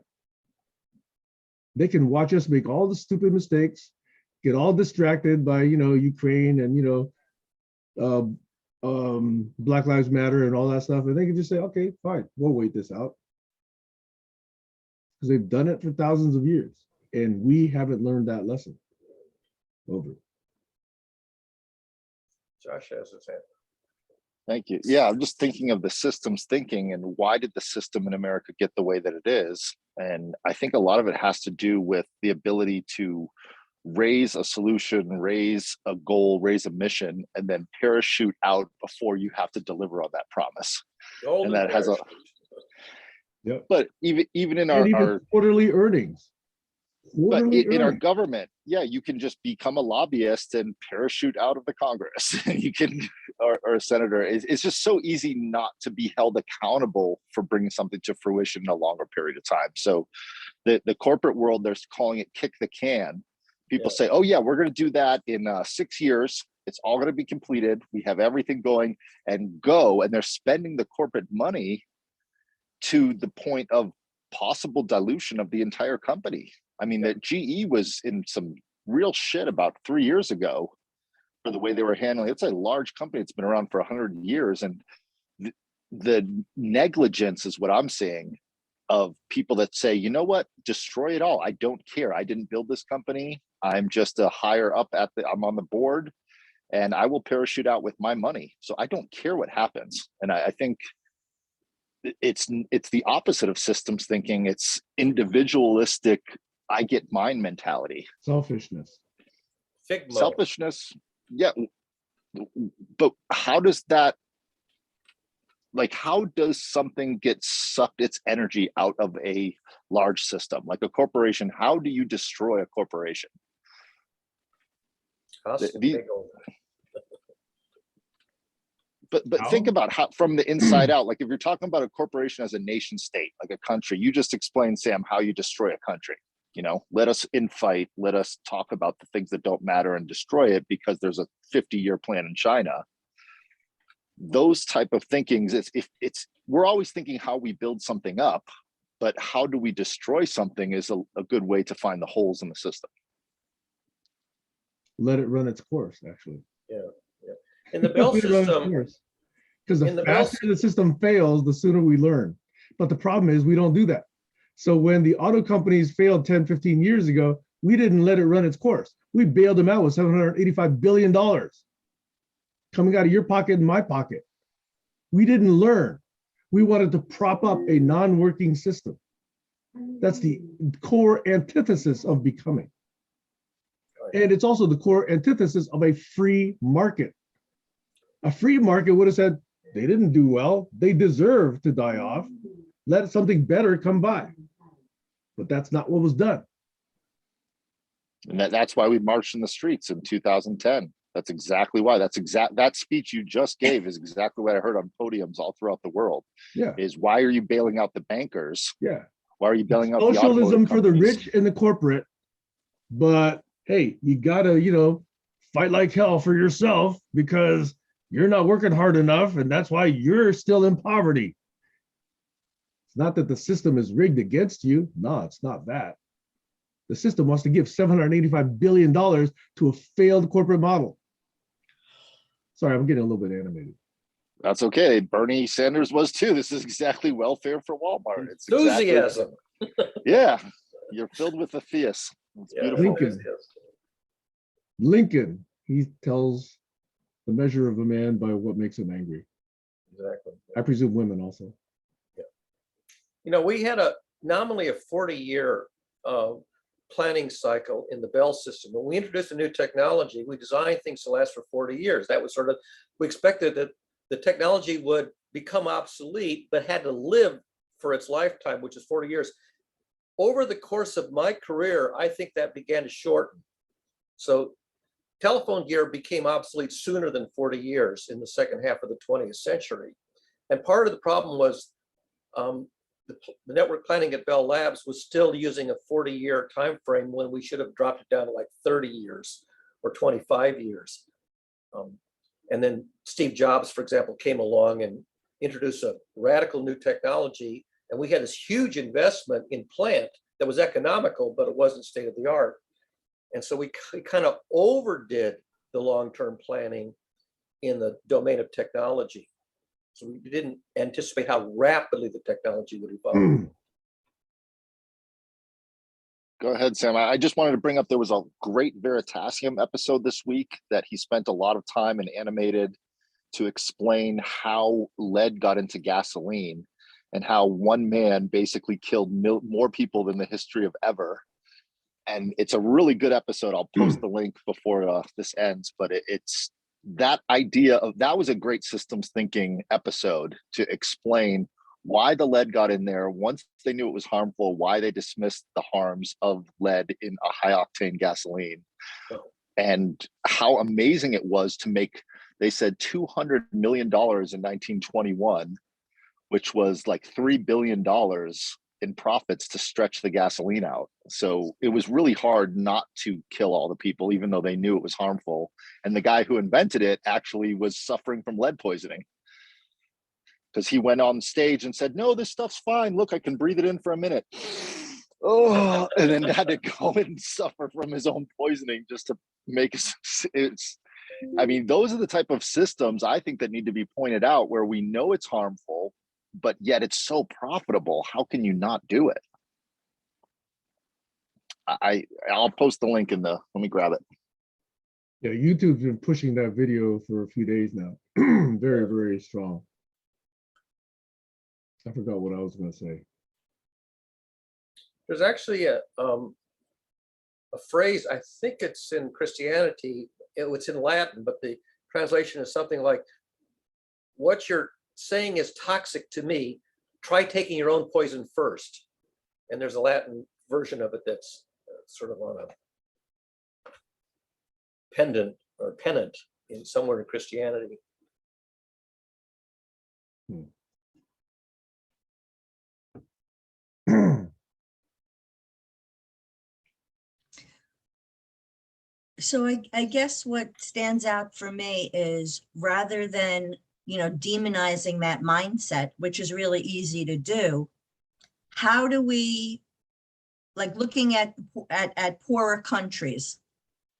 They can watch us make all the stupid mistakes, get all distracted by, Ukraine and, Black Lives Matter and all that stuff. And they can just say, okay, fine, we'll wait this out. Because they've done it for thousands of years. And we haven't learned that lesson. Over. Josh has his hand. Thank you. Yeah, I'm just thinking of the systems thinking and why did the system in America get the way that it is? And I think a lot of it has to do with the ability to raise a solution, raise a goal, raise a mission, and then parachute out before you have to deliver on that promise. Golden And that has a, parachute. Yep. but even in And even our quarterly earnings. but Quarterly in our earnings. government, yeah, you can just become a lobbyist and parachute out of the Congress. You can, or a senator. It's just so easy not to be held accountable for bringing something to fruition in a longer period of time. So the corporate world, they're calling it kick the can. People say, oh yeah, we're going to do that in 6 years. It's all going to be completed. We have everything going and go. And they're spending the corporate money to the point of possible dilution of the entire company. I mean, that GE was in some real shit about 3 years ago for the way they were handling it. It's a large company. It's been around for 100 years. And the negligence is what I'm seeing of people that say, you know what, destroy it all. I don't care. I didn't build this company. I'm just a higher up I'm on the board and I will parachute out with my money. So I don't care what happens. And I think it's the opposite of systems thinking. It's individualistic, I get mine mentality. Selfishness. Figma. Selfishness. Yeah. But how does that, like, how does something get sucked its energy out of a large system like a corporation? How do you destroy a corporation? But think about how from the inside out, like if you're talking about a corporation as a nation state, like a country, you just explained, Sam, how you destroy a country. Let us infight, let us talk about the things that don't matter and destroy it because there's a 50-year plan in China. Those type of thinkings, we're always thinking how we build something up, but how do we destroy something is a good way to find the holes in the system. Let it run its course, actually. Yeah. In the Bell system, because the faster the system fails, the sooner we learn. But the problem is we don't do that. So when the auto companies failed 10, 15 years ago, we didn't let it run its course. We bailed them out with $785 billion coming out of your pocket and my pocket. We didn't learn. We wanted to prop up a non-working system. That's the core antithesis of becoming. And it's also the core antithesis of a free market. A free market would have said, they didn't do well, they deserve to die off, let something better come by. But that's not what was done. And that's why we marched in the streets in 2010. That's exactly why. That speech you just gave is exactly what I heard on podiums all throughout the world. Yeah. Is why are you bailing out the bankers? Yeah. Why are you bailing out socialism the for the rich and the corporate? But hey, you gotta, fight like hell for yourself because you're not working hard enough, and that's why you're still in poverty. It's not that the system is rigged against you. No, it's not that. The system wants to give $785 billion to a failed corporate model. Sorry, I'm getting a little bit animated. That's okay. Bernie Sanders was too. This is exactly welfare for Walmart. It's enthusiasm. Yeah, you're filled with the theist. It's beautiful. Lincoln, he tells the measure of a man by what makes him angry. Exactly. I presume women also. Yeah. We had nominally a 40-year planning cycle in the Bell system. When we introduced a new technology, we designed things to last for 40 years. That was we expected that the technology would become obsolete, but had to live for its lifetime, which is 40 years. over the course of my career, I think that began to shorten. So telephone gear became obsolete sooner than 40 years in the second half of the 20th century. And part of the problem was the network planning at Bell Labs was still using a 40-year time frame when we should have dropped it down to like 30 years or 25 years. And then Steve Jobs, for example, came along and introduced a radical new technology. And we had this huge investment in plant that was economical, but it wasn't state of the art. And so we kind of overdid the long-term planning in the domain of technology. So we didn't anticipate how rapidly the technology would evolve. Go ahead, Sam. I just wanted to bring up, there was a great Veritasium episode this week that he spent a lot of time and animated to explain how lead got into gasoline and how one man basically killed more people than the history of ever. And it's a really good episode. I'll post the link before this ends, but it's that idea of, that was a great systems thinking episode to explain why the lead got in there. Once they knew it was harmful, why they dismissed the harms of lead in a high octane gasoline, and how amazing it was to make, they said $200 million in 1921, which was like $3 billion in profits to stretch the gasoline out. So it was really hard not to kill all the people, even though they knew it was harmful. And the guy who invented it actually was suffering from lead poisoning, because he went on stage and said, no, this stuff's fine. Look, I can breathe it in for a minute. Oh, and then had to go and suffer from his own poisoning just to make it's, I mean, those are the type of systems I think that need to be pointed out, where we know it's harmful, but yet it's so profitable. How can you not do it? I'll post the link in the, let me grab it. Yeah, YouTube's been pushing that video for a few days now. Very, very strong. I forgot what I was going to say. There's actually a phrase, I think it's in Christianity, it's in Latin, but the translation is something like, what you're saying is toxic to me, try taking your own poison first. And there's a Latin version of it that's sort of on a pendant or pennant in somewhere in Christianity. So I guess what stands out for me is, rather than, demonizing that mindset, which is really easy to do, how do we, like looking at poorer countries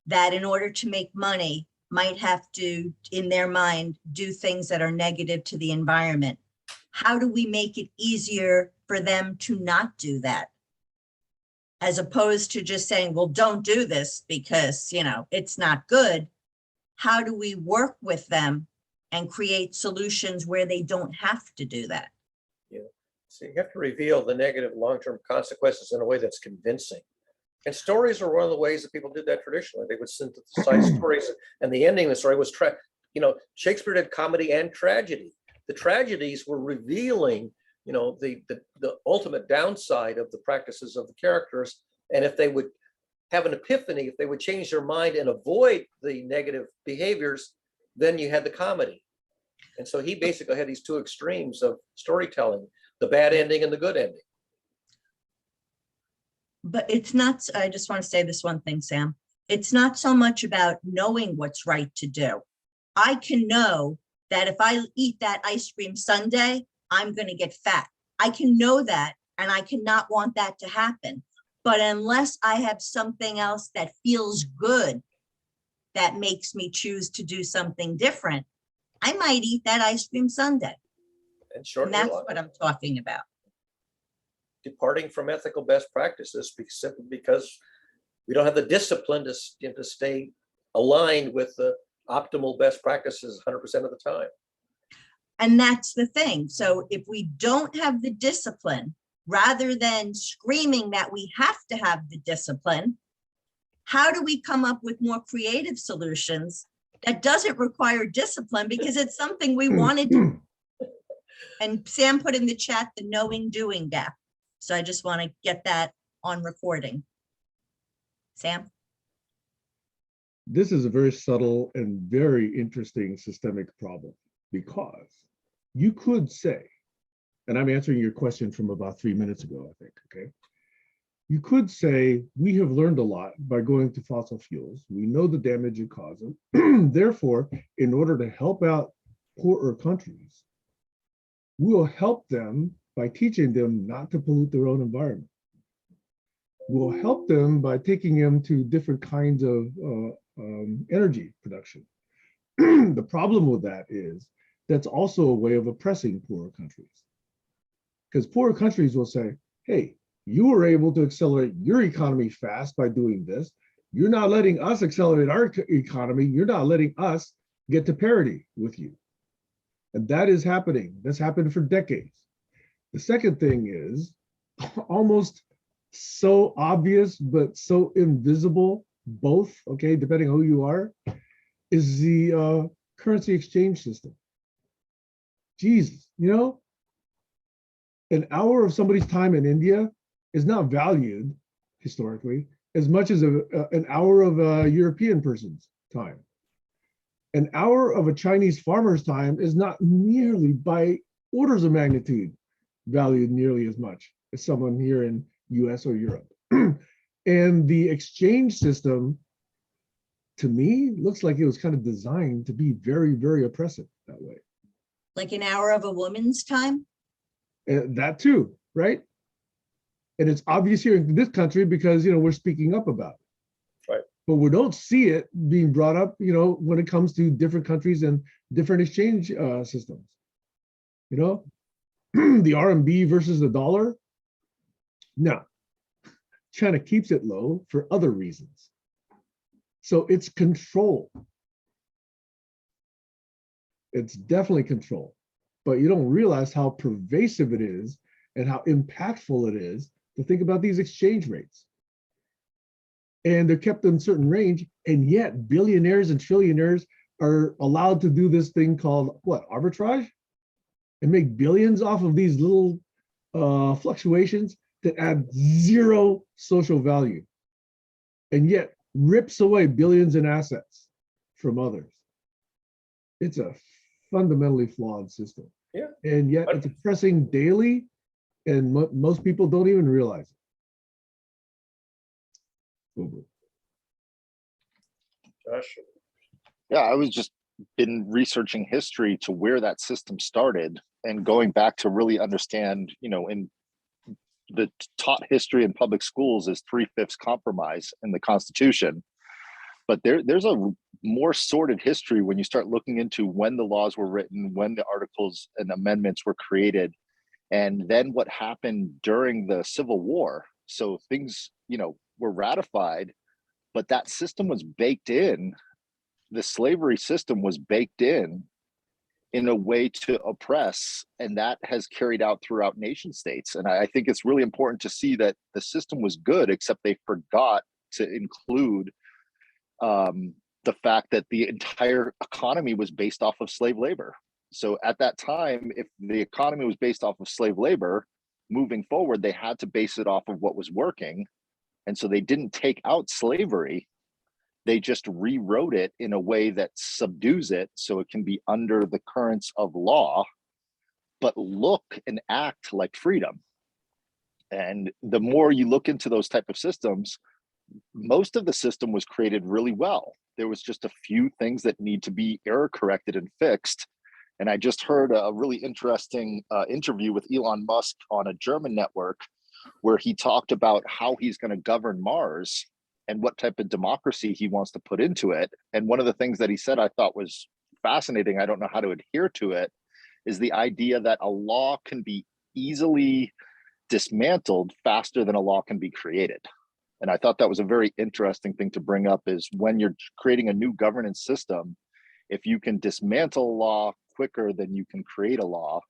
that in order to make money might have to, in their mind, do things that are negative to the environment. How do we make it easier for them to not do that? As opposed to just saying, well, don't do this because, it's not good. How do we work with them and create solutions where they don't have to do that? Yeah. So you have to reveal the negative long-term consequences in a way that's convincing. And stories are one of the ways that people did that traditionally. They would synthesize stories, and the ending of the story was, Shakespeare did comedy and tragedy. The tragedies were revealing the ultimate downside of the practices of the characters. And if they would have an epiphany, if they would change their mind and avoid the negative behaviors, then you had the comedy. And so he basically had these two extremes of storytelling, the bad ending and the good ending. But it's not, I just want to say this one thing, Sam. It's not so much about knowing what's right to do. I can know that if I eat that ice cream sundae, I'm going to get fat. I can know that, and I cannot want that to happen. But unless I have something else that feels good, that makes me choose to do something different, I might eat that ice cream sundae. And that's what I'm talking about. Departing from ethical best practices simply because we don't have the discipline to stay aligned with the optimal best practices 100% of the time. And that's the thing. So if we don't have the discipline, rather than screaming that we have to have the discipline, how do we come up with more creative solutions that doesn't require discipline, because it's something we wanted to? And Sam put in the chat the knowing doing gap. So I just want to get that on recording. Sam? This is a very subtle and very interesting systemic problem, because you could say, and I'm answering your question from about 3 minutes ago, I think, okay? You could say, we have learned a lot by going to fossil fuels. We know the damage it causes. Therefore, in order to help out poorer countries, we'll help them by teaching them not to pollute their own environment. We'll help them by taking them to different kinds of energy production. The problem with that is that's also a way of oppressing poorer countries. Because poorer countries will say, hey, you were able to accelerate your economy fast by doing this. You're not letting us accelerate our economy. You're not letting us get to parity with you. And that is happening. That's happened for decades. The second thing is almost so obvious, but so invisible, both, okay, depending on who you are, is the currency exchange system. Jesus, you know, an hour of somebody's time in India is not valued historically as much as an hour of a European person's time. An hour of a Chinese farmer's time is not nearly, by orders of magnitude, valued nearly as much as someone here in US or Europe. And the exchange system, to me, looks like it was kind of designed to be very, very oppressive that way. Like an hour of a woman's time? That too, right? And it's obvious here in this country because, you know, we're speaking up about it. Right. But we don't see it being brought up, you know, when it comes to different countries and different exchange systems. You know, the RMB versus the dollar. No, China keeps it low for other reasons. So it's control. It's definitely control, but you don't realize how pervasive it is and how impactful it is to think about these exchange rates. And they're kept in a certain range, and yet billionaires and trillionaires are allowed to do this thing called what, arbitrage? And make billions off of these little fluctuations that add zero social value, and yet rips away billions in assets from others. It's a fundamentally flawed system. Yeah. And yet it's oppressing daily, and most people don't even realize it. Over. Josh, Yeah, I was just been researching history to where that system started and going back to really understand, you know, in the taught history in public schools is 3/5 compromise in the Constitution. But there's a more sordid history when you start looking into when the laws were written, when the articles and amendments were created, and then what happened during the Civil War. So things, you know, were ratified, but that system was baked in. The slavery system was baked in a way to oppress, and that has carried out throughout nation states. And I think it's really important to see that the system was good, except they forgot to include the fact that the entire economy was based off of slave labor. So at that time, if the economy was based off of slave labor, moving forward, they had to base it off of what was working. And so they didn't take out slavery. They just rewrote it in a way that subdues it so it can be under the currents of law, but look and act like freedom. And the more you look into those type of systems, most of the system was created really well. There was just a few things that need to be error corrected and fixed. And I just heard a really interesting interview with Elon Musk on a German network where he talked about how he's going to govern Mars and what type of democracy he wants to put into it. And one of the things that he said I thought was fascinating, I don't know how to adhere to it, is the idea that a law can be easily dismantled faster than a law can be created. And I thought that was a very interesting thing to bring up, is when you're creating a new governance system, if you can dismantle a law quicker than you can create a law,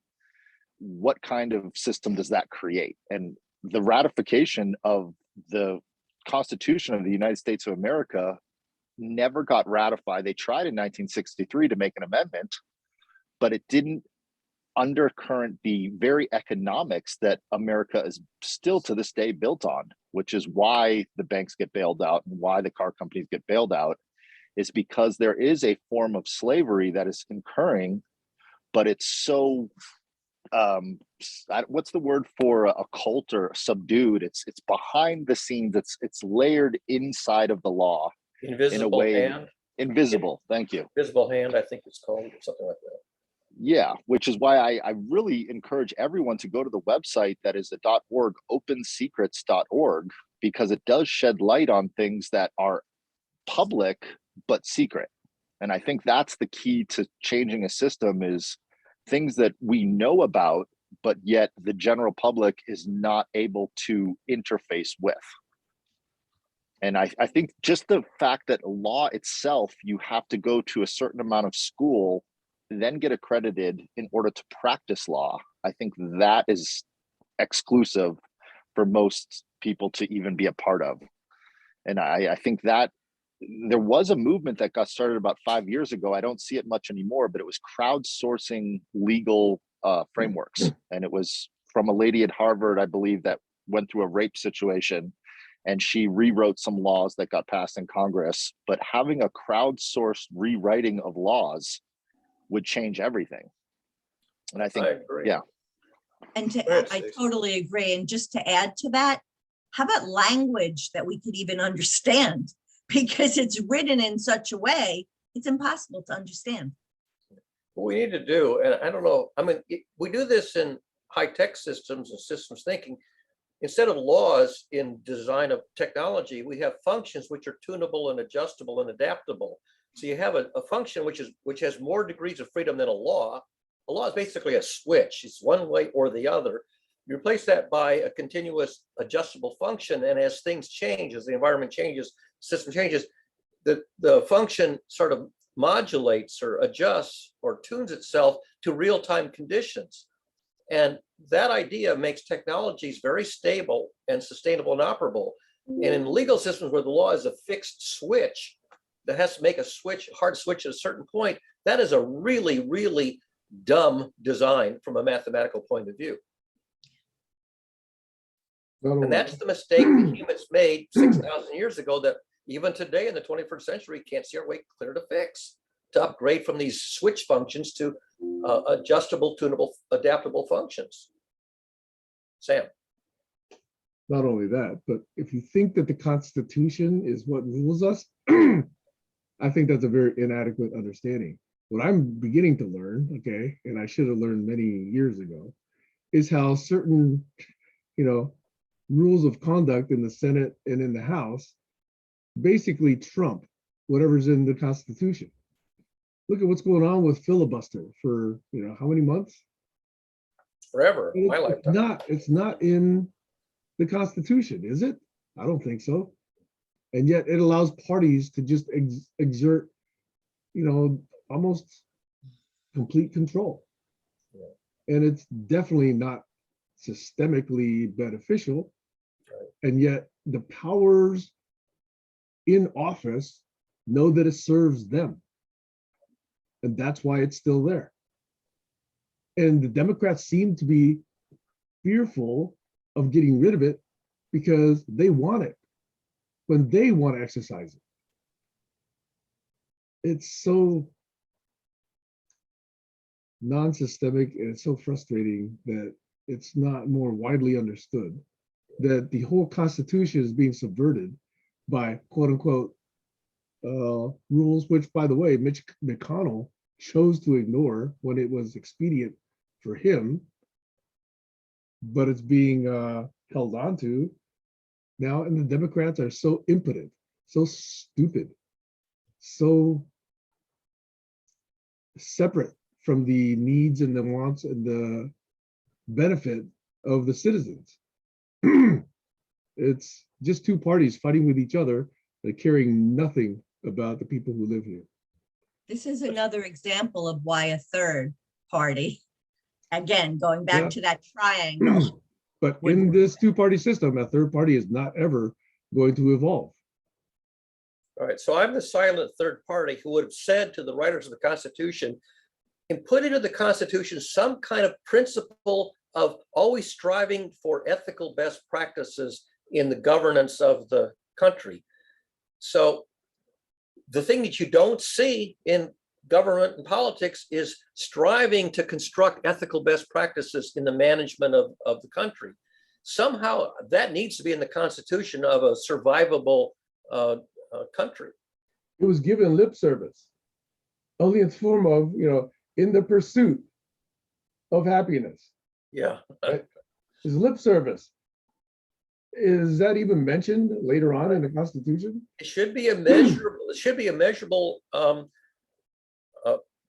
what kind of system does that create? And the ratification of the Constitution of the United States of America never got ratified. They tried in 1963 to make an amendment, but it didn't undercurrent the very economics that America is still to this day built on, which is why the banks get bailed out and why the car companies get bailed out, is because there is a form of slavery that is occurring, but it's so what's the word for a cult or subdued? It's behind the scenes. It's layered inside of the law Invisible in a way. hand. Invisible. Thank you. Invisible hand, I think it's called, or something like that. Yeah, which is why I really encourage everyone to go to the website that is the .org, opensecrets.org, because it does shed light on things that are public but secret. And I think that's the key to changing a system, is things that we know about, but yet the general public is not able to interface with. And I think just the fact that law itself, you have to go to a certain amount of school, then get accredited in order to practice law. I think that is exclusive for most people to even be a part of. And I think that there was a movement that got started about 5 years ago. I don't see it much anymore, but it was crowdsourcing legal frameworks. And it was from a lady at Harvard, I believe, that went through a rape situation, and she rewrote some laws that got passed in Congress. But having a crowdsourced rewriting of laws would change everything. And I think, I agree. yeah. And Go ahead, I Stacey. totally agree. And just to add to that, how about language that we could even understand? Because it's written in such a way, it's impossible to understand. What we need to do, and I don't know, I mean, we do this in high-tech systems and systems thinking. Instead of laws in design of technology, we have functions which are tunable and adjustable and adaptable. So you have a function which has more degrees of freedom than a law. A law is basically a switch. It's one way or the other. You replace that by a continuous adjustable function, and as things change, as the environment changes, system changes, the function sort of modulates or adjusts or tunes itself to real-time conditions. And that idea makes technologies very stable and sustainable and operable. And in legal systems where the law is a fixed switch that has to make a switch, hard switch at a certain point, that is a really, really dumb design from a mathematical point of view. And that's the mistake that humans made 6,000 years ago, that even today in the 21st century can't see our way clear to fix, to upgrade from these switch functions to adjustable, tunable, adaptable functions. Sam. Not only that, but if you think that the Constitution is what rules us, I think that's a very inadequate understanding. What I'm beginning to learn, okay, and I should have learned many years ago, is how certain, rules of conduct in the Senate and in the House basically trump whatever's in the Constitution. Look at what's going on with filibuster for, how many months? Forever, my lifetime. It's not in the Constitution, is it? I don't think so. And yet it allows parties to just exert, almost complete control. Yeah. And it's definitely not systemically beneficial. Right. And yet the powers in office know that it serves them. And that's why it's still there. And the Democrats seem to be fearful of getting rid of it because they want it when they want to exercise it. It's so non-systemic and it's so frustrating that it's not more widely understood that the whole Constitution is being subverted by quote unquote rules, which, by the way, Mitch McConnell chose to ignore when it was expedient for him, but it's being held on to now. And the Democrats are so impotent, so stupid, so separate from the needs and the wants and the benefit of the citizens. It's just two parties fighting with each other and caring nothing about the people who live here. This is another example of why a third party, again, going back to that triangle. But in this two-party system, a third party is not ever going to evolve. All right, so I'm the silent third party who would have said to the writers of the Constitution, and put into the Constitution some kind of principle of always striving for ethical best practices in the governance of the country. So the thing that you don't see in government and politics is striving to construct ethical best practices in the management of the country. Somehow that needs to be in the Constitution of a survivable country. It was given lip service, only in form of, in the pursuit of happiness. Yeah. Right? Is lip service. Is that even mentioned later on in the Constitution? It should be a measurable, it should be a measurable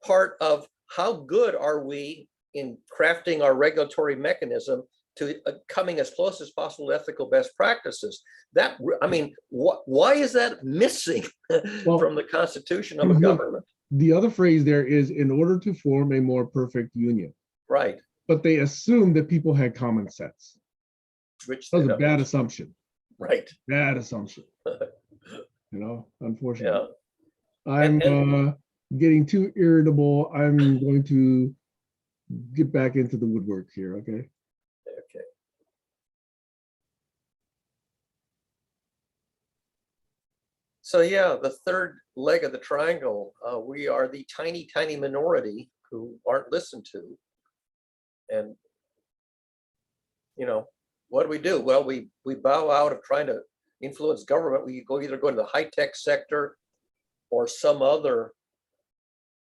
part of how good are we in crafting our regulatory mechanism to coming as close as possible to ethical best practices. That, I mean, why is that missing from the Constitution of a government? The other phrase there is in order to form a more perfect union. Right. But they assumed that people had common sense. Which That was a bad assumption. Right. Bad assumption. Unfortunately. Yeah. I'm getting too irritable. I'm going to get back into the woodwork here, okay? Okay. So yeah, the third leg of the triangle, we are the tiny, tiny minority who aren't listened to. And, what do? Well, we bow out of trying to influence government. We either go to the high-tech sector or some other,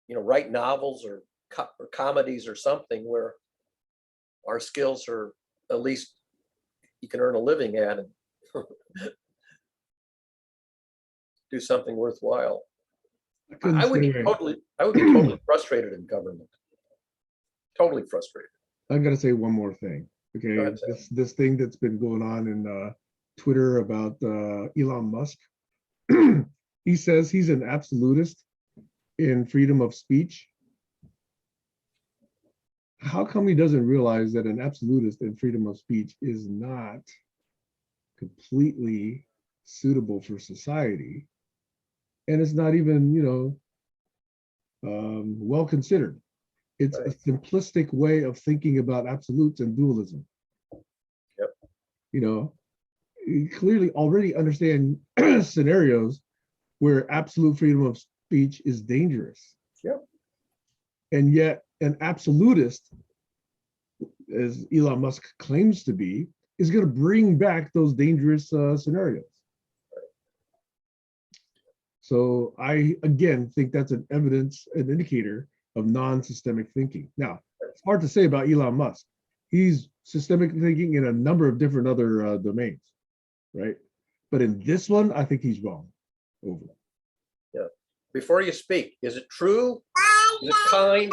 write novels or comedies or something where our skills are at least you can earn a living at and do something worthwhile. I would be totally frustrated in government. Totally frustrated. I'm gonna say one more thing. Okay, this thing that's been going on in Twitter about Elon Musk. He says he's an absolutist in freedom of speech. How come he doesn't realize that an absolutist in freedom of speech is not completely suitable for society, and it's not even well considered? It's a simplistic way of thinking about absolutes and dualism. Yep. You clearly already understand scenarios where absolute freedom of speech is dangerous. Yep. And yet an absolutist, as Elon Musk claims to be, is going to bring back those dangerous scenarios. So I, again, think that's an indicator of non-systemic thinking. Now, it's hard to say about Elon Musk. He's systemic thinking in a number of different other domains, right? But in this one, I think he's wrong. Over. Yeah. Before you speak, is it true? Is it kind?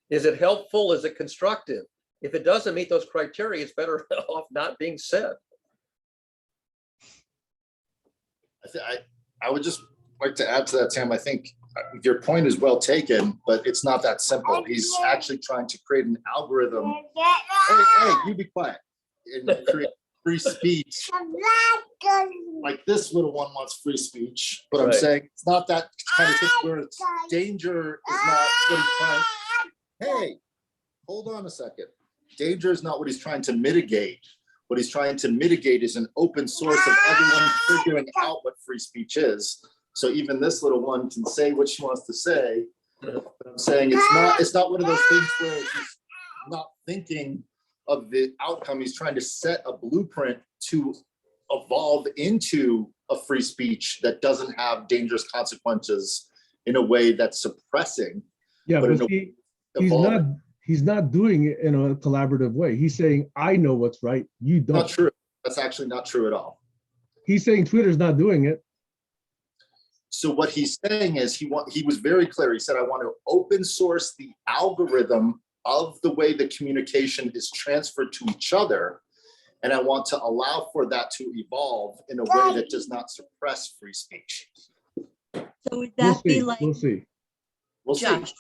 Is it helpful? Is it constructive? If it doesn't meet those criteria, it's better off not being said. I would just like to add to that, Sam. I think your point is well taken, but it's not that simple. He's actually trying to create an algorithm. Hey, you be quiet. And create free speech. Like this little one wants free speech, but I'm saying it's not that kind of thing where it's danger is not what he's trying. Hey, hold on a second. Danger is not what he's trying to mitigate. What he's trying to mitigate is an open source of everyone figuring out what free speech is. So even this little one can say what she wants to say. But I'm saying it's not one of those things where he's not thinking of the outcome. He's trying to set a blueprint to evolve into a free speech that doesn't have dangerous consequences in a way that's suppressing. Yeah, but see, he's not doing it in a collaborative way. He's saying, I know what's right, you don't. Not true. That's actually not true at all. He's saying Twitter's not doing it. So what he's saying is he was very clear. He said, I want to open source the algorithm of the way the communication is transferred to each other. And I want to allow for that to evolve in a way that does not suppress free speech. So would that be like, we'll see. Josh,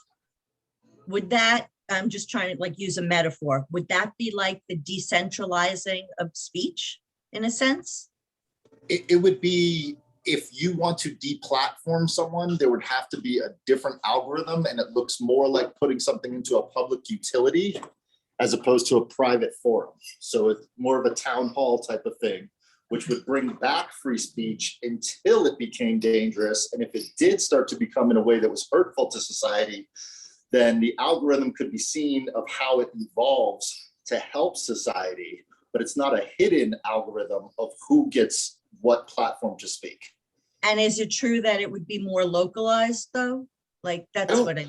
would that, I'm just trying to use a metaphor, would that be like the decentralizing of speech in a sense? It would be if you want to deplatform someone, there would have to be a different algorithm, and it looks more like putting something into a public utility as opposed to a private forum. So it's more of a town hall type of thing, which would bring back free speech until it became dangerous. And if it did start to become in a way that was hurtful to society, then the algorithm could be seen of how it evolves to help society, but it's not a hidden algorithm of who gets what platform to speak. And is it true that it would be more localized though? Like that's what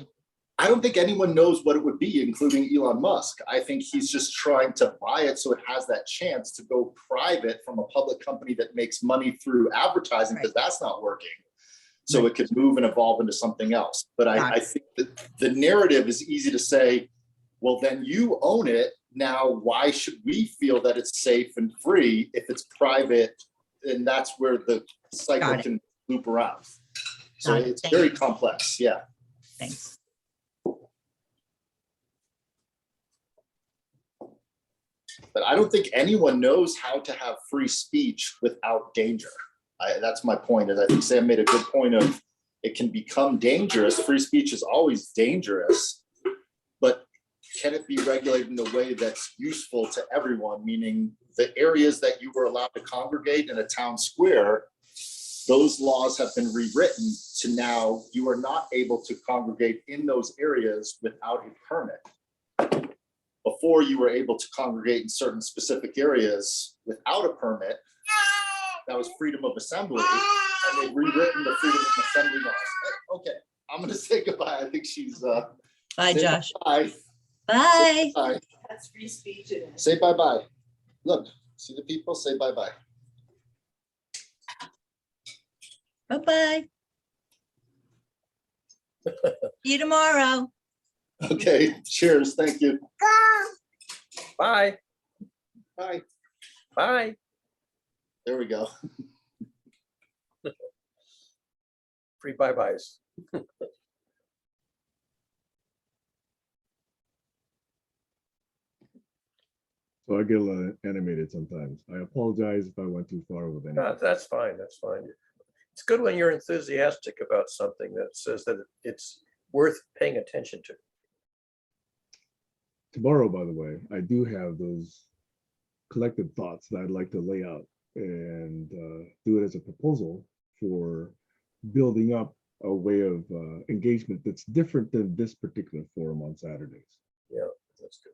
I don't think anyone knows what it would be, including Elon Musk. I think he's just trying to buy it so it has that chance to go private from a public company that makes money through advertising, because that's not working. So it could move and evolve into something else. But I think that the narrative is easy to say, well, then you own it. Now, why should we feel that it's safe and free if it's private? And that's where the cycle can loop around. So it's very complex. Yeah. Thanks. But I don't think anyone knows how to have free speech without danger. That's my point. Is I think Sam made a good point of it can become dangerous. Free speech is always dangerous, but can it be regulated in a way that's useful to everyone? Meaning the areas that you were allowed to congregate in a town square, those laws have been rewritten to now you are not able to congregate in those areas without a permit. Before, you were able to congregate in certain specific areas without a permit. That was freedom of assembly, and they've rewritten the freedom of assembly laws. Okay, I'm going to say goodbye. I think she's. Bye, Josh. Bye. Bye. Bye. That's free speech. It is. Say bye-bye. Look, see the people? Say bye-bye. Bye-bye. See you tomorrow. Okay, cheers. Thank you. Bye. Bye. Bye. There we go. Free bye-byes. So I get a lot animated sometimes. I apologize if I went too far with anything. No, that's fine. That's fine. It's good when you're enthusiastic about something that says that it's worth paying attention to. Tomorrow, by the way, I do have those collected thoughts that I'd like to lay out and do it as a proposal for building up a way of engagement that's different than this particular forum on Saturdays. Yeah, that's good.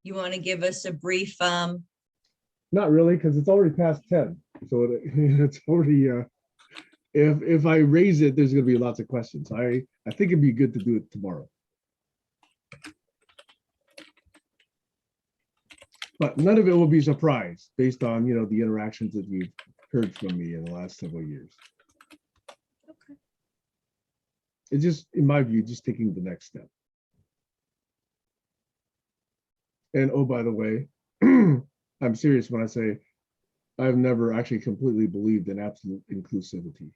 You want to give us a brief, Not really, because it's already past 10. So it's already, if I raise it, there's going to be lots of questions. I think it'd be good to do it tomorrow. But none of it will be a surprise based on, the interactions that you've heard from me in the last several years. Okay. It's just, in my view, just taking the next step. And oh, by the way, I'm serious when I say I've never actually completely believed in absolute inclusivity.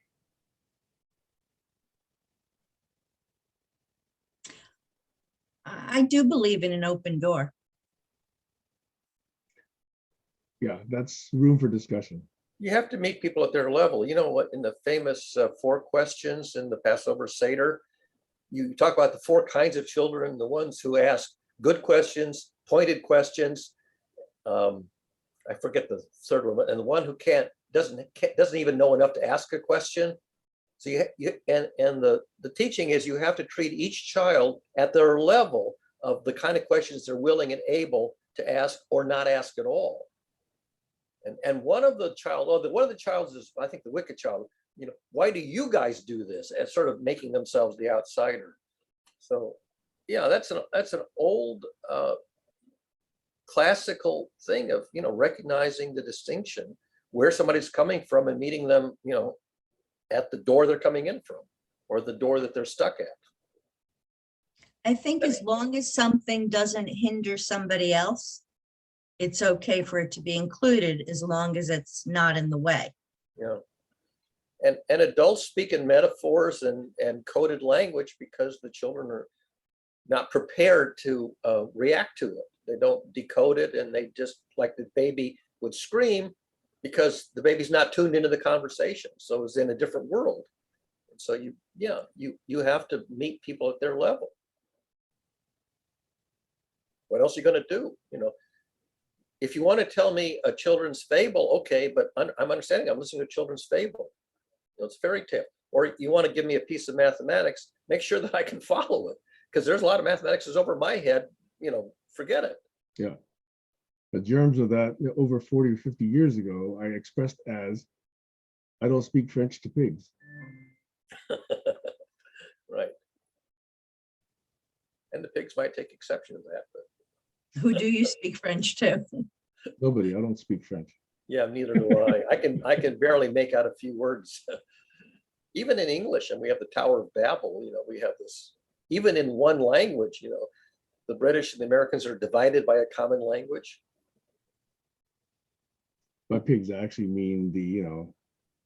I do believe in an open door. Yeah, that's room for discussion. You have to meet people at their level. You know what, in the famous 4 questions in the Passover Seder, you talk about the 4 kinds of children, the ones who ask good questions, pointed questions. I forget the third one, and the one who doesn't even know enough to ask a question. So the teaching is you have to treat each child at their level of the kind of questions they're willing and able to ask or not ask at all. And one of the childs is, I think, the wicked child. Why do you guys do this? As sort of making themselves the outsider. So, yeah, that's an old classical thing of recognizing the distinction where somebody's coming from and meeting them at the door they're coming in from or the door that they're stuck at. I think as long as something doesn't hinder somebody else, it's okay for it to be included as long as it's not in the way. Yeah. And adults speak in metaphors and coded language because the children are not prepared to react to it. They don't decode it, and they just, like the baby would scream, because the baby's not tuned into the conversation, so it's in a different world. And so you have to meet people at their level. What else are you going to do? You know, if you want to tell me a children's fable, okay, but I'm understanding. I'm listening to a children's fable. You know, it's fairy tale. Or you want to give me a piece of mathematics, make sure that I can follow it, because there's a lot of mathematics that's over my head. You know, forget it. Yeah. The germs of that, you know, over 40 or 50 years ago, I expressed as, I don't speak French to pigs. Right. And the pigs might take exception to that, but Who do you speak French to? Nobody, I don't speak French. yeah, neither do I. I can barely make out a few words. Even in English, and we have the Tower of Babel, you know, we have this, even in one language, you know, the British and the Americans are divided by a common language. By pigs, I actually mean the, you know,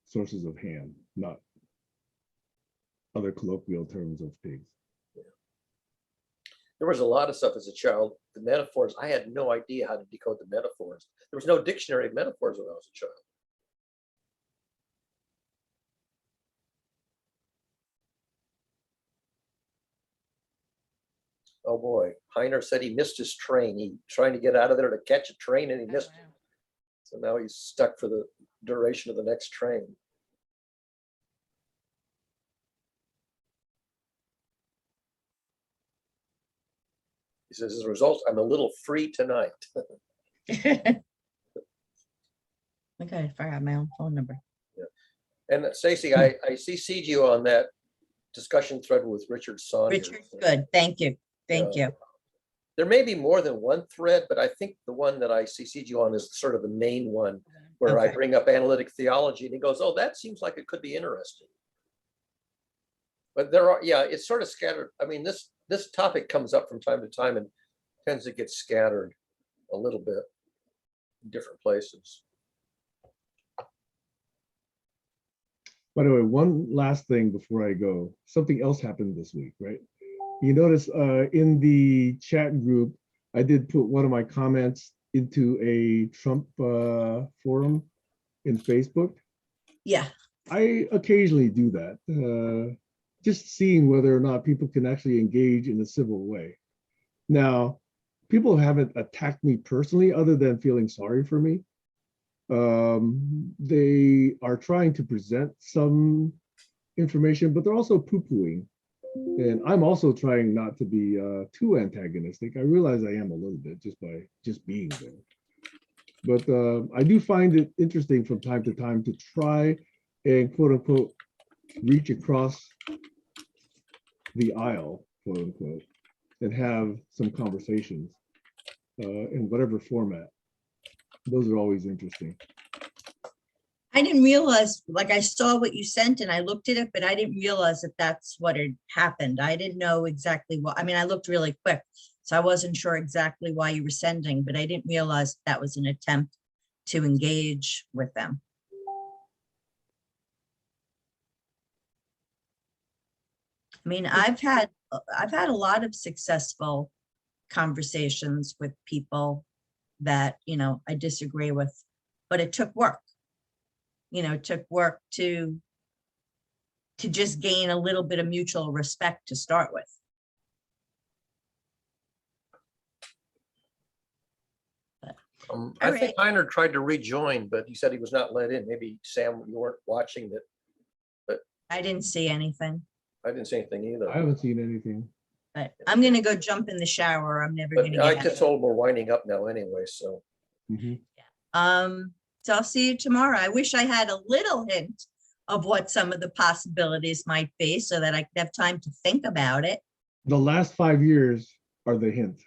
sources of ham, not other colloquial terms of pigs. There was a lot of stuff as a child. The metaphors, I had no idea how to decode the metaphors. There was no dictionary of metaphors when I was a child. Oh boy, Heiner said he missed his train. He trying to get out of there to catch a train and he missed it. So now he's stuck for the duration of the next train. He says, as a result, I'm a little free tonight. Okay, I forgot my own phone number. And Stacy, I CC'd you on that discussion thread with Richard Saunders. Richard, good, thank you, thank you. There may be more than one thread, but I think the one that I CC'd you on is sort of the main one where I Okay. bring up analytic theology and he goes, oh, that seems like it could be interesting. But there are, yeah, it's sort of scattered. I mean, this topic comes up from time to time and tends to get scattered a little bit in different places. By the way, one last thing before I go, something else happened this week, right? You notice in the chat group, I did put one of my comments into a Trump forum in Facebook. Yeah, I occasionally do that, just seeing whether or not people can actually engage in a civil way. Now, people haven't attacked me personally other than feeling sorry for me. They are trying to present some information, but they're also poo-pooing. And I'm also trying not to be too antagonistic. I realize I am a little bit just by being there. But I do find it interesting from time to time to try and quote unquote reach across the aisle, quote unquote, and have some conversations in whatever format. Those are always interesting. I didn't realize, like I saw what you sent and I looked at it, but I didn't realize that that's what had happened. I didn't know exactly what, I mean, I looked really quick, so I wasn't sure exactly why you were sending, but I didn't realize that was an attempt to engage with them. I mean, I've had a lot of successful conversations with people that, you know, I disagree with, but it took work. You know, it took work to just gain a little bit of mutual respect to start with. I All think right. Heiner tried to rejoin, but he said he was not let in. Maybe Sam, you weren't watching that. I didn't see anything, I didn't say anything either. I haven't seen anything. but I'm gonna go jump in the shower. I'm never But gonna I get just told him we're winding up now anyway, so. Mhm. So I'll see you tomorrow. I wish I had a little hint of what some of the possibilities might be so that I could have time to think about it. The last 5 years are the hint.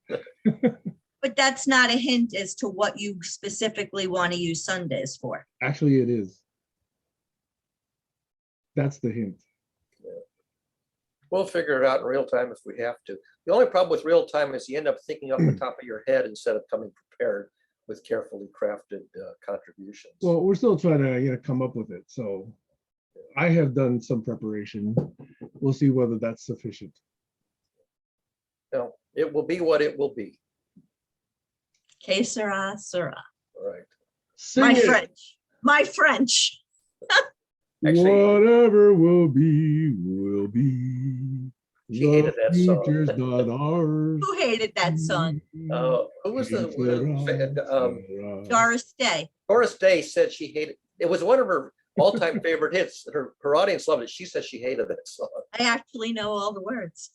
But that's not a hint as to what you specifically want to use Sundays for. Actually, it is. That's the hint. We'll figure it out in real time if we have to. The only problem with real time is you end up thinking off the top of your head instead of coming prepared with carefully crafted contributions. Well, we're still trying to come up with it. So I have done some preparation. We'll see whether that's sufficient. No, it will be what it will be. Que sera, sera. All right. Sing My it. French, my French. Actually- Whatever will be, will be. She hated that song. Future's not ours. Who hated that song? Who was the Doris Day. Doris Day said she hated it. Was one of her all-time favorite hits. Her audience loved it. She said she hated that song. I actually know all the words.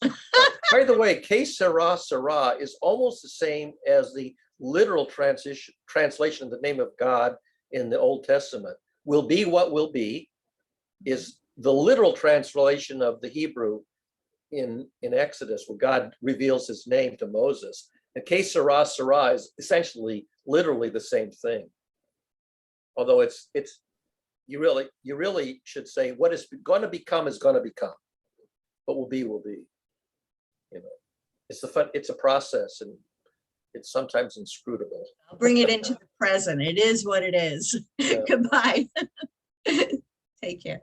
By the way, que sera sera is almost the same as the literal translation of the name of God in the Old Testament. Will be what will be is the literal translation of the Hebrew in Exodus, where God reveals his name to Moses. And que sera sera is essentially literally the same thing. Although it's you really should say what is going to become is going to become. What will be will be. You know, it's a process, and it's sometimes inscrutable. I'll bring it into the present. It is what it is. Yeah. Goodbye. Take care.